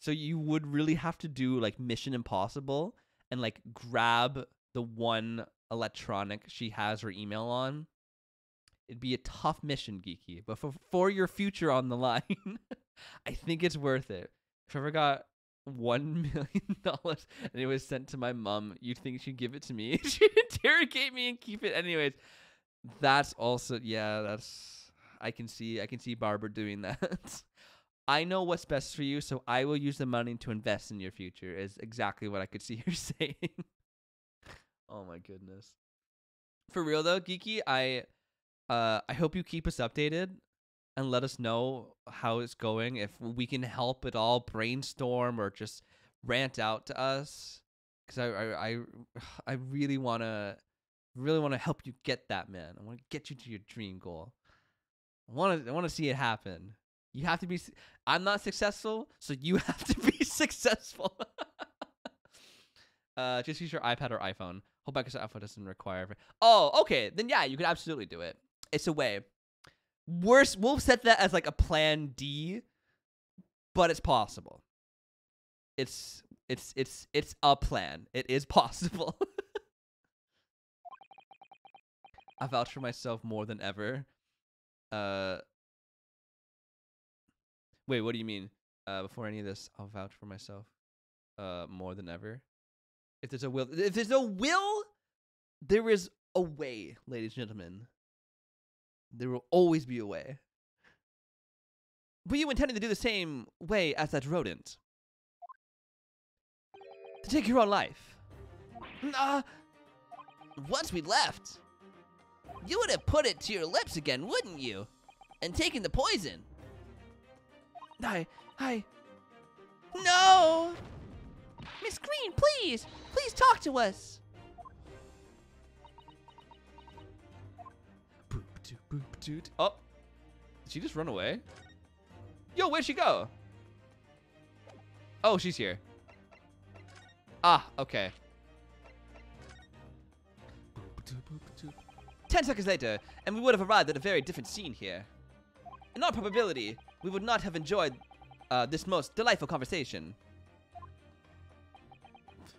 So you would really have to do like Mission Impossible and like grab the one electronic she has her email on. It'd be a tough mission, Geeky, but for your future on the line, I think it's worth it. If I ever got $1 million and it was sent to my mom, you'd think she'd give it to me. She'd interrogate me and keep it anyways. That's also, yeah, that's, I can see Barbara doing that. I know what's best for you, so I will use the money to invest in your future, is exactly what I could see her saying. Oh my goodness. For real though, Geeky, I hope you keep us updated and let us know how it's going. If we can help at all, brainstorm or just rant out to us, because I really wanna help you get that, man. I want to get you to your dream goal. I want to see it happen. You have to be. I'm not successful, so you have to be successful. Just use your iPad or iPhone. Hope Microsoft Alpha doesn't require. Oh, okay. Then yeah, you could absolutely do it. It's a way. Worse, we'll set that as like a plan D, but it's possible. It's a plan. It is possible. I vouch for myself more than ever. Wait, what do you mean? Before any of this, I'll vouch for myself more than ever. If there's a will, there is a way, ladies and gentlemen. There will always be a way. But you intended to do the same way as that rodent. To take your own life. Once we left, you would have put it to your lips again, wouldn't you? And taken the poison. No! Miss Green, please! Please talk to us! Oh, did she just run away? Yo, where'd she go? Oh, she's here. Ah, okay. 10 seconds later, and we would have arrived at a very different scene here. In all probability, we would not have enjoyed this most delightful conversation.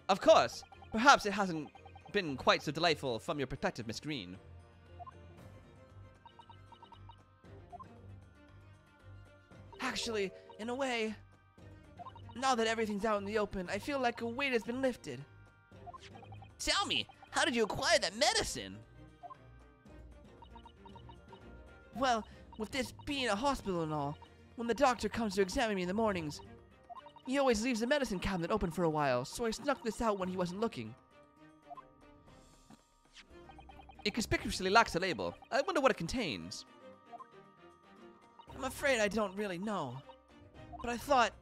Of course, perhaps it hasn't been quite so delightful from your perspective, Miss Green. Actually, in a way, now that everything's out in the open, I feel like a weight has been lifted. Tell me, how did you acquire that medicine? Well, with this being a hospital and all, when the doctor comes to examine me in the mornings, he always leaves the medicine cabinet open for a while, so I snuck this out when he wasn't looking. It conspicuously lacks a label. I wonder what it contains. I'm afraid I don't really know. But I thought,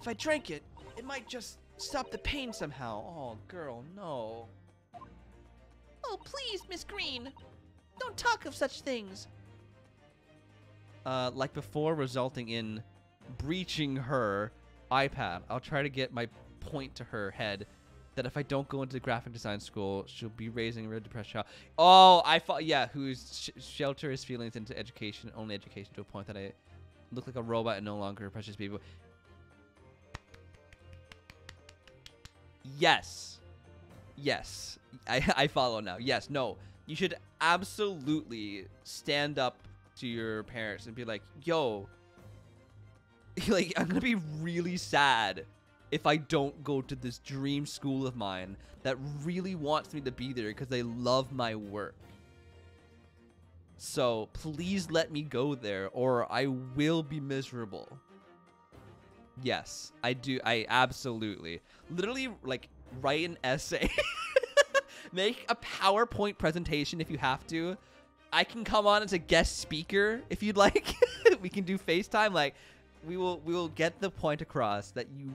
if I drank it, it might just stop the pain somehow. Oh, girl, no. Oh, please, Miss Green. Don't talk of such things. Like before, resulting in breaching her iPad. I'll try to get my point to her head that if I don't go into graphic design school, she'll be raising a real depressed child. Oh, I thought, yeah, whose shelter his feelings into education, only education, to a point that I look like a robot and no longer precious people. Yes. Yes. I follow now. Yes. No. You should absolutely stand up to your parents and be like, yo, like, I'm gonna be really sad if I don't go to this dream school of mine that really wants me to be there because they love my work. So please let me go there or I will be miserable. Yes, I do. I absolutely. Literally, like, write an essay. Make a PowerPoint presentation if you have to. I can come on as a guest speaker if you'd like. We can do FaceTime. Like, we will get the point across that you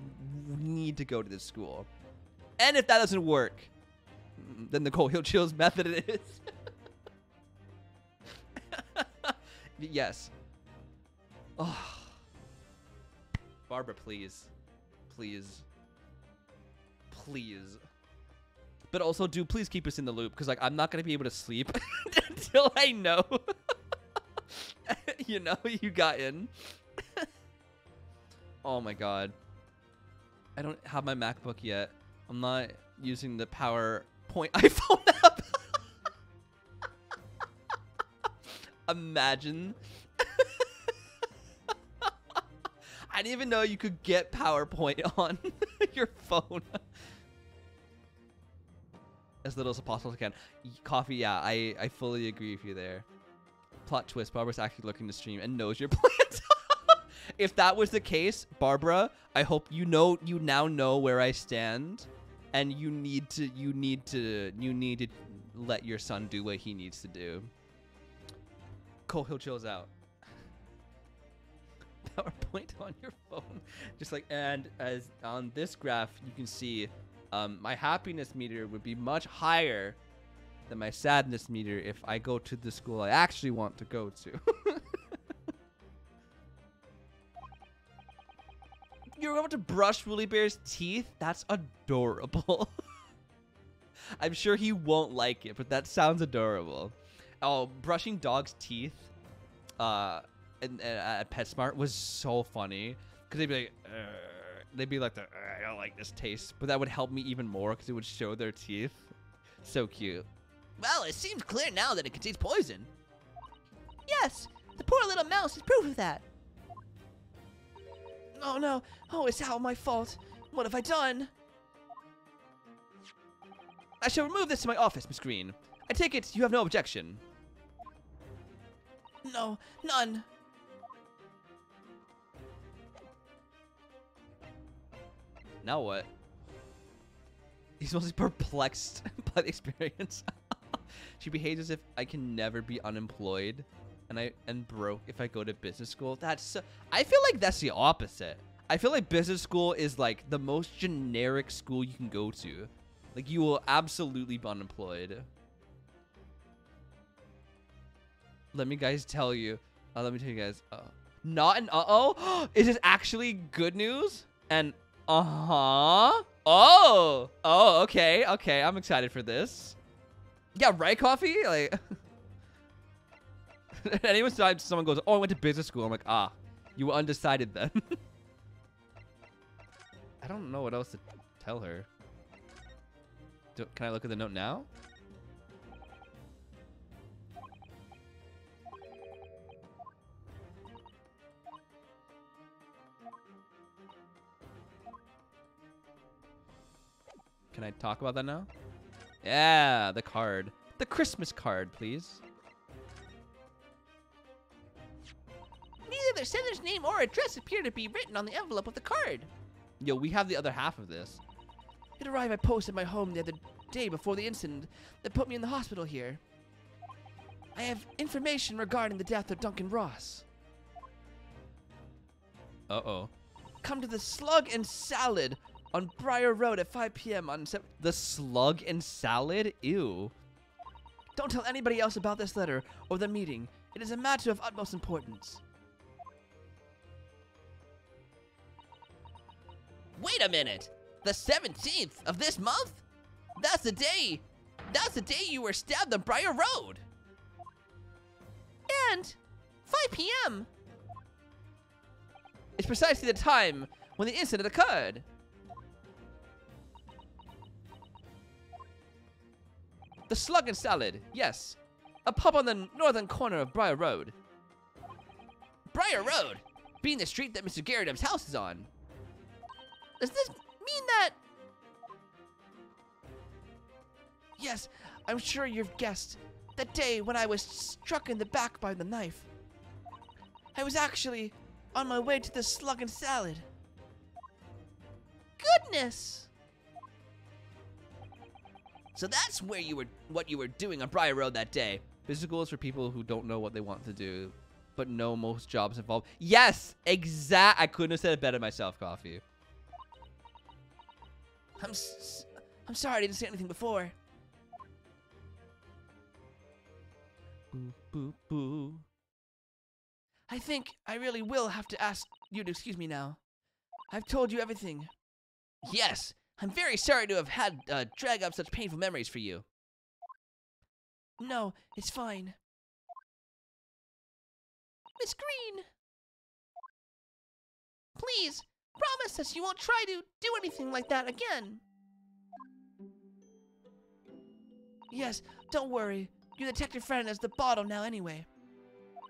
need to go to this school. And if that doesn't work, then the ColeHillChills method it is. Yes. Oh. Barbara, please. Please. Please. But also, please keep us in the loop, because, like, I'm not going to be able to sleep until I know, you know, you got in. Oh, my God. I don't have my MacBook yet. I'm not using the PowerPoint iPhone app. Imagine. I didn't even know you could get PowerPoint on your phone. As little as possible as I can. Coffee, yeah, I fully agree with you there. Plot twist, Barbara's actually looking to stream and knows your plans. If that was the case, Barbara, I hope you now know where I stand, and you need to let your son do what he needs to do. ColeHillChills out. PowerPoint on your phone, just like, and as on this graph you can see, my happiness meter would be much higher than my sadness meter if I go to the school I actually want to go to. You're going to brush Woolly Bear's teeth? That's adorable. I'm sure he won't like it, but that sounds adorable. Oh, brushing dogs' teeth at PetSmart was so funny, because they'd be like, I don't like this taste, but that would help me even more because it would show their teeth. So cute. Well, it seems clear now that it contains poison. Yes, the poor little mouse is proof of that. Oh no, oh, it's all my fault. What have I done? I shall remove this to my office, Miss Green. I take it you have no objection. No, none. Now what? He's mostly perplexed by the experience. She behaves as if I can never be unemployed and broke if I go to business school. I feel like that's the opposite. I feel like business school is like the most generic school you can go to. Like, you will absolutely be unemployed. Let me tell you guys. Not an uh-oh. Is this actually good news? And uh-huh. Oh, okay. I'm excited for this. Yeah, right, Coffee? Like, anytime someone goes, oh, I went to business school, I'm like, ah, you were undecided then. I don't know what else to tell her. Can I look at the note now? Can I talk about that now? Yeah, the card. The Christmas card, please. Neither their sender's name or address appear to be written on the envelope of the card. Yo, we have the other half of this. It arrived by post at my home the other day before the incident that put me in the hospital here. I have information regarding the death of Duncan Ross. Uh-oh. Come to the Slug and Salad on Briar Road at 5 p.m. on The Slug and Salad? Ew. Don't tell anybody else about this letter or the meeting. It is a matter of utmost importance. Wait a minute. The 17th of this month? That's the day you were stabbed on Briar Road. And 5 p.m. It's precisely the time when the incident occurred. The Slug and Salad, yes. A pub on the northern corner of Briar Road. Briar Road? Being the street that Mr. Garridum's house is on. Does this mean that... Yes, I'm sure you've guessed. That day when I was struck in the back by the knife. I was actually on my way to the Slug and Salad. Goodness! So that's what you were doing on Briar Road that day. Business school is for people who don't know what they want to do, but know most jobs involve. Yes, I couldn't have said it better myself, Coffee. I'm sorry I didn't say anything before. Boo, boo, boo. I think I really will have to ask you to excuse me now. I've told you everything. Yes, I'm very sorry to have had drag up such painful memories for you. No, it's fine. Miss Green! Please, promise us you won't try to do anything like that again. Yes, don't worry. Your detective friend has the bottle now anyway.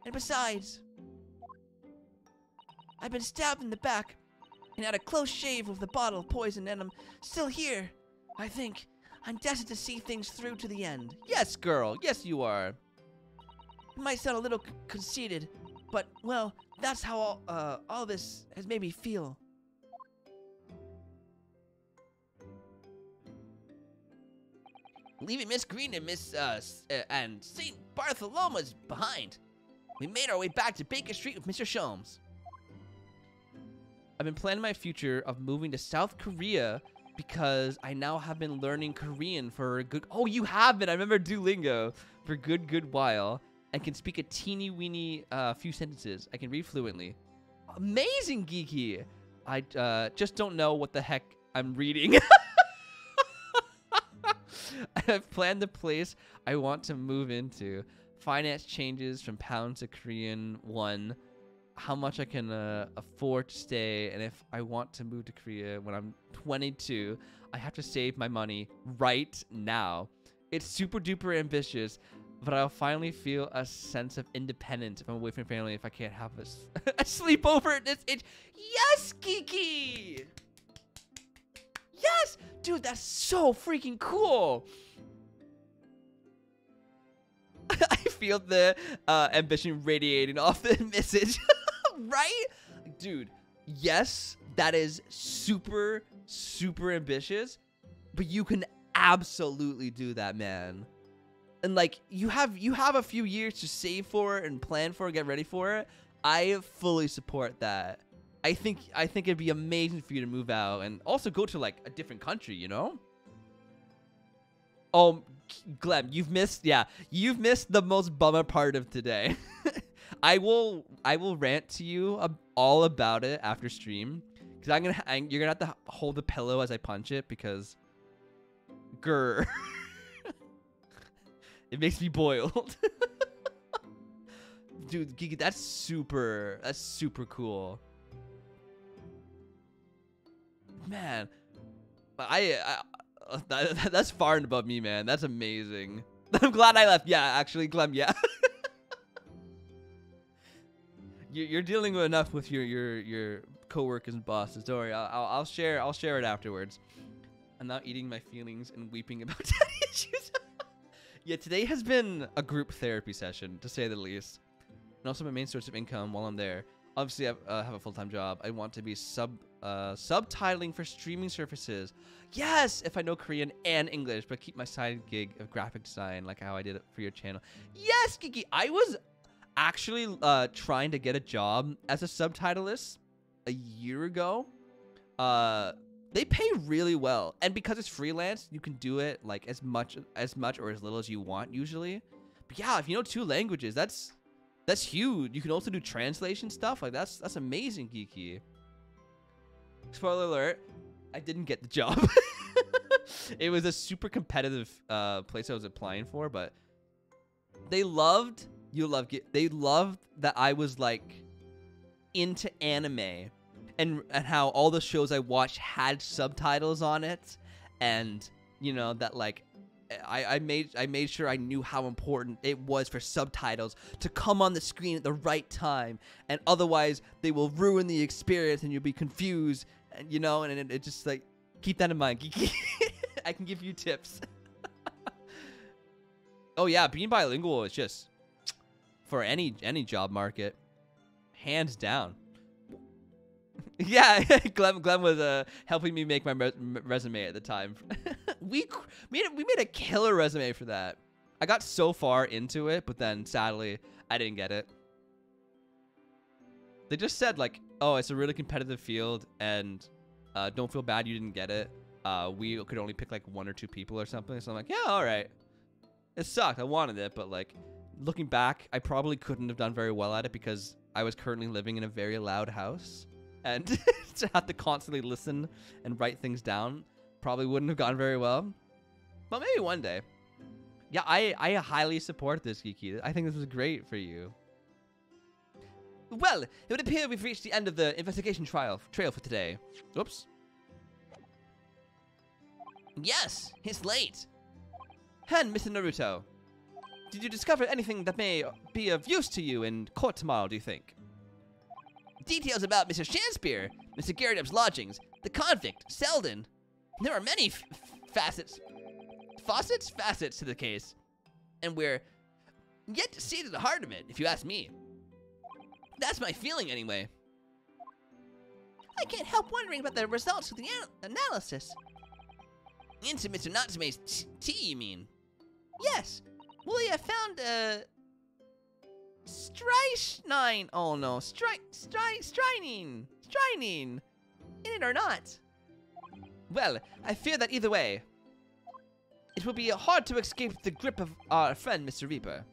And besides, I've been stabbed in the back and had a close shave of the bottle of poison, and I'm still here. I think I'm destined to see things through to the end. Yes, girl. Yes, you are. It might sound a little conceited, But, well, that's how all this has made me feel. Leaving Miss Green and and St. Bartholomew's behind. We made our way back to Baker Street with Mr. Sholmes. I've been planning my future of moving to South Korea because I now have been learning Korean for a good... Oh, you have been! I remember Duolingo for a good while. And can speak a teeny weeny few sentences. I can read fluently. Amazing, Geeky! I just don't know what the heck I'm reading. I've planned the place I want to move into. Finance changes from pounds to Korean won. How much I can afford to stay, and if I want to move to Korea when I'm 22, I have to save my money right now. It's super duper ambitious, but I'll finally feel a sense of independence if I'm away from family, if I can't have a sleepover at this age. Yes, Kiki! Yes! Dude, that's so freaking cool! I feel the ambition radiating off the message. Right? Dude, yes, that is super, super ambitious, but you can absolutely do that, man. And like, you have a few years to save for it and plan for it, get ready for it. I fully support that. I think it'd be amazing for you to move out and also go to like a different country, you know? Oh, Glem, you've missed the most bummer part of today. I will rant to you all about it after stream, because you're gonna have to hold the pillow as I punch it, because grr. It makes me boiled. Dude, Gigi, that's super cool. Man, that's far and above me, man. That's amazing. I'm glad I left. Yeah, actually, Glem, yeah. You're dealing with enough with your coworkers and bosses. Don't worry. I'll share it afterwards. I'm now eating my feelings and weeping about daddy issues. Yeah, today has been a group therapy session, to say the least. And also my main source of income while I'm there. Obviously, I have a full-time job. I want to be subtitling for streaming services. Yes, if I know Korean and English, but keep my side gig of graphic design, like how I did it for your channel. Yes, Kiki, I was actually trying to get a job as a subtitlist a year ago. They pay really well, and because it's freelance, you can do it like as much or as little as you want usually. But yeah, if you know 2 languages, that's huge. You can also do translation stuff. Like that's amazing, Geeky. Spoiler alert, I didn't get the job. It was a super competitive place I was applying for, but they loved that I was like into anime. And how all the shows I watched had subtitles on it, and you know that like I made sure I knew how important it was for subtitles to come on the screen at the right time, and otherwise they will ruin the experience and you'll be confused, and you know, and it just like keep that in mind, Geeky. I can give you tips. Oh yeah, being bilingual is just for any job market, hands down. Yeah, Glenn was helping me make my resume at the time. we made a killer resume for that. I got so far into it, but then sadly I didn't get it. They just said like, oh, it's a really competitive field, and don't feel bad you didn't get it. We could only pick like 1 or 2 people or something. So I'm like, yeah, all right. It sucked. I wanted it, but like looking back, I probably couldn't have done very well at it because I was currently living in a very loud house. And to have to constantly listen and write things down probably wouldn't have gone very well. But maybe one day. Yeah, I highly support this, Geeky. I think this was great for you. Well, it would appear we've reached the end of the investigation trail for today. Oops. Yes, it's late. And Mr. Naruto, did you discover anything that may be of use to you in court tomorrow, do you think? Details about Mr. Shakespeare, Mr. Garridub's lodgings, the convict, Selden. There are many facets to the case. And we're yet to see to the heart of it, if you ask me. That's my feeling anyway. I can't help wondering about the results of the analysis. Into Mr. Natsume's tea, you mean? Yes. Well, I found, strychnine. Oh no, strychnine in it or not. Well, I fear that either way, it will be hard to escape the grip of our friend, Mr. Reaper.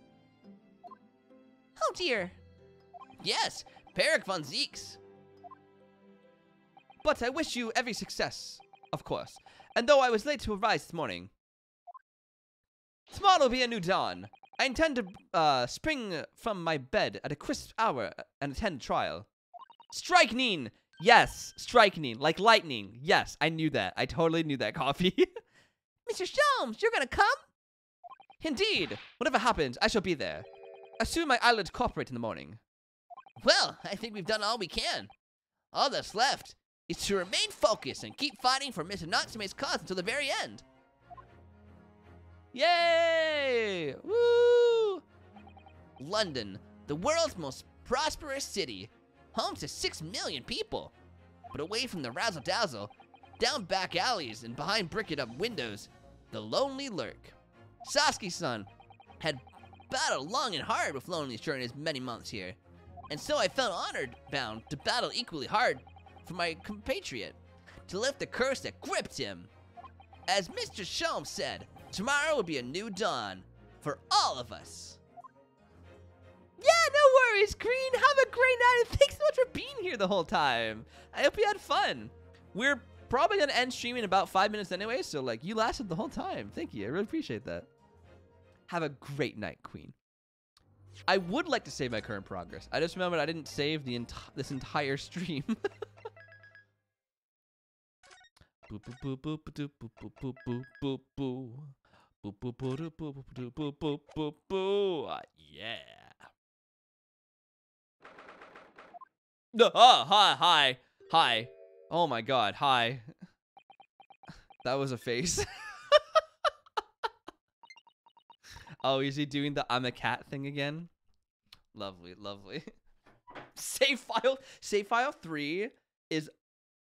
Oh dear. Yes, Peric von Zeeks. But I wish you every success, of course. And though I was late to arise this morning, tomorrow will be a new dawn. I intend to spring from my bed at a crisp hour and attend trial. Strychnine! Yes, strychnine, like lightning. Yes, I knew that. I totally knew that, Coffee. Mr. Sholmes, you're gonna come? Indeed. Whatever happens, I shall be there. Assume my eyelids cooperate in the morning. Well, I think we've done all we can. All that's left is to remain focused and keep fighting for Mr. Natsume's cause until the very end. Yay! Woo! London, the world's most prosperous city, home to 6 million people. But away from the razzle-dazzle, down back alleys and behind bricked-up windows, the lonely lurk. Sasuke-san had battled long and hard with loneliness during his many months here, and so I felt honored bound to battle equally hard for my compatriot, to lift the curse that gripped him. As Mr. Sholmes said, tomorrow will be a new dawn for all of us. Yeah, no worries, Green. Have a great night, and thanks so much for being here the whole time. I hope you had fun. We're probably going to end streaming in about 5 minutes anyway, so, like, you lasted the whole time. Thank you. I really appreciate that. Have a great night, Queen. I would like to save my current progress. I just remembered I didn't save this entire stream. Boop boop boop boop boop boop boop boop boop boop boop boop boop boop boop boop boop boop. Yeah. No, hi. Oh my God, hi. That was a face. Oh, is he doing the I'm a cat thing again? Lovely, lovely. Save file 3 is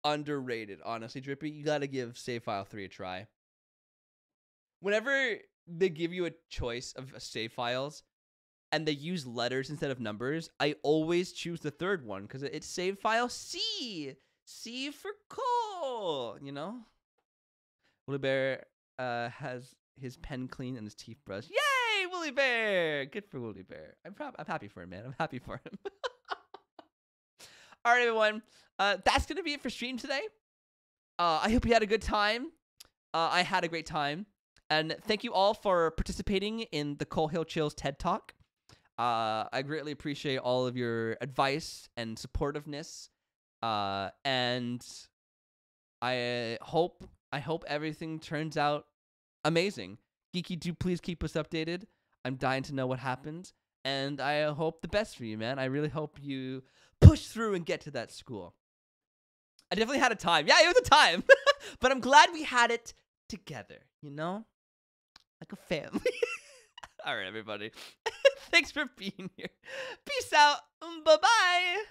underrated, honestly, Drippy. You gotta give save file 3 a try. Whenever they give you a choice of save files and they use letters instead of numbers, I always choose the third one because it's save file C. C for coal, you know? Woolly Bear has his pen clean and his teeth brushed. Yay, Woolly Bear! Good for Woolly Bear. I'm happy for him, man. I'm happy for him. All right, everyone. That's going to be it for stream today. I hope you had a good time. I had a great time. And thank you all for participating in the ColeHillChills TED Talk. I greatly appreciate all of your advice and supportiveness. And I hope everything turns out amazing. Geeky, do please keep us updated. I'm dying to know what happens. And I hope the best for you, man. I really hope you push through and get to that school. I definitely had a time. Yeah, it was a time. But I'm glad we had it together, you know? Like a family. All right, everybody. Thanks for being here. Peace out. Bye-bye.